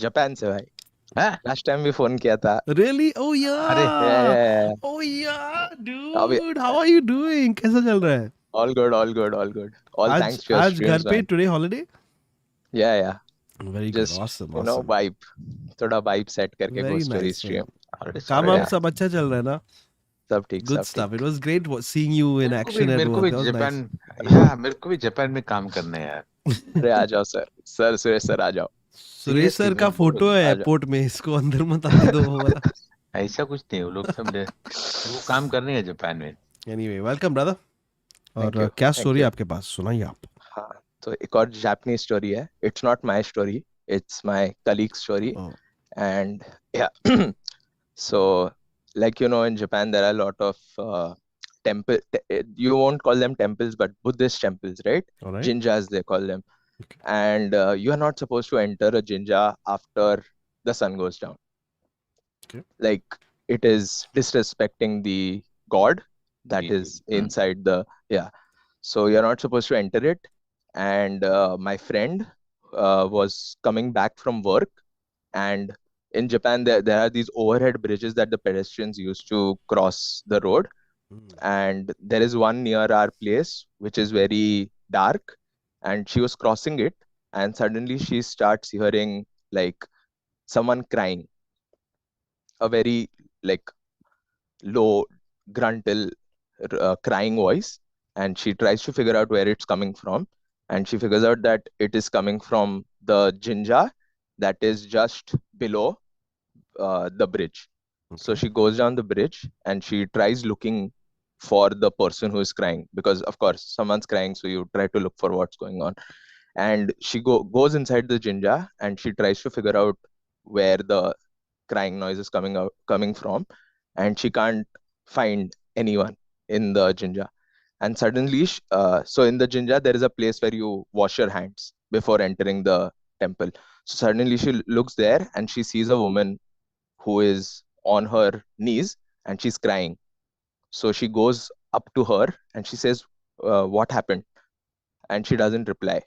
Speaker 10: Japan से भाई.
Speaker 3: हाँ?
Speaker 10: Last time भी फोन किया था.
Speaker 2: Really? Oh yeah.
Speaker 3: अरे
Speaker 10: Yeah.
Speaker 2: Oh yeah,
Speaker 10: अभी-
Speaker 2: dude. How are you doing? कैसा चल रहा है?
Speaker 10: All good. All
Speaker 2: आज
Speaker 10: thanks to your
Speaker 2: आज घर
Speaker 10: streams,
Speaker 2: पे
Speaker 10: man.
Speaker 2: today holiday?
Speaker 10: Yeah.
Speaker 2: Very
Speaker 10: Just
Speaker 2: good. Awesome.
Speaker 10: you know vibe. थोड़ा vibe set करके
Speaker 2: Very
Speaker 10: ghost story
Speaker 2: nice,
Speaker 10: stream.
Speaker 3: अरे
Speaker 2: काम
Speaker 3: sorry
Speaker 2: वाम
Speaker 3: यार.
Speaker 2: सब अच्छा चल रहा है ना?
Speaker 10: सब ठीक.
Speaker 2: Good
Speaker 10: सब
Speaker 2: stuff.
Speaker 10: ठीक.
Speaker 2: It was great seeing you in action at
Speaker 3: मेरे को भी
Speaker 2: work. That was
Speaker 3: Japan,
Speaker 2: nice.
Speaker 3: या मेरे को भी जापान में काम करना है यार.
Speaker 10: अरे आ जाओ सर सुरेश सर आ जाओ.
Speaker 2: सुरेश सर का फोटो है
Speaker 10: आजा।
Speaker 2: एयरपोर्ट में, इसको अंदर मत आने दो वो वाला.
Speaker 3: ऐसा कुछ नहीं, वो लोग सब वो काम कर रहे हैं जापान में.
Speaker 2: Anyway, welcome brother.
Speaker 10: Thank
Speaker 2: और
Speaker 10: you,
Speaker 2: क्या
Speaker 10: thank
Speaker 2: स्टोरी
Speaker 10: you.
Speaker 2: आपके पास? सुनाइए आप.
Speaker 10: हाँ तो एक और जापानीज स्टोरी है. It's not my story. It's my colleague's story.
Speaker 2: Oh.
Speaker 10: And yeah. So like you know in Japan there are a lot of you won't call them temples but Buddhist temples, right?
Speaker 2: All right.
Speaker 10: Jinjas they call them.
Speaker 2: Okay.
Speaker 10: And you are not supposed to enter a jinja after the sun goes down.
Speaker 2: Okay.
Speaker 10: Like it is disrespecting the god that
Speaker 3: Yeah.
Speaker 10: is inside the so you're not supposed to enter it. And my friend was coming back from work, and in Japan there are these overhead bridges that the pedestrians use to cross the road. And there is one near our place which is very dark, and she was crossing it, and suddenly she starts hearing like someone crying, a very like low gruntle crying voice. And she tries to figure out where it's coming from, and she figures out that it is coming from the jinja that is just below the bridge. So she goes down the bridge and she tries looking for the person who is crying, because of course someone's crying, so you try to look for what's going on. And she goes inside the jinja and she tries to figure out where the crying noise is coming from, and she can't find anyone in the jinja. And suddenly so in the jinja there is a place where you wash your hands before entering the temple. So suddenly she looks there and she sees a woman who is on her knees and she's crying. So she goes up to her and she says, what happened? And she doesn't reply.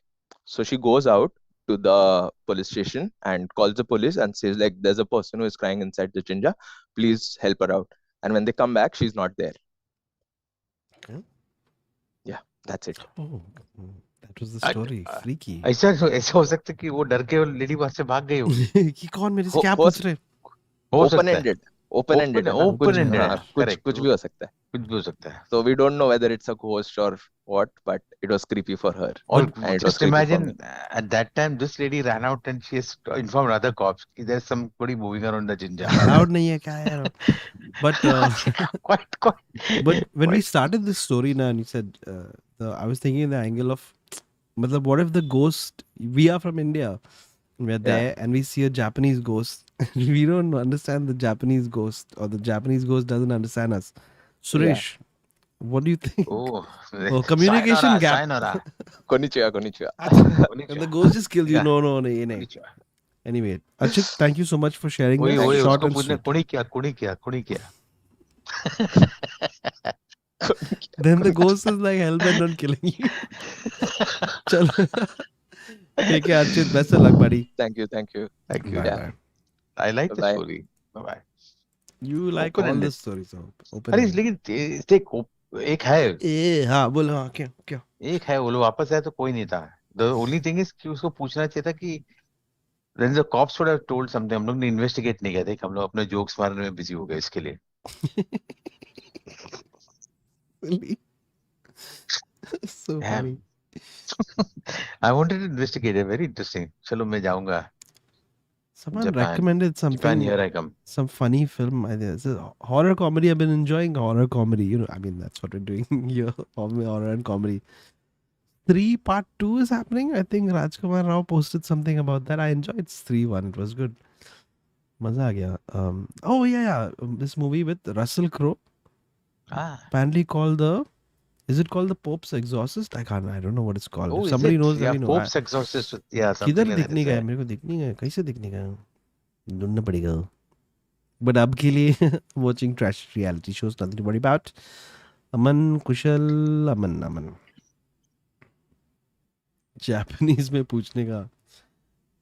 Speaker 10: So she goes out to the police station and calls the police and says like, there's a person who is crying inside the jinja, please help her out. And when they come back, she's not there.
Speaker 2: Okay.
Speaker 10: Yeah, that's it.
Speaker 2: Oh, that was the story. Freaky.
Speaker 3: ऐसा हो सकता है कि वो डर के lady वहां से भाग गई होगी.
Speaker 2: कि कौन मेरे से क्या
Speaker 10: हो
Speaker 2: पूछ रहे?
Speaker 3: हो सकता है.
Speaker 10: Open ended
Speaker 3: Open-ended है,
Speaker 10: कुछ भी हो सकता है.
Speaker 3: कुछ भी हो सकता है.
Speaker 10: So we don't know whether it's a ghost or what, but it was creepy for her.
Speaker 3: Or
Speaker 10: And it was
Speaker 3: just
Speaker 10: creepy for me.
Speaker 3: imagine at that time this lady ran out and she has informed other cops. There's somebody moving around the ginger.
Speaker 2: Allowed nahi hai kya yaar. But
Speaker 3: quite.
Speaker 2: but when we
Speaker 3: quite.
Speaker 2: started this story now, and you said I was thinking the angle of, matlab, what if the ghost? We are from India. We're there and we see a Japanese ghost. We don't understand the Japanese ghost, or the Japanese ghost doesn't understand us. Suresh, what do you think?
Speaker 3: Oh,
Speaker 2: Communication gap.
Speaker 3: sayonara.
Speaker 10: Konnichiwa, konnichiwa.
Speaker 2: And the ghost just kills you.
Speaker 3: Yeah.
Speaker 2: No, nahi.
Speaker 3: Konnichiwa.
Speaker 2: Anyway, Achit, thank you so much for sharing
Speaker 3: वही
Speaker 2: this.
Speaker 3: वही
Speaker 2: Short
Speaker 3: उसको
Speaker 2: and
Speaker 3: पूछने
Speaker 2: sweet.
Speaker 3: कुणी क्या
Speaker 2: Then the ghost is like hell-bent on killing you. Chalo. Take care, Achit. Best of luck, buddy.
Speaker 10: Thank you.
Speaker 3: Thank you.
Speaker 2: Bye,
Speaker 10: Yeah.
Speaker 2: bye.
Speaker 3: I like the
Speaker 10: Bye-bye.
Speaker 3: story. Bye.
Speaker 2: You like
Speaker 3: Open
Speaker 2: all
Speaker 3: ended.
Speaker 2: the stories. So open.
Speaker 3: अरे
Speaker 2: ended.
Speaker 3: लेकिन एक है
Speaker 2: हाँ बोल हाँ क्या
Speaker 3: एक है वो लोग वापस आए तो कोई नहीं था. The only thing is कि उसको पूछना चाहिए था कि then the cops would have told something. हम लोग ने इन्वेस्टिगेट नहीं किया था, हम लोग अपने जोक्स मारने में बिजी हो गए इसके लिए.
Speaker 2: So
Speaker 3: Yeah.
Speaker 2: funny.
Speaker 3: I wanted to investigate it. Very interesting. चलो मैं जाऊंगा.
Speaker 2: Someone
Speaker 3: Japan.
Speaker 2: recommended
Speaker 3: Japan,
Speaker 2: something,
Speaker 3: here I come.
Speaker 2: some funny film. I think it's a horror comedy. I've been enjoying horror comedy. I mean, that's what we're doing here, horror and comedy. 3 part 2 is happening. I think Rajkumar Rao posted something about that. I enjoyed 3-1. It was good. Maza aa gaya. Oh yeah. This movie with Russell Crowe, apparently called is it called The Pope's Exorcist? I don't know what it's called.
Speaker 3: Oh,
Speaker 2: If
Speaker 3: is
Speaker 2: somebody
Speaker 3: it?
Speaker 2: knows, let
Speaker 3: Yeah,
Speaker 2: me know.
Speaker 3: Pope's Exorcist. Yeah, something
Speaker 2: किधर
Speaker 3: like that
Speaker 2: दिखने
Speaker 3: is
Speaker 2: का है
Speaker 3: there.
Speaker 2: मेरे को दिखने का है कैसे दिखने का है ढूंढना पड़ेगा बट अब के लिए watching trash reality shows nothing to worry about. Aman Kusal Aman Japanese में पूछने का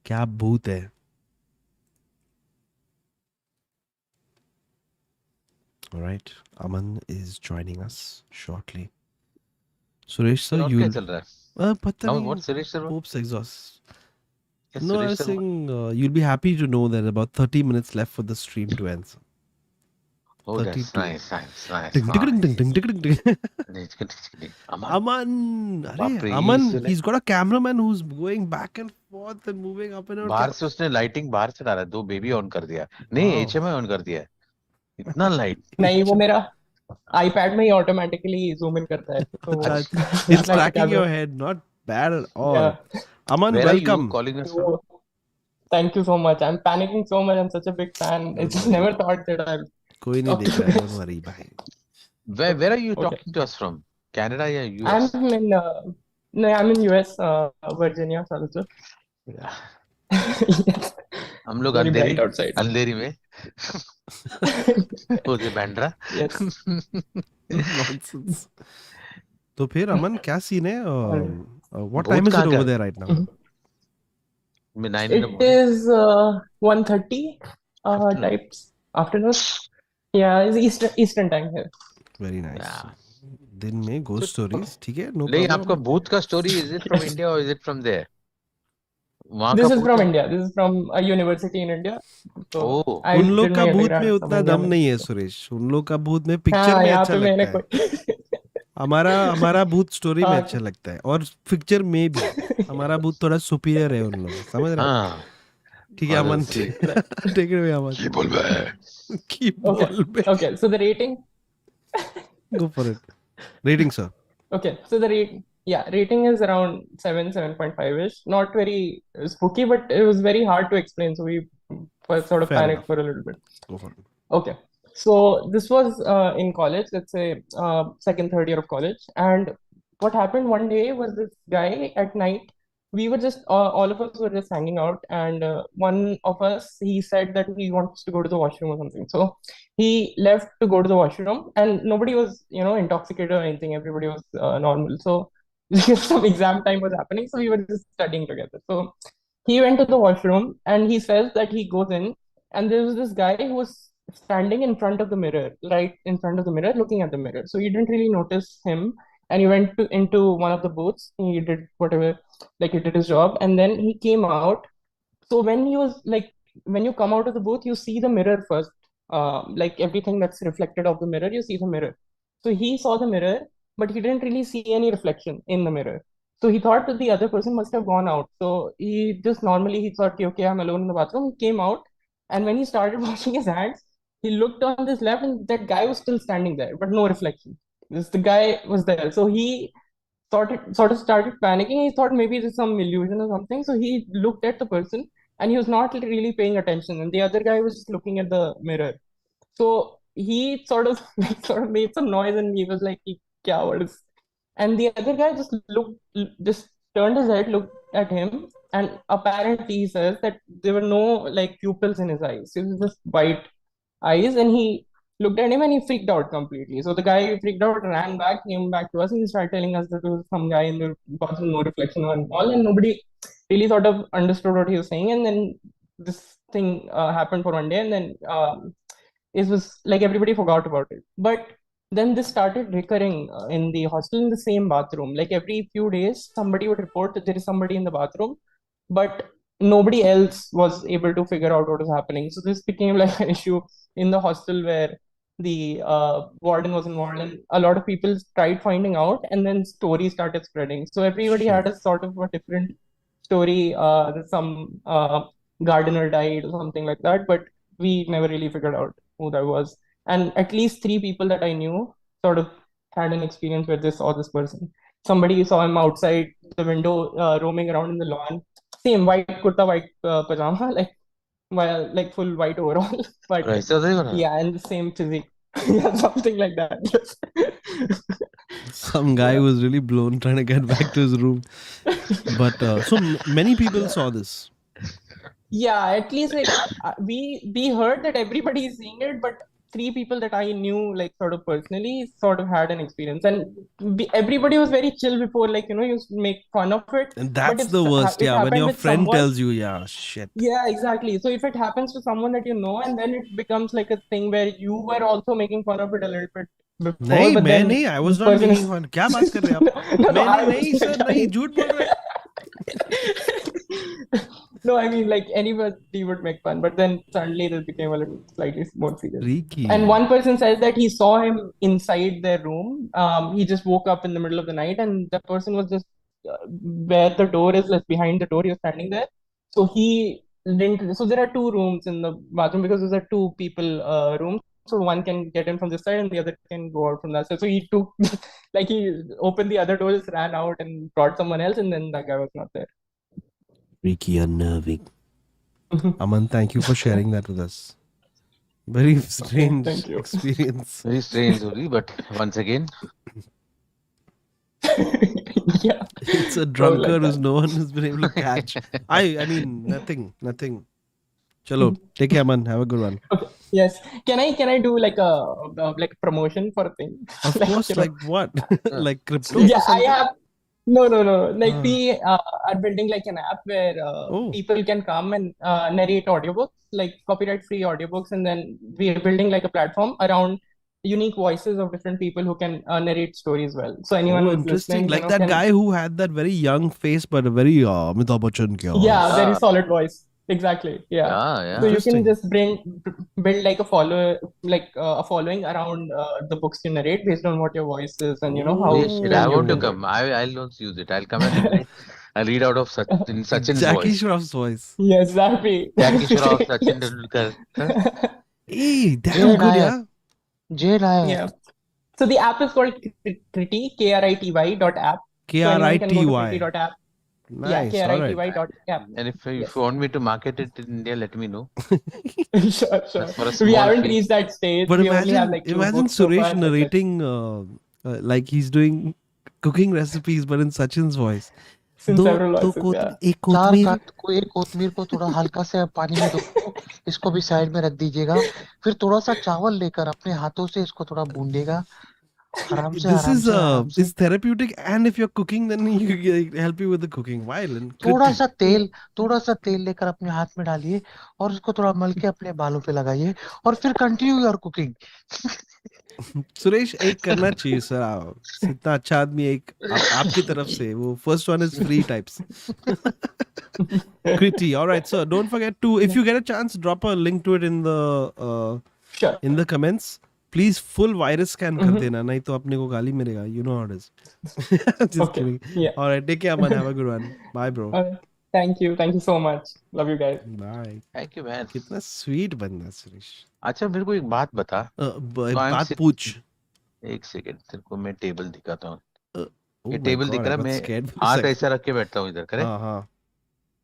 Speaker 2: क्या भूत है. All right, Aman is joining us shortly. Suresh sir,
Speaker 3: और
Speaker 2: you
Speaker 3: क्या चल रहा है?
Speaker 2: पता
Speaker 3: Now
Speaker 2: नहीं.
Speaker 3: what Suresh sir?
Speaker 2: Pope's exhaust.
Speaker 3: Yes,
Speaker 2: No, I
Speaker 3: Suresh
Speaker 2: was
Speaker 3: sir.
Speaker 2: saying you'll be happy to know that about 30 minutes left for the stream to end.
Speaker 3: Oh, that's
Speaker 2: 32.
Speaker 3: nice.
Speaker 2: Ding, ding, ding, ding, ding, ding, ding.
Speaker 3: Aman.
Speaker 2: Aman,
Speaker 3: Baapre,
Speaker 2: Aman,
Speaker 3: so like-
Speaker 2: he's got a cameraman who's going back and forth and moving up and down.
Speaker 3: बाहर से उसने lighting बाहर से डाला, 2 baby on कर दिया. नहीं,
Speaker 2: Wow.
Speaker 3: HMI on कर दिया. इतना लाइट.
Speaker 11: नहीं वो मेरा आईपैड में ही ऑटोमेटिकली जूम इन करता है तो
Speaker 2: It's tracking your head, not bad at all.
Speaker 11: Yeah.
Speaker 2: Aman,
Speaker 3: Where are you
Speaker 2: welcome.
Speaker 3: calling us from?
Speaker 11: Thank you so much. I'm panicking so much. I'm such a big fan. I just never thought that I'll
Speaker 2: कोई नहीं
Speaker 11: talk
Speaker 2: देख
Speaker 11: to
Speaker 2: रहा है,
Speaker 11: this.
Speaker 2: don't worry, bhai.
Speaker 3: Where are you
Speaker 11: Okay.
Speaker 3: talking to us from? Canada या US?
Speaker 11: I'm in no, I'm in US, Virginia, Charlottesville.
Speaker 3: Yeah.
Speaker 11: Yes.
Speaker 3: हम लोग
Speaker 11: Very bright outside.
Speaker 3: अंधेरी में. Hoezaay Bandra.
Speaker 11: Yes.
Speaker 2: Nonsense. तो फिर अमन क्या scene है? What
Speaker 3: भूत
Speaker 2: time is it
Speaker 3: कहाँ
Speaker 2: over
Speaker 3: का?
Speaker 2: there right now?
Speaker 3: मैं 9 in the
Speaker 11: It
Speaker 3: morning.
Speaker 11: is 1:30
Speaker 3: Afternoon.
Speaker 11: types afternoon. Yeah, it's Eastern time here.
Speaker 2: Very nice.
Speaker 3: Yeah.
Speaker 2: दिन में ghost stories, ठीक है? No
Speaker 3: नहीं,
Speaker 2: problem.
Speaker 3: आपका भूत का story is it from India or is it from there? वहाँ
Speaker 11: This
Speaker 3: का
Speaker 11: is
Speaker 3: भूत
Speaker 11: from
Speaker 3: है?
Speaker 11: India. This is from a university in India. So
Speaker 3: Oh.
Speaker 11: I
Speaker 2: उन लोग
Speaker 11: did
Speaker 2: का
Speaker 11: my
Speaker 2: भूत में
Speaker 11: undergrad
Speaker 2: उतना
Speaker 11: from India
Speaker 2: दम
Speaker 11: में.
Speaker 2: नहीं है सुरेश. उन लोग का भूत में पिक्चर
Speaker 11: हाँ
Speaker 2: में
Speaker 11: यहाँ
Speaker 2: अच्छा
Speaker 11: पे मैंने
Speaker 2: लगता है.
Speaker 11: कोई
Speaker 2: हमारा भूत स्टोरी में
Speaker 11: हाँ
Speaker 2: अच्छा लगता है और पिक्चर में भी हमारा भूत थोड़ा सुपीरियर है उन लोगों. समझ रहे हो?
Speaker 3: हाँ.
Speaker 2: ठीक है अमन.
Speaker 3: Honestly.
Speaker 2: Take it away अमन.
Speaker 3: की बोल बे.
Speaker 2: की बोल बे.
Speaker 11: Okay, so the rating.
Speaker 2: Go for it. Rating sir.
Speaker 11: Okay, so the rating is around 7.5-ish. Not very spooky, but it was very hard to explain, so we sort of
Speaker 2: Fair
Speaker 11: panicked
Speaker 2: enough.
Speaker 11: for a little bit.
Speaker 2: Go for it.
Speaker 11: Okay, so this was in college, let's say second, third year of college, and what happened one day was this guy at night. We were just all of us were just hanging out, and one of us he said that he wants to go to the washroom or something. So he left to go to the washroom, and nobody was intoxicated or anything. Everybody was normal. So some exam time was happening, so we were just studying together. So he went to the washroom, and he says that he goes in, and there was this guy who was standing in front of the mirror, right in front of the mirror, looking at the mirror. So he didn't really notice him, and he went into one of the booths. He did whatever, like he did his job, and then he came out. So when he was like, when you come out of the booth, you see the mirror first. Like everything that's reflected of the mirror, you see the mirror. So he saw the mirror, but he didn't really see any reflection in the mirror. So he thought that the other person must have gone out. So he just normally he thought, okay, I'm alone in the bathroom. He came out, and when he started washing his hands, he looked on this left, and that guy was still standing there, but no reflection. The guy was there. So he sort of started panicking. He thought maybe it's some illusion or something. So he looked at the person, and he was not really paying attention. And the other guy was just looking at the mirror. So he sort of sort of made some noise, and he was like, "Kya what is?" And the other guy just turned his head, looked at him, and apparently he says that there were no like pupils in his eyes. It was just white eyes, and he looked at him and he freaked out completely. So the guy freaked out, ran back, came back to us, and he started telling us that there was some guy in the bathroom, no reflection and all, and nobody really sort of understood what he was saying. And then this thing happened for one day, and then it was like everybody forgot about it. But then this started recurring in the hostel in the same bathroom. Like every few days, somebody would report that there is somebody in the bathroom, but nobody else was able to figure out what was happening. So this became like an issue in the hostel where the warden was involved, and a lot of people tried finding out, and then stories started spreading. So everybody had a sort of a different story. That some gardener died or something like that, but we never really figured out who that was. And at least 3 people that I knew sort of had an experience where they saw this person. Somebody saw him outside the window, roaming around in the lawn. Same white kurta, white pajama, like full white overall. But yeah, and the same physique. Yeah, something like that.
Speaker 2: Some guy was really blown trying to get back to his room. But so many people saw this.
Speaker 11: Yeah, at least like we heard that everybody is seeing it, but 3 people that I knew, like sort of personally, sort of had an experience, and everybody was very chill before, like you used to make fun of it.
Speaker 2: And
Speaker 11: But
Speaker 2: that's
Speaker 11: if
Speaker 2: the worst,
Speaker 11: it
Speaker 2: yeah. When
Speaker 11: happened
Speaker 2: your
Speaker 11: with
Speaker 2: friend
Speaker 11: someone,
Speaker 2: tells you, yeah, shit.
Speaker 11: yeah, exactly. So if it happens to someone that you know, and then it becomes like a thing where you were also making fun of it a little bit before,
Speaker 2: नहीं
Speaker 11: but
Speaker 2: मैं
Speaker 11: then
Speaker 2: नहीं, I was
Speaker 11: this
Speaker 2: not
Speaker 11: person
Speaker 2: making
Speaker 11: is
Speaker 2: fun. क्या बात कर रहे हैं आप?
Speaker 11: no, I
Speaker 2: मैंने
Speaker 11: was
Speaker 2: नहीं सर, नहीं झूठ बोल रहे हैं.
Speaker 11: No, I mean like anybody would make fun, but then suddenly this became a little slightly more serious.
Speaker 2: Freaky.
Speaker 11: And one person says that he saw him inside their room. He just woke up in the middle of the night, and the person was just where the door is, like behind the door. He was standing there, so he didn't. So there are 2 rooms in the bathroom because there's a 2 people room. So one can get in from this side, and the other can go out from that side. So he took, like he opened the other door, just ran out, and brought someone else, and then that guy was not there.
Speaker 2: Freaky, unnerving. Aman, thank you for sharing that with us. Very strange
Speaker 11: Thank you.
Speaker 2: experience.
Speaker 3: Very strange, Uri, but once again,
Speaker 11: Yeah.
Speaker 2: It's a
Speaker 11: Like
Speaker 2: drunkard who's
Speaker 11: that.
Speaker 2: no one has been able to catch. I mean, nothing. Chalo, take care, man. Have a good one.
Speaker 11: Okay. Yes. Can I do like a like promotion for a thing?
Speaker 2: Of
Speaker 11: Like,
Speaker 2: course,
Speaker 11: you know.
Speaker 2: like what? Like crypto or
Speaker 11: Yeah, I
Speaker 2: something?
Speaker 11: have. No. Like
Speaker 2: Ah.
Speaker 11: we are building like an app where
Speaker 2: Oh.
Speaker 11: people can come and narrate audiobooks, like copyright-free audiobooks, and then we are building like a platform around unique voices of different people who can narrate stories well. So anyone
Speaker 2: Oh,
Speaker 11: who's
Speaker 2: interesting.
Speaker 11: listening,
Speaker 2: Like that
Speaker 11: can.
Speaker 2: guy who had that very young face but a very Amitabh Bachchan kya
Speaker 11: Yeah, very
Speaker 3: Yeah.
Speaker 11: solid voice. Exactly. Yeah.
Speaker 3: yeah.
Speaker 11: So you can
Speaker 2: Interesting.
Speaker 11: just build like a following around the books you narrate based on what your voice is, and how
Speaker 3: Holy shit, I
Speaker 11: well you
Speaker 3: want to
Speaker 11: narrate.
Speaker 3: come. I'll not use it. I'll come and I'll read out of Sachin's
Speaker 2: Jackie
Speaker 3: voice.
Speaker 2: Shroff's voice.
Speaker 11: Yeah, exactly.
Speaker 3: Jackie Shroff, Sachin
Speaker 11: Yes.
Speaker 3: Tendulkar. Huh?
Speaker 2: Hey, damn
Speaker 3: Jay
Speaker 2: good,
Speaker 3: Nayak.
Speaker 2: yeah.
Speaker 3: Jay Nayak.
Speaker 11: Yeah. So the app is called Kriti, KRITY.app. So anyone can go to
Speaker 2: KRITY.
Speaker 11: Kriti.app. Yeah,
Speaker 2: Nice. All right.
Speaker 11: KRITY.app.
Speaker 3: And if you
Speaker 11: Yes.
Speaker 3: want me to market it in India, let me know.
Speaker 11: Sure.
Speaker 3: Just for a
Speaker 11: We
Speaker 3: small
Speaker 11: haven't
Speaker 3: fee.
Speaker 11: reached that stage.
Speaker 2: But
Speaker 11: We only have like 2
Speaker 2: imagine
Speaker 11: books so
Speaker 2: Suresh
Speaker 11: far, but let's-
Speaker 2: narrating like he's doing cooking recipes but in Sachin's voice.
Speaker 11: in
Speaker 2: दो
Speaker 11: several
Speaker 2: दो
Speaker 11: voices,
Speaker 2: कोत
Speaker 11: yeah.
Speaker 2: एक
Speaker 3: चार
Speaker 2: कोतमीर
Speaker 3: काट को एक कोतमीर को थोड़ा हल्का से पानी में धो इसको भी साइड में रख दीजिएगा फिर थोड़ा सा चावल लेकर अपने हाथों से इसको थोड़ा भूनिएगा आराम से
Speaker 2: This is
Speaker 3: आराम से
Speaker 2: is therapeutic, and if you're cooking, then you help you with the cooking. Violent.
Speaker 3: थोड़ा सा तेल लेकर अपने हाथ में डालिए और उसको थोड़ा मल के अपने बालों पे लगाइए और फिर कंटिन्यू योर कुकिंग
Speaker 2: सुरेश एक करना चाहिए सर आप इतना अच्छा आदमी एक आपकी तरफ से वो first one is free types. Kriti. All right, so don't forget to, if you get a chance, drop a link to it in the
Speaker 11: Sure.
Speaker 2: in the comments. Please full virus scan कर
Speaker 11: Mhm.
Speaker 2: देना, नहीं तो अपने को गाली मिलेगा. You know how it is. Just
Speaker 11: Okay.
Speaker 2: kidding.
Speaker 11: Yeah.
Speaker 2: All right, take care, man. Have a good one. Bye, bro.
Speaker 11: Thank you. Thank you so much. Love you guys.
Speaker 2: Bye.
Speaker 3: Thank you man.
Speaker 2: कितना sweet बंदा है सुरेश.
Speaker 3: अच्छा मेरे को एक बात बता.
Speaker 2: बात पूछ.
Speaker 3: एक सेकंड तेरे को मैं टेबल दिखाता हूँ.
Speaker 2: Oh
Speaker 3: ये
Speaker 2: my
Speaker 3: टेबल
Speaker 2: God,
Speaker 3: दिख
Speaker 2: I
Speaker 3: रहा है.
Speaker 2: got
Speaker 3: मैं
Speaker 2: scared for a
Speaker 3: हाथ
Speaker 2: second.
Speaker 3: ऐसा रख के बैठता हूँ इधर. करेक्ट.
Speaker 2: हाँ हाँ.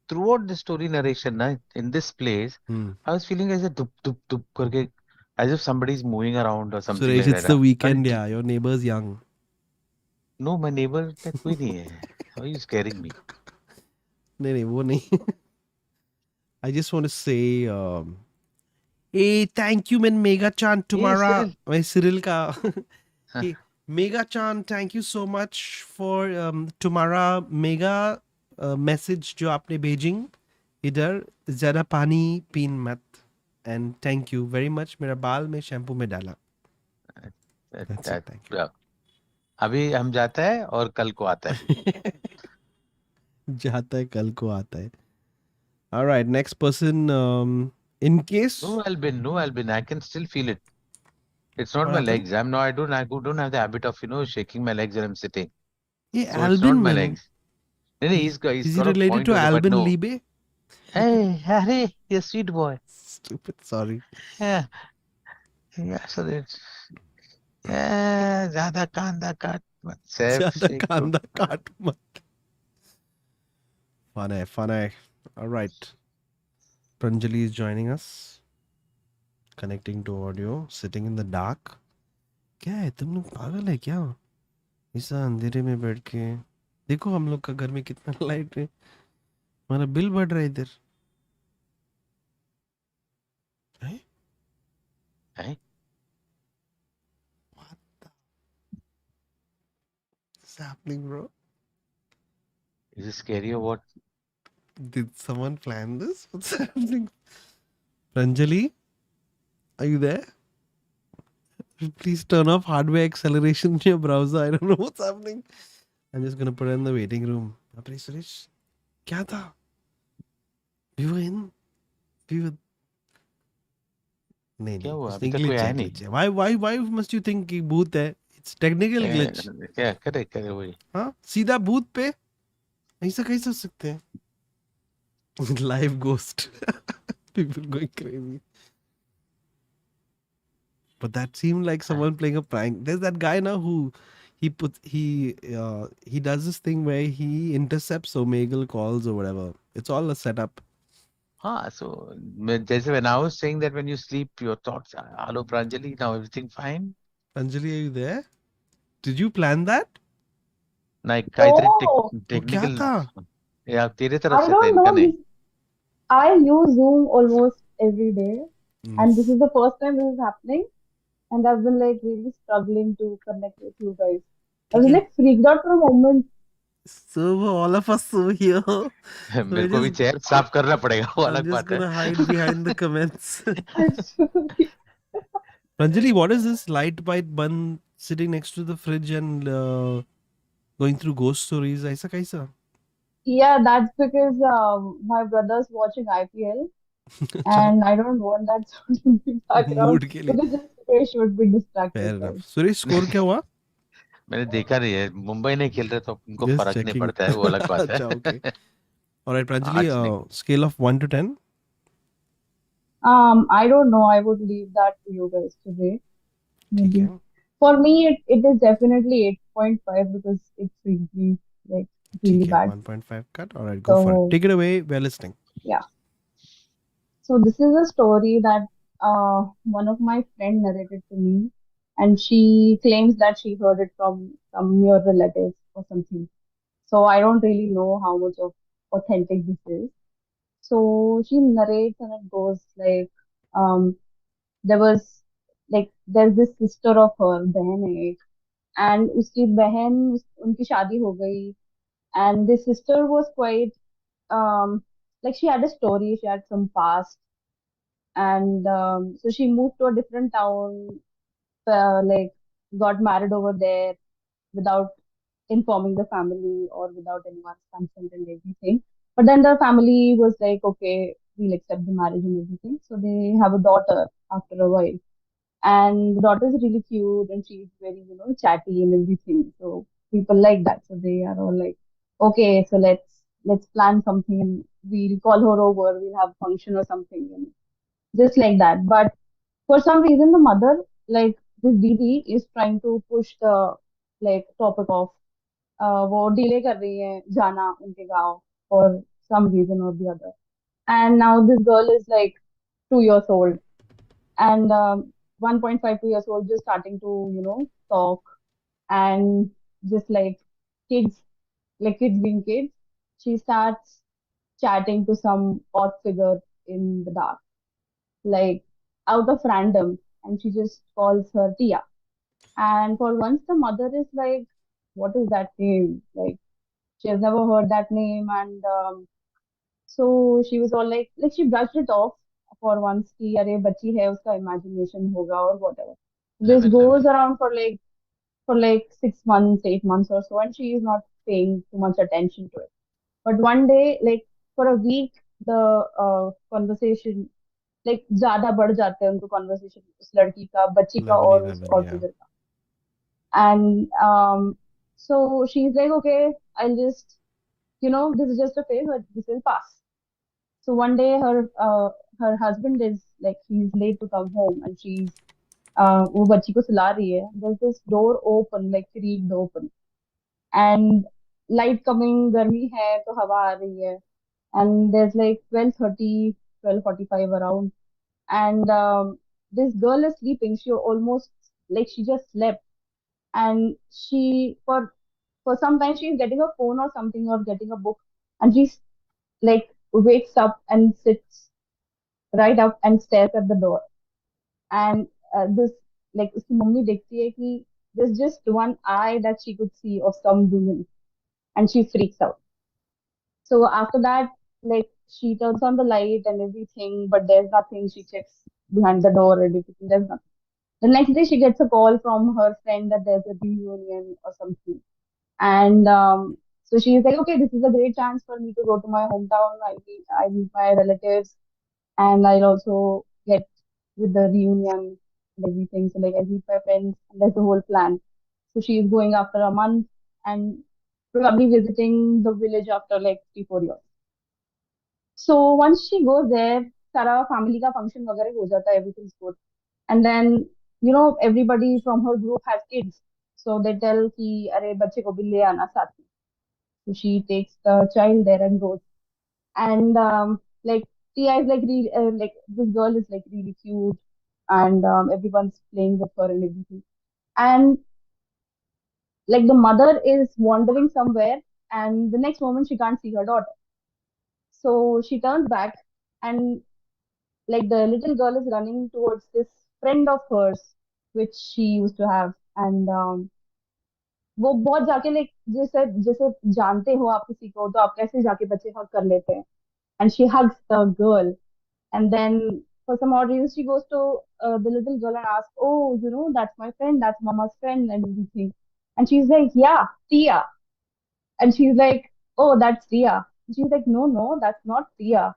Speaker 3: Throughout the story narration ना in this place, I was feeling ऐसे दुप दुप दुप करके, as if somebody is moving around or something
Speaker 2: Suresh,
Speaker 3: like
Speaker 2: it's
Speaker 3: that.
Speaker 2: the weekend, yeah. Your neighbor's young.
Speaker 3: No, my neighbor पे कोई नहीं है. Why are you scaring me?
Speaker 2: नहीं वो नहीं. I just want to say, hey, thank you, man, Mega Chan tomorrow.
Speaker 3: Cyril.
Speaker 2: मैं Cyril का. Hey, Mega Chan, thank you so much for tomorrow Mega message जो आपने भेजिंग इधर. ज़्यादा पानी पीन मत. And thank you very much. मेरा बाल में शैम्पू में डाला. That's it, thank you.
Speaker 3: अभी हम जाता है और कल को आता है.
Speaker 2: जाता है कल को आता है. All right, next person. In case.
Speaker 3: No, Albin. I can still feel it. It's not
Speaker 2: What
Speaker 3: my
Speaker 2: happened?
Speaker 3: legs. I don't have the habit of shaking my legs when I'm sitting.
Speaker 2: Yeah,
Speaker 3: So it's
Speaker 2: Albin,
Speaker 3: not my
Speaker 2: man.
Speaker 3: legs. No, he's got
Speaker 2: Is he
Speaker 3: a
Speaker 2: related
Speaker 3: point
Speaker 2: to
Speaker 3: over there, but
Speaker 2: Albin
Speaker 3: no.
Speaker 2: Liebe?
Speaker 3: Hey, Harry, you sweet boy.
Speaker 2: Stupid, sorry.
Speaker 3: Yeah. So that's ज़्यादा कांदा काट मत.
Speaker 2: ज़्यादा कांदा काट मत. Funny. All right. Pranjali is joining us. Connecting to audio. Sitting in the dark. क्या है, तुम लोग पागल है क्या? ऐसा अंधेरे में बैठ के. देखो हम लोग का घर में कितना लाइट है. हमारा बिल बढ़ रहा है इधर.
Speaker 3: Hey?
Speaker 2: What the is happening, bro?
Speaker 3: Is it scary or what?
Speaker 2: Did someone plan this? What's happening? Pranjali, are you there? Please turn off hardware acceleration in your browser. I don't know what's happening. I'm just gonna put it in the waiting room. Apre Suresh, क्या था? We were in. We were. नहीं
Speaker 3: क्या
Speaker 2: नहीं
Speaker 3: हुआ?
Speaker 2: कुछ
Speaker 3: अभी तक
Speaker 2: glitch
Speaker 3: कोई आया
Speaker 2: है
Speaker 3: नहीं.
Speaker 2: glitch है. Why must you think कि भूत है? It's technical glitch.
Speaker 3: क्या करे वही.
Speaker 2: हाँ सीधा भूत पे ऐसा कैसे हो सकते हैं? Live ghost. People going crazy. But that seemed like someone playing a prank. There's that guy now who he does this thing where he intercepts Omegle calls or whatever. It's all a setup.
Speaker 3: हाँ, so जैसे when I was saying that when you sleep your thoughts are, hello Pranjali, now everything fine?
Speaker 2: Anjali, are you there? Did you plan that?
Speaker 3: नहीं काहीतरी
Speaker 2: वो क्या
Speaker 3: technical
Speaker 2: था?
Speaker 3: या तेरे तरफ
Speaker 12: I
Speaker 3: से था
Speaker 12: don't
Speaker 3: इनका
Speaker 12: know.
Speaker 3: नहीं.
Speaker 12: I use Zoom almost every day, and this is the first time this is happening, and I've been like really struggling to connect with you guys. I was like freaked out for a moment.
Speaker 2: So all of us so here.
Speaker 3: मेरे को भी chair साफ करना पड़ेगा वो अलग
Speaker 2: I'm just
Speaker 3: बात है.
Speaker 2: gonna hide behind the comments.
Speaker 12: I'm sorry.
Speaker 2: Anjali, what is this light bite bun sitting next to the fridge and going through ghost stories? ऐसा कैसा?
Speaker 12: Yeah, that's because my brother's watching IPL, and I don't want that sort of background
Speaker 2: Mood के लिए.
Speaker 12: because then Suresh would be distracted.
Speaker 2: Fair enough.
Speaker 12: Right?
Speaker 2: Suresh, score क्या हुआ?
Speaker 3: मैंने देखा नहीं है. मुंबई नहीं खेल रहे तो उनको
Speaker 2: Just
Speaker 3: फर्क नहीं
Speaker 2: checking.
Speaker 3: पड़ता है, वो अलग बात है.
Speaker 2: अच्छा, okay. All right, Pranjali,
Speaker 3: आज नहीं.
Speaker 2: scale of 1 to 10.
Speaker 12: I don't know. I would leave that to you guys today.
Speaker 2: ठीक
Speaker 12: Maybe.
Speaker 2: है.
Speaker 12: For me, it is definitely 8.5 because it freaked me like really
Speaker 2: ठीक है.
Speaker 12: bad.
Speaker 2: 1.5 cut. All right, go for it.
Speaker 12: So
Speaker 2: Take it away. We're listening.
Speaker 12: yeah. So this is a story that one of my friend narrated to me, and she claims that she heard it from some near relatives or something. So I don't really know how much of authentic this is. So she narrates and it goes like, there was like there's this sister of her, बहन है एक, and उसकी बहन उनकी शादी हो गई, and this sister was quite like she had a story, she had some past, and so she moved to a different town, like got married over there without informing the family or without anyone's consent and everything. But then the family was like, okay, we'll accept the marriage and everything. So they have a daughter after a while. And the daughter is really cute and she's very, chatty and everything. So people like that. So they are all like, okay, so let's plan something and we'll call her over, we'll have function or something and just like that. But for some reason the mother, like this Didi, is trying to push the like topic of वो delay कर रही है जाना उनके गाँव for some reason or the other. And now this girl is like 2 years old and 1.5, 2 years old, just starting to, talk and just kids, like kids being kids, she starts chatting to some odd figure in the dark, like out of random, and she just calls her Tia. And for once, the mother is like, "What is that name?" Like she has never heard that name, and so she was all like she brushed it off for once कि अरे बच्ची है उसका imagination होगा or whatever. This
Speaker 3: Level,
Speaker 12: goes
Speaker 3: level.
Speaker 12: around for 6 months, 8 months or so, and she is not paying too much attention to it. But one day, like for a week, the conversation like ज्यादा बढ़ जाते हैं उनको conversation उस लड़की का बच्ची का
Speaker 2: Level,
Speaker 12: और उस
Speaker 2: level,
Speaker 12: और
Speaker 2: yeah.
Speaker 12: figure का. And so she's like, okay, I'll just, this is just a phase, but this will pass. So one day her husband is like he's late to come home and she's वो बच्ची को सुला रही है. There's this door open, like creaked open, and light coming, गर्मी है तो हवा आ रही है, and there's like 12:30, 12:45 around, and this girl is sleeping. She almost like she just slept, and she for some time she's getting a phone or something or getting a book, and she's like wakes up and sits right up and stares at the door. And this like उसकी mummy देखती है कि there's just one eye that she could see of some woman, and she freaks out. So after that, like she turns on the light and everything, but there's nothing. She checks behind the door and everything, there's nothing. The next day she gets a call from her friend that there's a reunion or something. And so she's like, okay, this is a great chance for me to go to my hometown. I meet my relatives, and I'll also get with the reunion and everything. So like I meet my friends, and that's the whole plan. So she's going after a month and probably visiting the village after like 3, 4 years. So once she goes there, सारा family का function वगैरह हो जाता है, everything's good. And then everybody from her group has kids, so they tell कि अरे बच्चे को भी ले आना साथ में. So she takes the child there and goes. And like Tia is like really, like this girl is like really cute, and everyone's playing with her and everything. And like the mother is wandering somewhere, and the next moment she can't see her daughter. So she turns back, and like the little girl is running towards this friend of hers, which she used to have. And वो बहुत जाके like जैसे जैसे जानते हो आप किसी को तो आप कैसे जाके बच्चे हग कर लेते हैं. And she hugs the girl, and then for some odd reason she goes to the little girl and asks, oh, that's my friend, that's mama's friend and everything. And she's like, yeah, Tia. And she's like, oh, that's Tia. And she's like, no, no, that's not Tia.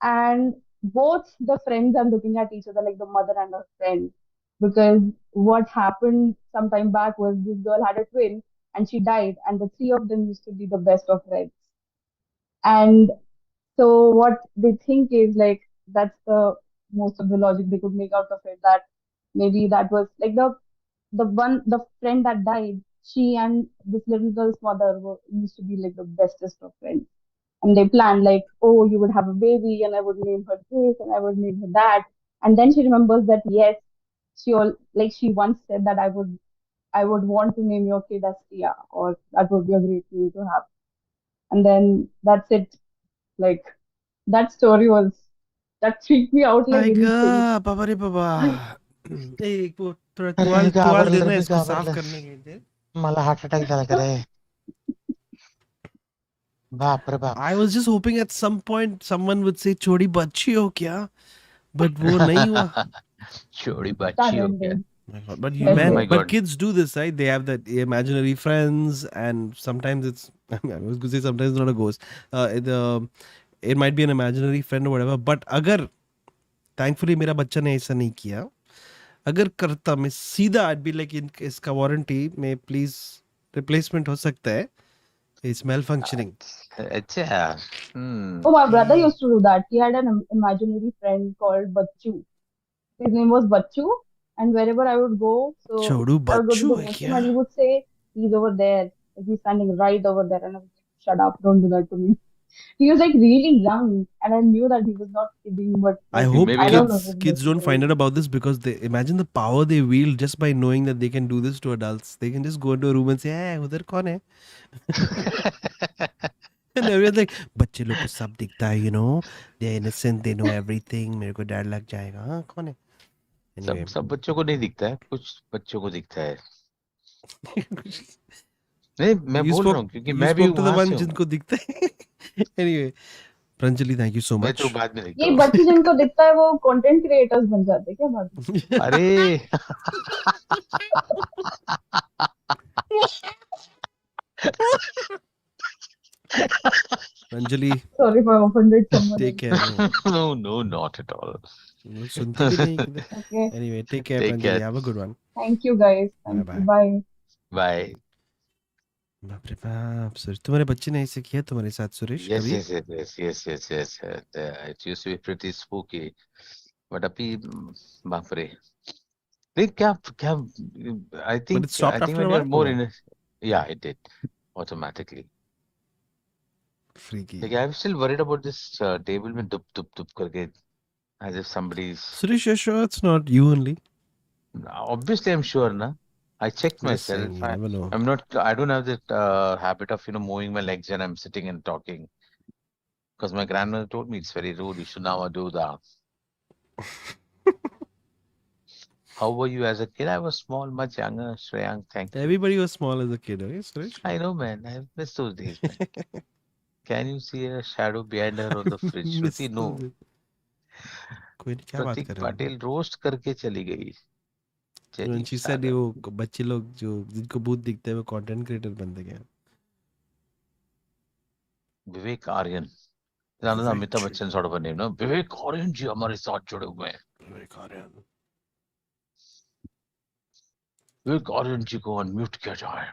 Speaker 12: And both the friends are looking at each other, like the mother and her friend, because what happened some time back was this girl had a twin and she died, and the three of them used to be the best of friends. And so what they think is like that's the most of the logic they could make out of it, that maybe that was like the friend that died, she and this little girl's mother used to be like the bestest of friends. And they planned like, oh, you would have a baby and I would name her this and I would name her that. And then she remembers that yes, she once said that I would want to name your kid as Tia, or that would be a great name to have. And then that's it. Like that story was that freaked me out like anything.
Speaker 2: आएगा बाबा रे बाबा. एक वो थोड़ा
Speaker 3: अरे
Speaker 2: तुआल तुआल
Speaker 3: घाबरलं
Speaker 2: देना
Speaker 3: रे
Speaker 2: इसको साफ
Speaker 3: घाबरलं
Speaker 2: करने के लिए.
Speaker 3: मला हार्ट अटॅक झाला का रे बाप रे बाप
Speaker 2: I was just hoping at some point someone would say छोड़ी बच्ची हो क्या, but वो नहीं हुआ.
Speaker 3: छोड़ी बच्ची हो
Speaker 12: Sudden
Speaker 3: गया
Speaker 12: day.
Speaker 2: My God. But
Speaker 12: That's
Speaker 3: oh
Speaker 12: it.
Speaker 3: my
Speaker 2: but
Speaker 3: god
Speaker 2: kids do this, right? They have that imaginary friends, and sometimes it's I was going to say sometimes it's not a ghost. It might be an imaginary friend or whatever. But अगर thankfully मेरा बच्चा ने ऐसा नहीं किया. अगर करता मैं सीधा I'd be like इसका वारंटी में प्लीज रिप्लेसमेंट हो सकता है, इट्स मेल फंक्शनिंग.
Speaker 3: अच्छा. हम्म.
Speaker 12: Oh, my brother used to do that. He had an imaginary friend called Bachchu. His name was Bachchu, and wherever I would go, so
Speaker 2: छोड़ू
Speaker 12: I would go to
Speaker 2: Bachchu
Speaker 12: the
Speaker 2: है
Speaker 12: washroom,
Speaker 2: क्या?
Speaker 12: and he would say, "He's over there. Like, he's standing right over there." And I was like, "Shut up! Don't do that to me." He was like really young, and I knew that he was not kidding, but
Speaker 2: I
Speaker 12: like
Speaker 2: hope
Speaker 12: I
Speaker 3: Maybe
Speaker 12: don't know. It
Speaker 2: kids
Speaker 12: makes me
Speaker 2: don't
Speaker 12: very
Speaker 2: find out about this, because they imagine the power they wield just by knowing that they can do this to adults. They can just go into a room and say, "Hey, उधर कौन है?" And everyone's like, बच्चे लोग को सब दिखता है, you know, they're innocent, they know everything. मेरे को डर लग जाएगा. हाँ, कौन है? Anyway.
Speaker 3: सब बच्चों को नहीं दिखता है, कुछ बच्चों को दिखता है. नहीं, मैं
Speaker 2: You
Speaker 3: बोल रहा
Speaker 2: spoke
Speaker 3: हूँ क्योंकि
Speaker 2: you
Speaker 3: मैं भी
Speaker 2: spoke to the
Speaker 3: वहां
Speaker 2: one
Speaker 3: से हूँ.
Speaker 2: जिनको दिखता है. Anyway, Pranjali, thank you so
Speaker 3: मैं
Speaker 2: much.
Speaker 3: तो बाद में देखता
Speaker 12: ये
Speaker 3: हूँ.
Speaker 12: बच्चे जिनको दिखता है वो कंटेंट क्रिएटर्स बन जाते हैं क्या बाद में?
Speaker 3: अरे.
Speaker 2: Pranjali,
Speaker 12: Sorry if I offended someone.
Speaker 2: take care. No,
Speaker 3: No, not at all.
Speaker 2: वो सुनती भी नहीं किधर.
Speaker 12: Okay.
Speaker 2: Anyway, take care,
Speaker 3: Take
Speaker 2: Pranjali.
Speaker 3: care.
Speaker 2: Have a good one.
Speaker 12: Thank you guys.
Speaker 2: Bye
Speaker 12: Thank you.
Speaker 2: bye.
Speaker 12: Bye.
Speaker 3: Bye.
Speaker 2: बाप रे बाप. सुरेश, तुम्हारे बच्चे ने ऐसे किया तुम्हारे साथ, सुरेश,
Speaker 3: Yes,
Speaker 2: कभी?
Speaker 3: yes. It used to be pretty spooky. But अभी बाप रे. नहीं, क्या क्या I
Speaker 2: But it
Speaker 3: think
Speaker 2: stopped after
Speaker 3: when
Speaker 2: a
Speaker 3: you're
Speaker 2: while or
Speaker 3: more
Speaker 2: what?
Speaker 3: in a, yeah, it did automatically.
Speaker 2: Freaky.
Speaker 3: Like I'm still worried about this table में दुप दुप दुप करके, as if somebody's.
Speaker 2: Suresh, you're sure it's not you only?
Speaker 3: Obviously, I'm sure, na. I checked
Speaker 2: Just saying,
Speaker 3: myself.
Speaker 2: you never know.
Speaker 3: I'm not. I don't have that habit of moving my legs when I'm sitting and talking. Because my grandmother told me it's very rude. You should never do that. How were you as a kid? I was small, much younger. Shreyang, thank you.
Speaker 2: Everybody was small as a kid, right, Suresh?
Speaker 3: I know, man. I miss those days, man. Can you see a shadow behind her on the fridge?
Speaker 2: Miss
Speaker 3: Shruti, no.
Speaker 2: those days. कोई नहीं, क्या बात
Speaker 3: प्रतीक
Speaker 2: कर रहे हो?
Speaker 3: Patil roast करके चली गई.
Speaker 2: When
Speaker 3: चली
Speaker 2: she said
Speaker 3: साला.
Speaker 2: वो बच्चे लोग जो जिनको भूत दिखते हैं वो कंटेंट क्रिएटर बनते गए.
Speaker 3: विवेक Aryan. Another Amitabh Bachchan sort of a name, no? विवेक आर्यन जी हमारे साथ जुड़े हुए हैं.
Speaker 2: विवेक आर्यन.
Speaker 3: विवेक आर्यन जी को अनम्यूट किया जाए.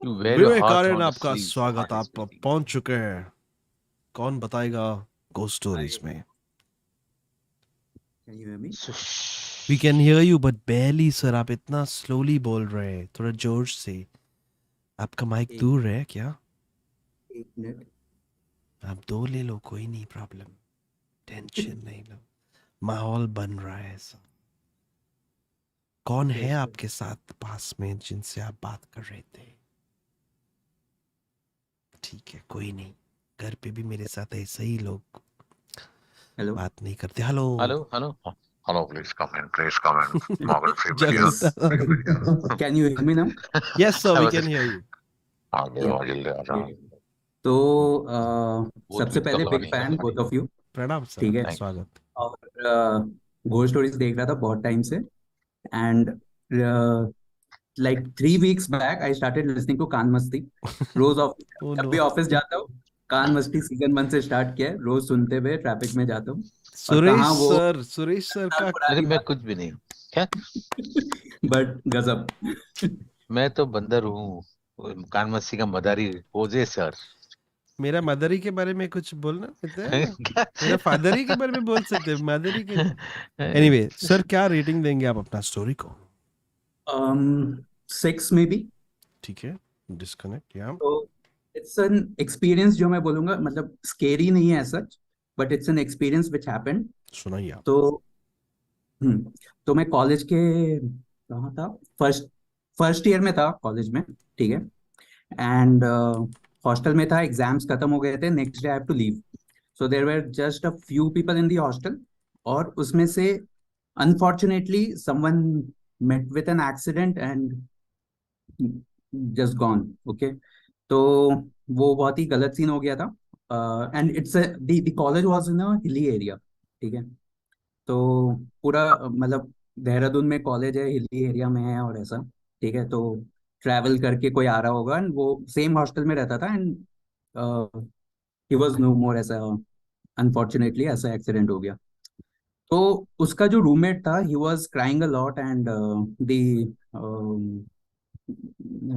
Speaker 3: You wear your
Speaker 2: Vivek
Speaker 3: heart
Speaker 2: Aryan,
Speaker 3: on the
Speaker 2: आपका
Speaker 3: sleeve.
Speaker 2: स्वागत. आप पहुंच चुके हैं. कौन बताएगा घोस्ट स्टोरीज में?
Speaker 13: Can you hear me?
Speaker 2: We can hear you but barely, sir. आप इतना slowly बोल रहे हैं, थोड़ा जोर से. आपका माइक दूर है क्या?
Speaker 13: एक मिनट.
Speaker 2: आप दो ले लो, कोई नहीं प्रॉब्लम. टेंशन नहीं लो. माहौल बन रहा है ऐसा. कौन है आपके साथ पास में जिनसे आप बात कर रहे थे? ठीक है, कोई नहीं. घर पे भी मेरे साथ ऐसे ही लोग
Speaker 13: Hello.
Speaker 2: बात नहीं करते. Hello.
Speaker 3: Hello, please come in. Please come in. Morgan Freeman here.
Speaker 13: Can you hear me now?
Speaker 2: Yes, sir, we can hear you.
Speaker 13: तो सबसे पहले big fan both of you.
Speaker 2: प्रणाम सर.
Speaker 13: ठीक है.
Speaker 2: स्वागत.
Speaker 13: और घोस्ट स्टोरीज देख रहा था बहुत टाइम से, and like 3 weeks back I started listening to कान मस्ती. रोज जब भी ऑफिस जाता हूँ कान मस्ती सीजन 1 से स्टार्ट किया है. रोज सुनते हुए ट्रैफिक में जाता हूँ.
Speaker 2: सुरेश सर का
Speaker 3: अरे मैं कुछ भी नहीं हूँ. क्या?
Speaker 13: बट गजब.
Speaker 3: मैं तो बंदर हूँ. कानमस्ती का मदारी होजे सर.
Speaker 2: मेरा मदरी के बारे में कुछ बोलना है? मेरा फादरी के बारे में बोल सकते हैं, मदरी के. एनीवे सर, क्या रेटिंग देंगे आप अपना स्टोरी को?
Speaker 13: 6 में भी.
Speaker 2: ठीक है. डिस्कनेक्ट. या
Speaker 13: तो इट्स एन एक्सपीरियंस जो मैं बोलूंगा, मतलब स्केरी नहीं है such, but it's an experience which happened.
Speaker 2: सुनाइए आप.
Speaker 13: तो मैं कॉलेज के कहाँ था, फर्स्ट ईयर में था कॉलेज में. ठीक है. एंड हॉस्टल में था. एग्जाम्स खत्म हो गए थे. Next day I have to leave. So there were just a few people in the hostel, और उसमें से unfortunately someone met with an accident and just gone. Okay. तो वो बहुत ही गलत सीन हो गया था. And it's the college was in a hilly area. ठीक है. तो पूरा मतलब देहरादून में कॉलेज है, हिली एरिया में है और ऐसा. ठीक है. तो ट्रैवल करके कोई आ रहा होगा, एंड वो सेम हॉस्टल में रहता था, एंड ही वाज नो मोर. ऐसा अनफॉर्चुनेटली ऐसा एक्सीडेंट हो गया. तो उसका जो रूममेट था, he was crying a lot, and the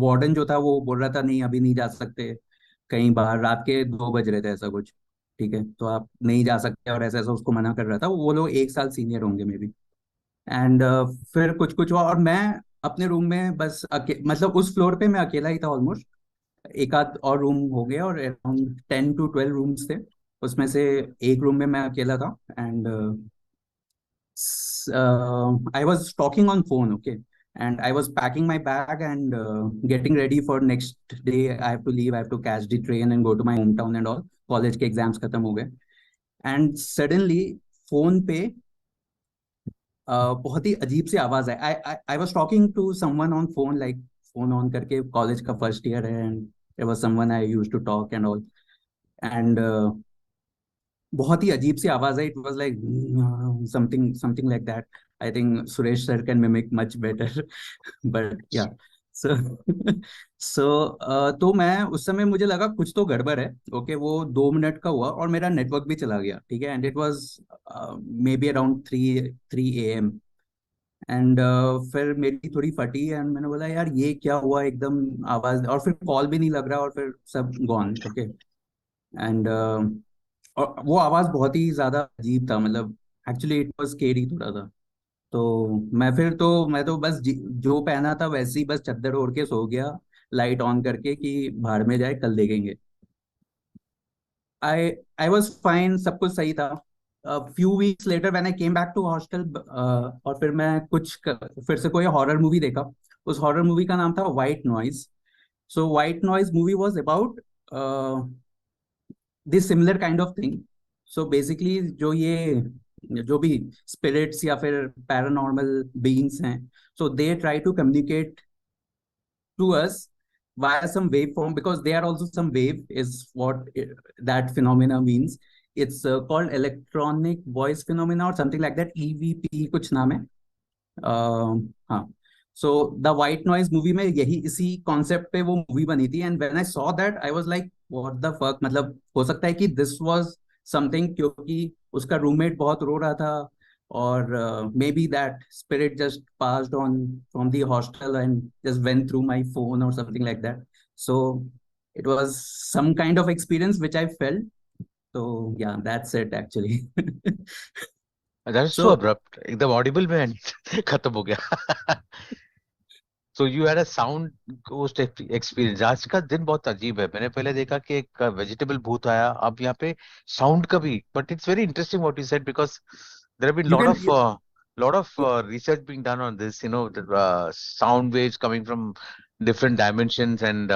Speaker 13: warden जो था वो बोल रहा था नहीं अभी नहीं जा सकते कहीं बाहर, रात के 2 बज रहे थे ऐसा कुछ, ठीक है, तो आप नहीं जा सकते, और ऐसा ऐसा उसको मना कर रहा था। वो लोग 1 साल सीनियर होंगे मे बी। एंड फिर कुछ कुछ हुआ, और मैं अपने रूम में बस मतलब उस फ्लोर पे मैं अकेला ही था ऑलमोस्ट। एक आध और रूम हो गया, और अराउंड 10 to 12 रूम्स थे, उसमें से एक रूम में मैं अकेला था। And I was talking on phone, okay, and I was packing my bag and getting ready for next day. I have to leave. I have to catch the train and go to my hometown and all. College के exams खत्म हो गए, and suddenly phone पे बहुत ही अजीब सी आवाज है। I was talking to someone on phone, like phone on करके, कॉलेज का फर्स्ट ईयर है, and there was someone I used to talk and all, and बहुत ही अजीब सी आवाज है। It was like something something like that. I think Suresh sir can mimic much better, but या सो सो तो मैं उस समय मुझे लगा कुछ तो गड़बड़ है। ओके, वो 2 मिनट का हुआ और मेरा नेटवर्क भी चला गया, ठीक है, and it was may be around 3 AM। And फिर मेरी थोड़ी फटी, एंड मैंने बोला यार ये क्या हुआ एकदम आवाज, और फिर कॉल भी नहीं लग रहा, और फिर सब गॉन। ओके, एंड और वो आवाज बहुत ही ज्यादा अजीब था, मतलब एक्चुअली इट वाज स्केरी थोड़ा सा। तो मैं तो बस जो पहना था वैसे ही बस चादर ओढ़ के सो गया, लाइट ऑन करके कि भाड़ में जाए, कल देखेंगे। आई आई वाज फाइन, सब कुछ सही था। Few weeks later when I came back to hostel, और फिर मैं फिर से कोई हॉरर मूवी देखा। उस हॉरर मूवी का नाम था white noise. So white noise movie was about this similar kind of thing. So basically जो भी स्पिरिट्स या फिर पैरानॉर्मल बीइंग्स हैं, so they try to communicate to us via some waveform, because they are also some wave is what that phenomena means. It's called electronic voice phenomena or something like that, EVP कुछ नाम है। हाँ, so the white noise movie में यही इसी concept पे वो movie बनी थी, and when I saw that I was like what the fuck, मतलब हो सकता है कि दिस वाज समथिंग, क्योंकि उसका रूममेट बहुत रो रहा था, और maybe that spirit just passed on from the hostel and just went through my phone और something like that. So it was some kind of experience which I felt. तो yeah that's it actually.
Speaker 3: That is so
Speaker 13: so
Speaker 3: abrupt, एकदम audible में खत्म हो गया। So you had a sound ghost experience. आज का दिन बहुत अजीब है। मैंने पहले देखा कि एक वेजिटेबल भूत आया, अब यहाँ पे साउंड का भी। But it's very interesting what you said, because there have been
Speaker 13: you can
Speaker 3: lot of research being done on this, the, sound waves coming from different dimensions and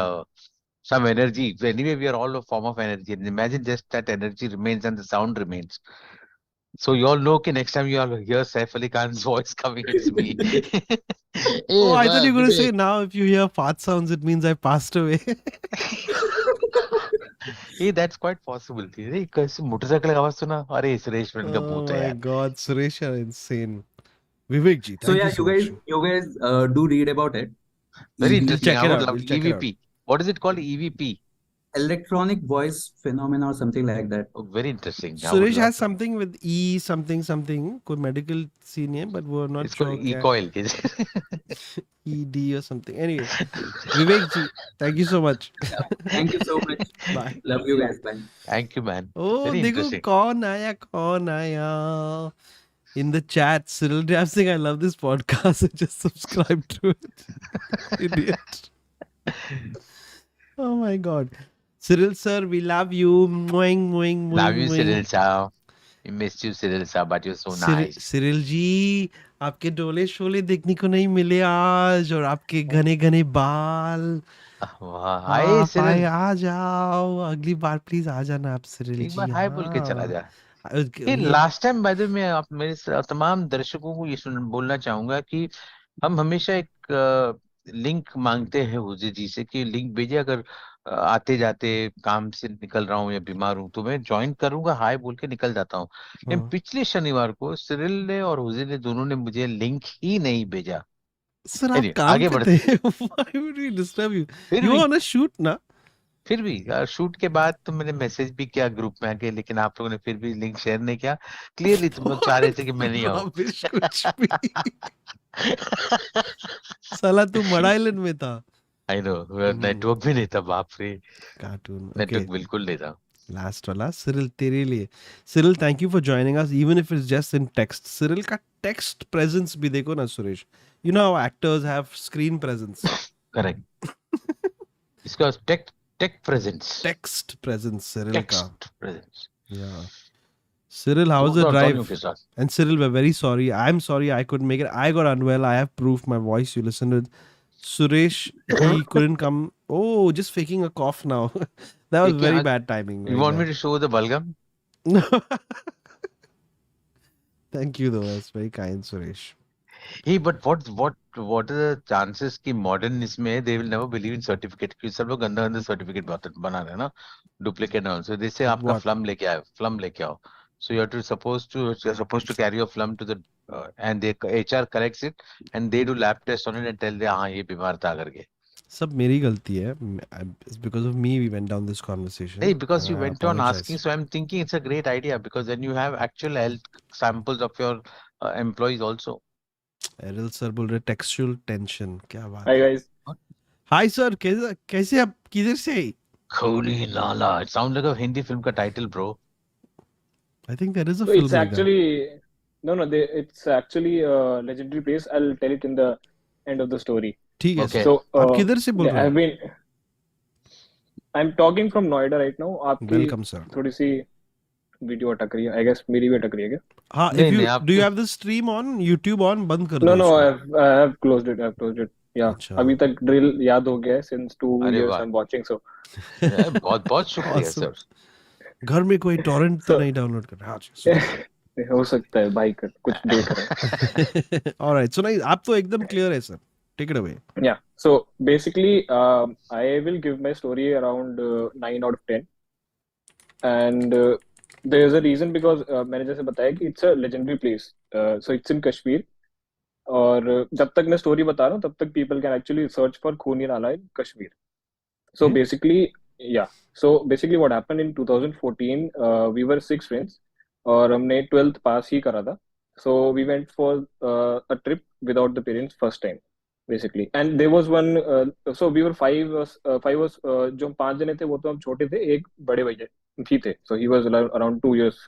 Speaker 3: some energy. Anyway, we are all a form of energy, and imagine just that energy remains and the sound remains. So you all know कि next time you all hear Saif Ali Khan's voice coming, it's me.
Speaker 2: Oh,
Speaker 3: Hey,
Speaker 2: I thought you were going to say
Speaker 3: Vivek.
Speaker 2: now if you hear fart sounds, it means I passed away.
Speaker 3: Hey, that's quite possible. अरे कैसे motorcycle का आवाज सुना? अरे Suresh friend का
Speaker 2: Oh
Speaker 3: भूत है
Speaker 2: my
Speaker 3: यार।
Speaker 2: God, Suresh, you're insane. Vivek ji,
Speaker 13: so
Speaker 2: thank you
Speaker 13: yeah,
Speaker 2: so much.
Speaker 13: you guys do read about it.
Speaker 3: Very
Speaker 13: EV,
Speaker 2: We'll
Speaker 3: interesting.
Speaker 2: check
Speaker 3: I
Speaker 2: it
Speaker 3: would
Speaker 2: out.
Speaker 3: love
Speaker 2: We'll check it out.
Speaker 3: EVP. What is it called? EVP.
Speaker 13: electronic voice phenomena or something like that.
Speaker 3: Oh, very interesting. I would
Speaker 2: Suresh
Speaker 3: love
Speaker 2: has
Speaker 3: to.
Speaker 2: something with E something something, कोई medical scene है, but we're not
Speaker 3: इसको
Speaker 2: sure क्या
Speaker 3: E-coil.
Speaker 2: ED or something. Anyway, Vivek ji, thank you so much.
Speaker 13: Yeah. Thank you so much.
Speaker 2: Bye.
Speaker 13: Love you guys. Bye.
Speaker 3: Thank you, man.
Speaker 2: Oh,
Speaker 3: Very
Speaker 2: देखो
Speaker 3: interesting.
Speaker 2: कौन आया in the chat. Cyril D saying I love this podcast. I just subscribe to it. Idiot. Oh my God. Cyril sir, we love you. Moing, moing,
Speaker 3: Love
Speaker 2: moing,
Speaker 3: you,
Speaker 2: moing.
Speaker 3: Cyril Sir. We missed you, Cyril Sir, but you're so nice.
Speaker 2: Cyril ji, आपके डोले शोले देखने को नहीं मिले आज, और आपके घने घने बाल।
Speaker 3: वाह, हाय
Speaker 2: आप आए,
Speaker 3: Cyril.
Speaker 2: आ जाओ अगली बार, प्लीज आ जाना आप सिरिल
Speaker 3: एक
Speaker 2: जी।
Speaker 3: बार हाय बोल के चला जा। ये
Speaker 2: ये
Speaker 3: last time by the way, मैं आप मेरे तमाम दर्शकों को ये बोलना चाहूंगा कि हम हमेशा एक लिंक मांगते हैं हुज़े जी से कि लिंक भेजिए। अगर आते जाते काम से निकल रहा हूँ या बीमार हूँ तो मैं ज्वाइन करूंगा, हाय बोल के निकल जाता हूँ। लेकिन पिछले शनिवार को सिरिल ने और हुज़े ने दोनों ने मुझे लिंक ही नहीं भेजा।
Speaker 2: सर आप
Speaker 3: Anyway,
Speaker 2: काम
Speaker 3: आगे
Speaker 2: पे
Speaker 3: बढ़ते
Speaker 2: थे। Why would we disturb you?
Speaker 3: फिर
Speaker 2: You
Speaker 3: भी
Speaker 2: on a shoot ना?
Speaker 3: फिर भी यार शूट के बाद तो मैंने मैसेज भी किया ग्रुप में आके, लेकिन आप लोगों ने फिर भी लिंक शेयर नहीं किया। क्लियरली तुम लोग चाह रहे थे कि मैं नहीं आऊं।
Speaker 2: रॉबिश कुछ भी। साला तू मड आइलैंड में था।
Speaker 3: आई नो, नेटवर्क भी नहीं था, बाप रे,
Speaker 2: कार्टून। ओके,
Speaker 3: नेटवर्क बिल्कुल नहीं था।
Speaker 2: लास्ट वाला सिरिल तेरे लिए। Cyril, thank you for joining us even if it's just in text. Cyril का टेक्स्ट प्रेजेंस भी देखो ना Suresh, you know how actors have screen presence.
Speaker 3: Correct, इसका take presence,
Speaker 2: text presence Cyril का।
Speaker 3: Text presence.
Speaker 2: Yeah. Cyril, how
Speaker 3: तो
Speaker 2: was the
Speaker 3: जॉनियों
Speaker 2: drive?
Speaker 3: के साथ
Speaker 2: And Cyril, we're very sorry. I'm sorry I couldn't make it. I got unwell. I have proof. My voice you listened with. Suresh, he couldn't come. Oh, just faking a cough now. That was
Speaker 3: एक
Speaker 2: very
Speaker 3: यहाँ,
Speaker 2: bad timing.
Speaker 3: you
Speaker 2: Very
Speaker 3: want me
Speaker 2: bad.
Speaker 3: to show the balgam?
Speaker 2: Thank you though. That's very kind, Suresh.
Speaker 3: Hey, but what are the chances कि modern इसमें they will never believe in certificate, क्योंकि सब लोग गंदा गंदा certificate बना रहे हैं ना, डुप्लीकेट ना। so they say आपका
Speaker 2: What?
Speaker 3: फ्लम लेके आओ, फ्लम लेके आओ। so you're supposed to carry your flum to the and they HR corrects it and they do lab test on it and tell they हाँ ये बीमार था करके।
Speaker 2: सब मेरी गलती है. It's because of me we went down this conversation.
Speaker 3: Hey, because
Speaker 2: And
Speaker 3: you
Speaker 2: I
Speaker 3: went on
Speaker 2: apologize.
Speaker 3: asking, so I'm thinking it's a great idea because then you have actual health samples of your employees also.
Speaker 2: Aryl sir बोल रहे textual tension. क्या बात
Speaker 14: Hi
Speaker 2: है.
Speaker 14: guys.
Speaker 2: Hi sir, कैसे आप किधर से?
Speaker 3: Holy Lala, it sounds like a Hindi film का title, bro.
Speaker 2: I think there is a
Speaker 14: So
Speaker 2: film
Speaker 14: it's
Speaker 2: like that.
Speaker 14: actually it's actually a legendary place. I'll tell it in the end of the story.
Speaker 2: ठीक है
Speaker 3: Okay.
Speaker 2: Sir.
Speaker 14: So
Speaker 2: आप किधर से बोल
Speaker 14: yeah,
Speaker 2: रहे हैं?
Speaker 14: I'm talking from Noida right now. आपकी
Speaker 2: welcome sir.
Speaker 14: थोड़ी सी वीडियो अटक रही है. I guess मेरी भी अटक रही है क्या?
Speaker 2: हाँ,
Speaker 3: नहीं
Speaker 2: if
Speaker 3: नहीं
Speaker 2: you do you have the stream on YouTube on, बंद कर
Speaker 14: No,
Speaker 2: दो
Speaker 14: no,
Speaker 2: उसको.
Speaker 14: I have closed it. I have closed it. Yeah.
Speaker 2: अच्छा.
Speaker 14: अभी तक drill याद हो गया है since 2
Speaker 3: अरे
Speaker 14: years
Speaker 3: वाह,
Speaker 14: I'm watching. So
Speaker 3: बहुत बहुत शुक्रिया
Speaker 2: Awesome.
Speaker 3: सर।
Speaker 2: घर में कोई टॉरेंट तो
Speaker 14: so
Speaker 2: नहीं डाउनलोड कर रहा? हाँ जी, सुनो.
Speaker 14: हो सकता है भाई कुछ देख रहे हैं.
Speaker 2: Alright, so नहीं, आप तो एकदम क्लियर है sir. Take it away.
Speaker 14: Yeah. So basically, I will give my story around 9 out of 10. And there is a reason because मैंने जैसे बताया कि it's a legendary place. So it's in Kashmir. और जब तक मैं स्टोरी बता रहा हूँ तब तक people can actually search for खूनी नाला in Kashmir. So basically, yeah. So basically what happened in 2014, we were 6 friends और हमने 12th पास ही करा था. So we went for a trip without the parents first time. Basically, and there was one. So we were five. Five was जो हम 5 जने थे वो तो हम छोटे थे. एक बड़े भैया भी थे. So he was around 2 years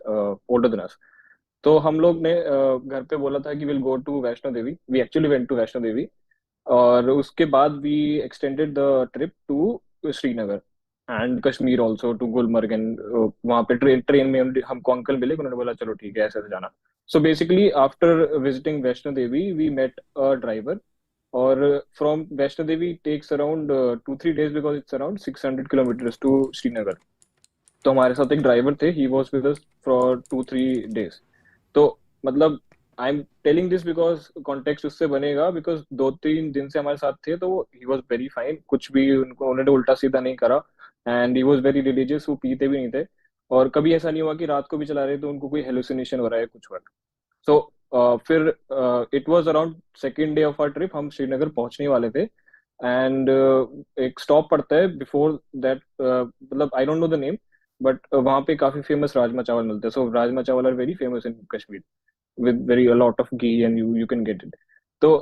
Speaker 14: older than us. तो हम लोग ने घर पे बोला था कि we'll go to Vaishno Devi. We actually went to Vaishno Devi. और उसके बाद we extended the trip to Srinagar and Kashmir also to Gulmarg and वहाँ पे ट्रेन में हमको अंकल मिले. उन्होंने बोला चलो ठीक है ऐसे जाना. So basically after visiting Vaishno Devi we met a driver. Or from Vaishno Devi takes around 2-3 days because it's around 600 kilometers to Srinagar. तो हमारे साथ एक ड्राइवर थे. He was with us for 2-3 days. तो मतलब I'm telling this because context उससे बनेगा because 2-3 दिन से हमारे साथ थे तो he was very fine. कुछ भी उन्होंने उल्टा सीधा नहीं करा and he was very religious. वो पीते भी नहीं थे और कभी ऐसा नहीं हुआ कि रात को भी चला रहे तो उनको कोई hallucination हो रहा है कुछ हुआ. सो फिर it was around second day of our trip. हम श्रीनगर पहुंचने वाले थे एंड एक स्टॉप पड़ता है बिफोर दैट. मतलब I don't know the name but वहाँ पे काफी फेमस राजमा चावल मिलते हैं. So rajma chawal are very famous in Kashmir with very a lot of ghee and you can get it. तो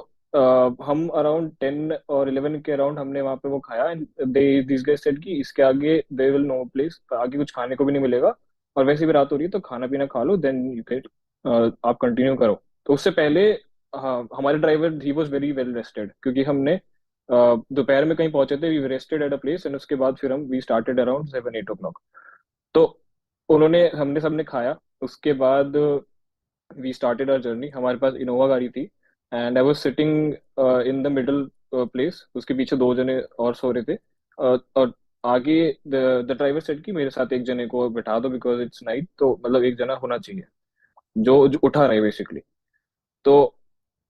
Speaker 14: हम अराउंड 10 और 11 के अराउंड हमने वहाँ पे वो खाया and they this guys said कि इसके आगे दे विल नो प्लेस. आगे कुछ खाने को भी नहीं मिलेगा और वैसे भी रात हो रही है तो खाना पीना खा लो देन यू कैन आप कंटिन्यू करो. तो उससे पहले हाँ हमारे ड्राइवर ही वॉज वेरी वेल रेस्टेड क्योंकि हमने दोपहर में कहीं पहुंचे थे. We rested at a place and उसके बाद फिर हम वी स्टार्टेड अराउंड 7-8 o'clock. तो उन्होंने हमने सबने खाया. उसके बाद वी स्टार्टेड आवर जर्नी. हमारे पास इनोवा गाड़ी थी and I was sitting in the middle place. उसके पीछे 2 जने और सो रहे थे और आगे द ड्राइवर सेड कि मेरे साथ एक जने को बिठा दो बिकॉज इट्स नाइट. तो मतलब एक जना होना चाहिए जो उठा रहे बेसिकली. तो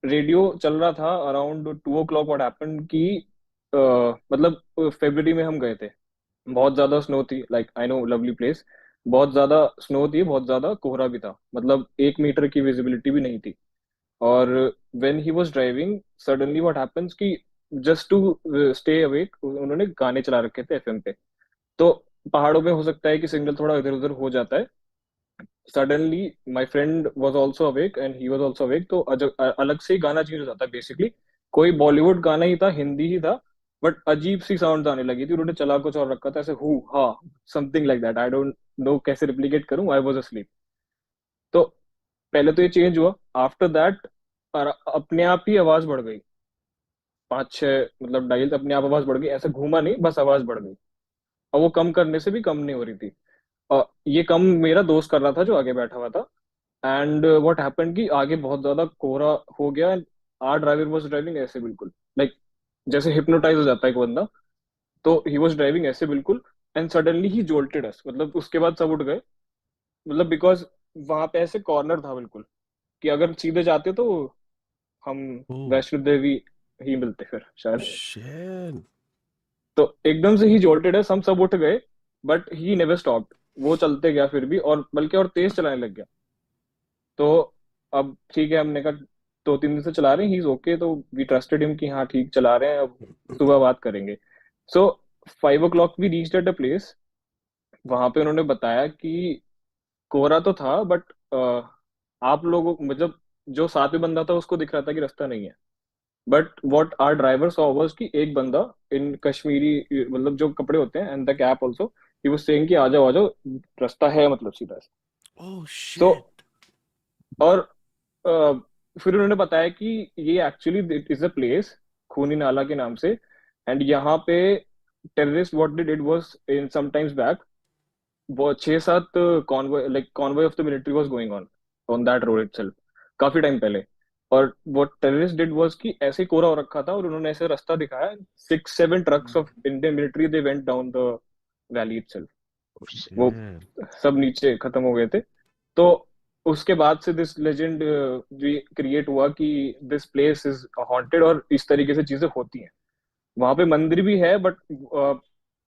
Speaker 14: रेडियो चल रहा था अराउंड 2 o'clock. व्हाट हैपेंड कि मतलब फरवरी में हम गए थे. बहुत ज्यादा स्नो थी. Like I know lovely place. बहुत ज्यादा स्नो थी. बहुत ज्यादा कोहरा भी था. मतलब 1 मीटर की विजिबिलिटी भी नहीं थी. और when he was driving suddenly what happens कि जस्ट टू स्टे अवेक उन्होंने गाने चला रखे थे एफएम पे. तो पहाड़ों पे हो सकता है कि सिग्नल थोड़ा इधर उधर हो जाता है। Suddenly my friend was also awake and he was also awake, तो अलग से ही गाना चेंज हो जाता है बेसिकली। कोई बॉलीवुड गाना ही था, हिंदी ही था, बट अजीब सी साउंड आने लगी थी। उन्होंने चला कुछ और रखा था ऐसे, हु हा, something like that, I don't know कैसे रिप्लिकेट करूं, आई वाज asleep। तो पहले तो ये चेंज हुआ, आफ्टर दैट अपने आप ही आवाज बढ़ गई। पांच छह मतलब डायल अपने आप आवाज बढ़ गई, ऐसे घूमा नहीं, बस आवाज बढ़ गई। और वो कम करने से भी कम नहीं हो रही थी। और ये कम मेरा दोस्त कर रहा था जो आगे बैठा हुआ था। एंड व्हाट हैपेंड कि आगे बहुत ज्यादा कोहरा हो गया। आर ड्राइवर वाज ड्राइविंग ऐसे बिल्कुल, लाइक जैसे हिप्नोटाइज हो जाता है एक बंदा, तो ही वाज ड्राइविंग ऐसे बिल्कुल। एंड सडनली ही जोल्टेड अस, मतलब उसके बाद सब उठ गए। मतलब बिकॉज वहां पे ऐसे कॉर्नर था बिल्कुल, कि अगर सीधे जाते तो हम
Speaker 2: ओह
Speaker 14: वैष्णो देवी ही मिलते फिर शायद।
Speaker 2: शिट।
Speaker 14: तो एकदम से ही जोल्टेड है, हम सब उठ गए, बट ही नेवर स्टॉप्ड। वो चलते गया फिर भी, और बल्कि और तेज चलाने लग गया। तो अब ठीक है, हमने कहा 2-3 दिन से चला रहे हैं, ही इज ओके, तो वी ट्रस्टेड हिम कि हाँ ठीक चला रहे हैं, अब सुबह बात करेंगे। So 5 o'clock we reached at a place. वहां पे उन्होंने बताया कि कोहरा तो था, बट आप लोगों मतलब जो साथ में बंदा था उसको दिख रहा था कि रास्ता नहीं है। But what our driver saw was कि एक बंदा इन कश्मीरी मतलब जो कपड़े होते हैं and the cap also, he was saying कि आ जाओ, रास्ता है मतलब सीधा।
Speaker 2: Oh
Speaker 14: so
Speaker 2: shit.
Speaker 14: और अ, फिर उन्होंने बताया कि ये actually it is a place Khooni Nala के नाम से। एंड यहाँ पे terrorist what they did was in some times back, वो 6-7 convoy like convoy of the military was going on that road itself, काफी टाइम पहले। और वो टेररिस्ट डिड वाज कि ऐसे ही कोरा हो रखा था और उन्होंने ऐसे रास्ता दिखाया, 6-7 trucks of Indian military they went down the valley itself. वो
Speaker 2: शिट।
Speaker 14: सब नीचे खत्म हो गए थे। तो उसके बाद से दिस लेजेंड भी क्रिएट हुआ कि दिस प्लेस इज हॉन्टेड, और इस तरीके से चीजें होती हैं। वहां पे मंदिर भी है, बट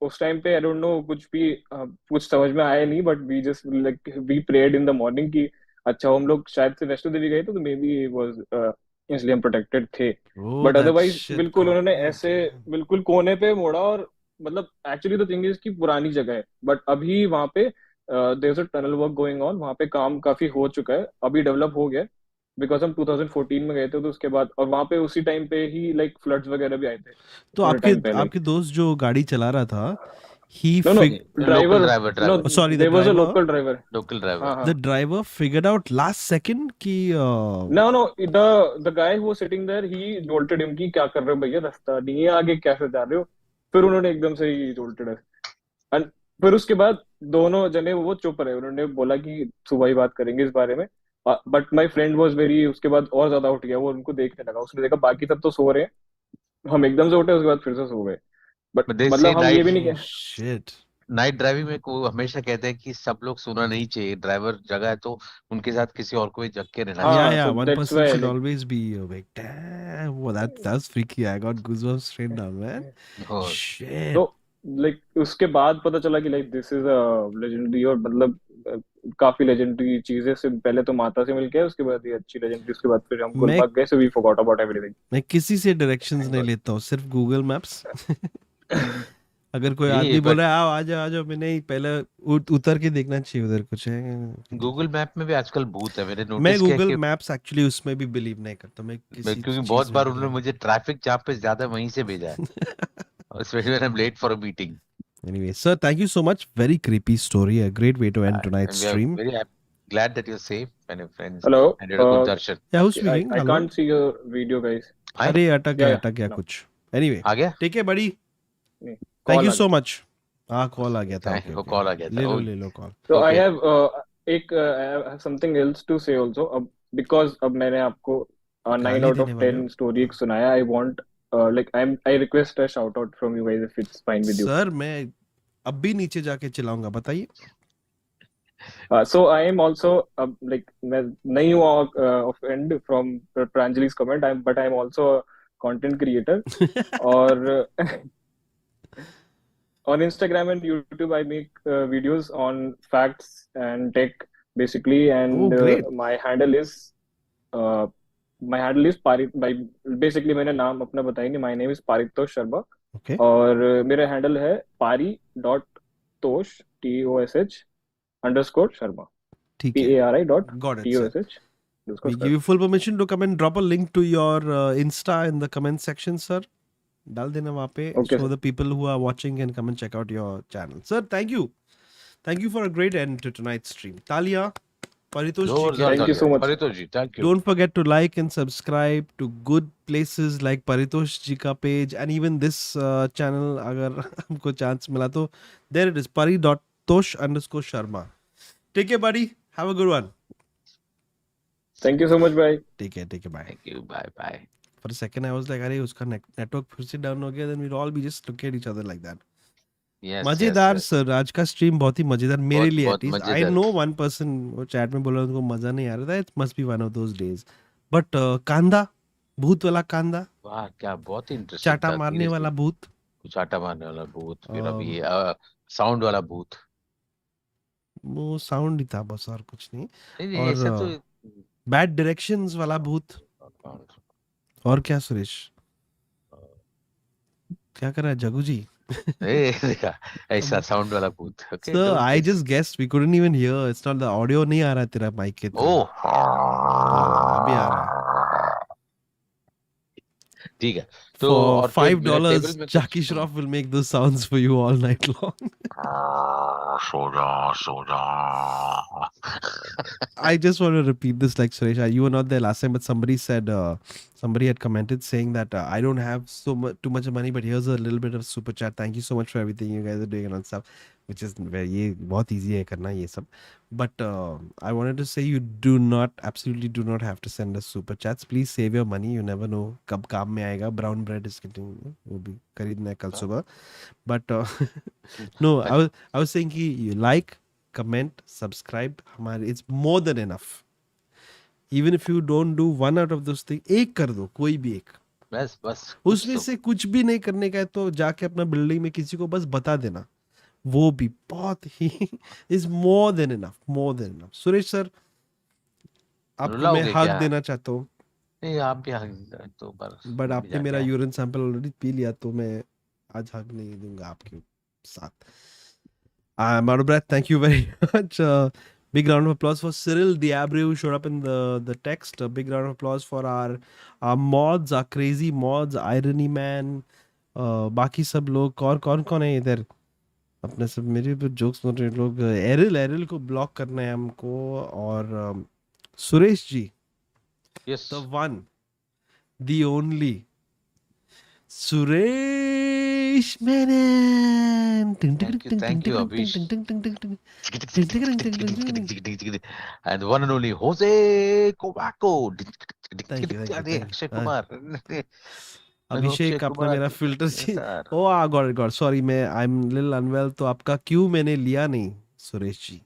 Speaker 14: उस टाइम पे आई डोंट नो, कुछ भी कुछ समझ में आया नहीं, but we just like we prayed in the morning कि अच्छा हम लोग शायद से वैष्णो देवी गए थे, तो मे बी वाज इसलिए हम प्रोटेक्टेड थे।
Speaker 2: Oh,
Speaker 14: but
Speaker 2: that
Speaker 14: otherwise
Speaker 2: shit
Speaker 14: बिल्कुल
Speaker 2: got
Speaker 14: उन्होंने
Speaker 2: me.
Speaker 14: ऐसे
Speaker 2: Damn.
Speaker 14: बिल्कुल कोने पे मोड़ा। और मतलब एक्चुअली द थिंग इज की पुरानी जगह है, बट अभी वहां पे there is a tunnel work going on, वहां पे काम काफी हो चुका है, अभी डेवलप हो गया। बिकॉज हम 2014 में गए थे, तो उसके बाद और वहां पे उसी टाइम पे ही लाइक फ्लड्स वगैरह भी आए थे
Speaker 2: तो
Speaker 14: थोड़े
Speaker 2: आपके
Speaker 14: टाइम पहले।
Speaker 2: आपके दोस्त जो गाड़ी चला रहा था, he
Speaker 14: no no,
Speaker 2: fig
Speaker 3: local
Speaker 14: driver,
Speaker 3: driver
Speaker 14: no,
Speaker 3: driver
Speaker 2: oh, sorry,
Speaker 14: there was a local driver.
Speaker 3: Local
Speaker 14: हाँ
Speaker 3: ड्राइवर
Speaker 14: हाँ।
Speaker 2: the driver figured out last second कि
Speaker 14: no no, the guy who was sitting there he jolted him कि क्या कर रहे हो भैया, रास्ता नहीं है आगे, कैसे जा रहे हो। फिर उन्होंने एकदम से ही जोल्टेड है। And फिर उसके बाद दोनों जने वो चुप रहे, उन्होंने बोला कि सुबह ही बात करेंगे इस बारे में। But my friend was very, उसके बाद और ज्यादा उठ गया वो, उनको देखने लगा, उसने देखा बाकी सब तो सो रहे हैं, हम एकदम से उठे, उसके बाद फिर से सो गए। बट
Speaker 3: दे से
Speaker 14: मतलब हम ये भी नहीं
Speaker 2: oh
Speaker 14: कह।
Speaker 2: shit.
Speaker 3: नाइट ड्राइविंग में को हमेशा कहते हैं कि सब लोग सोना नहीं चाहिए, ड्राइवर जगह है तो उनके साथ किसी और को भी जग के रहना
Speaker 2: Yeah,
Speaker 3: चाहिए।
Speaker 14: हाँ,
Speaker 2: yeah,
Speaker 14: so
Speaker 2: one
Speaker 14: that's
Speaker 2: person
Speaker 14: why
Speaker 2: should
Speaker 14: like,
Speaker 2: always be awake. Damn, well, that's freaky. I got goosebumps straight now, man.
Speaker 3: और
Speaker 2: Shit.
Speaker 14: तो लाइक उसके बाद पता चला कि like this is a legendary, और मतलब काफी लेजेंडरी चीजें से पहले तो माता से मिल के, उसके बाद ये अच्छी लेजेंडरी, उसके बाद फिर हम
Speaker 2: मैं
Speaker 14: गुलमर्ग गए, so we forgot about everything.
Speaker 2: मैं किसी से डायरेक्शंस
Speaker 14: थैंक
Speaker 2: नहीं
Speaker 14: गॉड।
Speaker 2: लेता हूँ, सिर्फ गूगल मैप्स। अगर कोई
Speaker 3: ये
Speaker 2: आदमी बोल
Speaker 3: बट
Speaker 2: रहा है आओ आ जाओ, मैं नहीं, पहले उतर के देखना चाहिए उधर कुछ है कि नहीं।
Speaker 3: गूगल मैप में भी आजकल भूत है, मैंने
Speaker 2: मैं
Speaker 3: नोटिस किया
Speaker 2: गूगल
Speaker 3: कि
Speaker 2: मैप्स एक्चुअली उसमें भी बिलीव नहीं करता, मैं किसी
Speaker 3: क्योंकि बहुत
Speaker 2: चीज में
Speaker 3: बार
Speaker 2: बिलीव
Speaker 3: उन्होंने
Speaker 2: नहीं
Speaker 3: मुझे ट्रैफिक जाम पे ज्यादा वहीं से भेजा है, specially when I am late for a meeting.
Speaker 2: Anyway, sir, thank you so much. Very creepy story. A great way to end tonight's
Speaker 3: we are
Speaker 2: stream.
Speaker 3: Very glad that you're safe and your friends
Speaker 14: hello,
Speaker 3: and you had a good darshan.
Speaker 2: Yeah, who's
Speaker 14: I
Speaker 2: speaking?
Speaker 14: I
Speaker 2: Hello.
Speaker 14: Can't see your video guys.
Speaker 3: आए
Speaker 2: अरे
Speaker 14: या
Speaker 2: अटक गया
Speaker 14: no,
Speaker 2: कुछ। Anyway,
Speaker 3: आ गया,
Speaker 2: take care, buddy.
Speaker 14: नहीं,
Speaker 2: Thank
Speaker 14: call
Speaker 2: you
Speaker 14: आ
Speaker 2: so
Speaker 14: गया था।
Speaker 2: much. हाँ, कॉल आ गया था।
Speaker 3: Thank
Speaker 2: Okay,
Speaker 3: you,
Speaker 2: okay.
Speaker 3: Call आ गया था।
Speaker 2: ले लो कॉल।
Speaker 14: तो आई
Speaker 3: ओके,
Speaker 14: हैव एक I have something else to say also. अब बिकॉज अब मैंने आपको 9
Speaker 2: गाली
Speaker 14: आउट
Speaker 2: देने
Speaker 14: ऑफ
Speaker 2: वाले
Speaker 14: 10
Speaker 2: हो?
Speaker 14: स्टोरी एक सुनाया, I want like I request a shout out from you guys if it's fine with you.
Speaker 2: Sir, मैं अब भी नीचे जाके चिल्लाऊंगा, बताइए।
Speaker 14: सो आई एम आल्सो, अब लाइक मैं नहीं हुआ offend from Pranjali's comment, I but I am also content creator. और on Instagram and YouTube, I make videos on facts and tech basically,
Speaker 2: Oh,
Speaker 14: and
Speaker 2: great.
Speaker 14: uh, my handle is Parit. By basically, मैंने नाम अपना बताया नहीं, my name is Paritosh Sharma.
Speaker 2: Okay.
Speaker 14: और मेरा handle है पारी डॉट Tosh _Sharma.
Speaker 2: ठीक है.
Speaker 14: PARI dot
Speaker 2: Got it, sir.
Speaker 14: TOSH
Speaker 2: We give you full permission to come and drop a link to your Insta in the comment section, sir. डाल देना वहाँ पे,
Speaker 14: Okay,
Speaker 2: so
Speaker 14: sir.
Speaker 2: the people who are watching can come and check out your channel. Sir, thank you. Thank you for a great end to tonight's stream. Talia, Paritosh ji.
Speaker 14: Thank you so much.
Speaker 3: Paritosh ji, thank you.
Speaker 2: Don't forget to like and subscribe to good places like Paritosh ji ka page and even this channel. अगर हमको chance मिला तो there it is, pari.tosh_Sharma. Take care, buddy. Have a good one.
Speaker 14: Thank you so much. Bye.
Speaker 2: Take care. Bye.
Speaker 3: Thank you. Bye.
Speaker 2: For a second, I was like, अरे उसका network फिर से down हो गया. Then we'd all be just looking at each other like that.
Speaker 3: Yes.
Speaker 2: मजेदार sir, आज का stream बहुत ही मजेदार मेरे लिए
Speaker 3: बहुत
Speaker 2: एटलीस्ट. आई
Speaker 3: मजेदार.
Speaker 2: नो वन पर्सन वो चैट में बोला उनको मजा नहीं आ रहा था. It must be one of those days. But कांदा, भूत वाला कांदा,
Speaker 3: वाह, क्या बहुत ही इंटरेस्टिंग.
Speaker 2: चाटा मारने वाला भूत,
Speaker 3: चाटा मारने वाला भूत, फिर अभी साउंड वाला भूत.
Speaker 2: वो साउंड ही था बस और कुछ नहीं.
Speaker 3: नहीं,
Speaker 2: और
Speaker 3: ऐसा तो
Speaker 2: बैड डायरेक्शंस वाला भूत. और क्या सुरेश, क्या कर रहा है जगू जी?
Speaker 3: देखा ऐसा साउंड वाला भूत. Okay,
Speaker 2: Sir,
Speaker 3: don't
Speaker 2: I
Speaker 3: worry.
Speaker 2: just guessed. We couldn't even hear. It's not the audio नहीं आ रहा तेरा माइक के थ्रू.
Speaker 3: ओह,
Speaker 2: अभी आ रहा है.
Speaker 3: ठीक है. तो
Speaker 2: For
Speaker 3: और कोई मेरा
Speaker 2: $5,
Speaker 3: टेबल में
Speaker 2: Jackie Shroff will make those sounds for you all night long.
Speaker 3: सो जा.
Speaker 2: I just want to repeat this like Suresh. You were not there last time, but somebody said, somebody had commented saying that I don't have too much money, but here's a little bit of super chat. Thank you so much for everything you guys are doing and stuff, which is ये बहुत easy है करना ये सब. But I wanted to say you absolutely do not have to send us super chats. Please save your money. You never know कब काम में आएगा. Brown bread is getting वो भी खरीदना है कल सुबह. But no, I was saying कि you like, comment, subscribe. हमारे it's more than enough. Even if you don't do one out of those things, एक कर दो, कोई भी एक.
Speaker 3: बस
Speaker 2: उसमें से कुछ भी नहीं करने का है तो जाके अपना बिल्डिंग में किसी को बस बता देना. वो भी बहुत ही is more than enough. Suresh sir, आपको मैं हक देना चाहता हूँ.
Speaker 3: नहीं, आप भी हक तो
Speaker 2: बट आपने मेरा यूरिन सैंपल ऑलरेडी पी लिया तो मैं आज हक नहीं दूंगा आपके साथ. I'm out of breath. Thank you very much. Big round of applause for Cyril D Ji who showed up in the text. A big round of applause for our mods, our crazy mods, Irony Man. बाकी सब लोग और कौन है इधर? अपने सब मेरे पे जोक्स सुन रहे लोग. एरिल को ब्लॉक करना है हमको. और Suresh ji,
Speaker 3: Yes.
Speaker 2: the one, the only Suresh Menon.
Speaker 3: Thank you, Abhish. And the one and only Hoezaay Kobacco.
Speaker 2: Thank you.
Speaker 3: Akshay Kumar.
Speaker 2: अभिषेक अपना मेरा filter change. Oh God sorry, I'm little unwell तो आपका क्यों मैंने लिया नहीं सुरेश जी.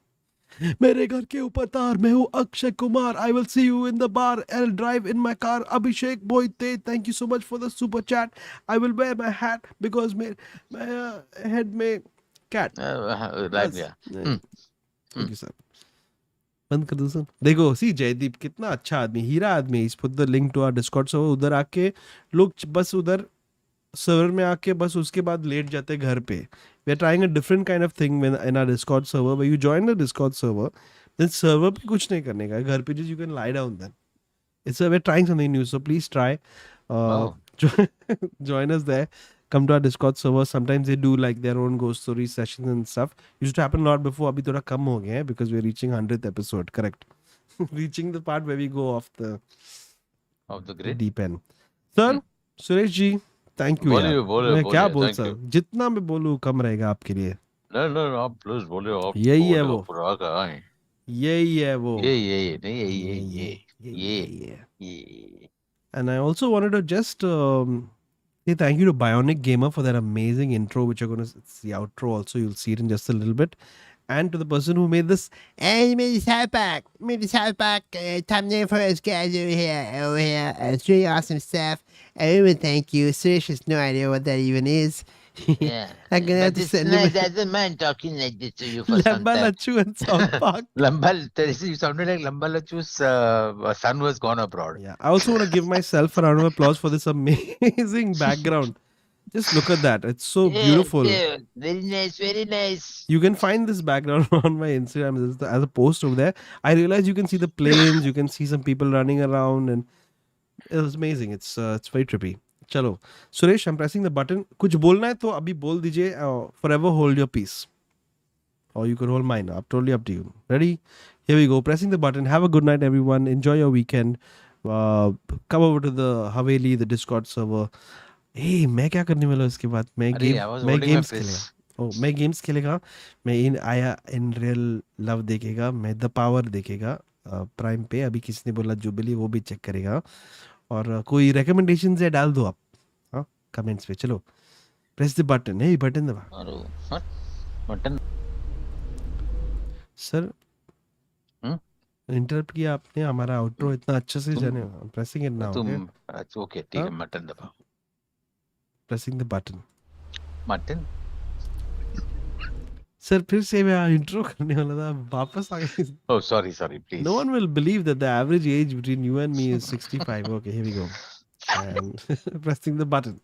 Speaker 2: मेरे घर के ऊपर तार, मैं हूँ Akshay Kumar. I will see you in the bar. I'll drive in my car. Abhishek Boite, thank you so much for the super chat. I will wear my hat because my head में cat.
Speaker 3: Thank
Speaker 2: you sir. बंद कर दो sir. देखो सी जयदीप कितना अच्छा आदमी, हीरा आदमी. Is put the link to our Discord server. उधर आके लोग बस उधर सर्वर में आके बस उसके बाद लेट जाते घर पे. We are trying a different kind of thing in our Discord server where you join the Discord server, then server पे कुछ नहीं करने का, घर पे just you can lie down then. We're trying something new, so please try. Join us there. Come to our Discord server. Sometimes they do like their own ghost story sessions and stuff. Used to happen a lot before. अभी थोड़ा कम हो गया है because we're reaching 100th episode. Correct. Reaching the part where we go off the
Speaker 3: grid.
Speaker 2: deep end. Sir, Suresh ji, thank you. मैं क्या बोल सकता हूँ, जितना मैं बोलूँ कम रहेगा आपके लिए.
Speaker 3: No, आप प्लीज बोले.
Speaker 2: यही है वो. And I also wanted to just say thank you to Bionic Gamer for that amazing intro, which you're going to see outro also. You'll see it in just a little bit. And to the person who made this.
Speaker 1: And he made the South Park thumbnail for us guys over here. It's really awesome stuff. I would thank you. Suresh has no idea what that even is.
Speaker 3: Yeah.
Speaker 1: I'm gonna have to send him.
Speaker 3: I don't mind talking like this to you for some
Speaker 2: Lamba
Speaker 3: time.
Speaker 2: Lachu and South Park.
Speaker 3: You sounded like Lamba Lachu's son was gone abroad.
Speaker 2: Yeah. I also want to give myself a round of applause for this amazing background. Just look at that. It's so
Speaker 1: Yeah,
Speaker 2: beautiful.
Speaker 1: yeah, very nice, very nice.
Speaker 2: You can find this background on my Instagram as a post over there. I realize you can see the planes, you can see some people running around, and it was amazing. It's very trippy. Chalo. Suresh, I'm pressing the button. कुछ बोलना है तो अभी बोल दीजिए. Forever hold your peace. Or you could hold mine. Totally up to you. Ready? Here we go. Pressing the button. Have a good night, everyone. Enjoy your weekend. Come over to the Haveli, the Discord server. Hey, मैं क्या करने वाला हूँ इसके बाद? मैं
Speaker 3: अरे, I was
Speaker 2: मैं
Speaker 3: holding my
Speaker 2: games
Speaker 3: peace.
Speaker 2: खेलेगा. Oh, मैं games खेलेगा. मैं इन real love देखेगा. मैं the power देखेगा. प्राइम पे अभी किसने बोला जुबली वो भी चेक करेगा. और कोई recommendations है डाल दो आप. हाँ, comments पे चलो. Press the button. Hey, button दबा.
Speaker 3: और बटन
Speaker 2: सर इंटरप्ट किया आपने हमारा आउटरो इतना अच्छे से जाने. Pressing it now.
Speaker 3: तुम ओके ठीक है, मटन दबाओ.
Speaker 2: Pressing the button.
Speaker 3: Mutton
Speaker 2: sir फिर से मैं इंट्रो करने वाला था, वापस आ गए.
Speaker 3: Oh, sorry, please.
Speaker 2: No one will believe that the average age between you and me is 65. Okay, here we go. And pressing the button.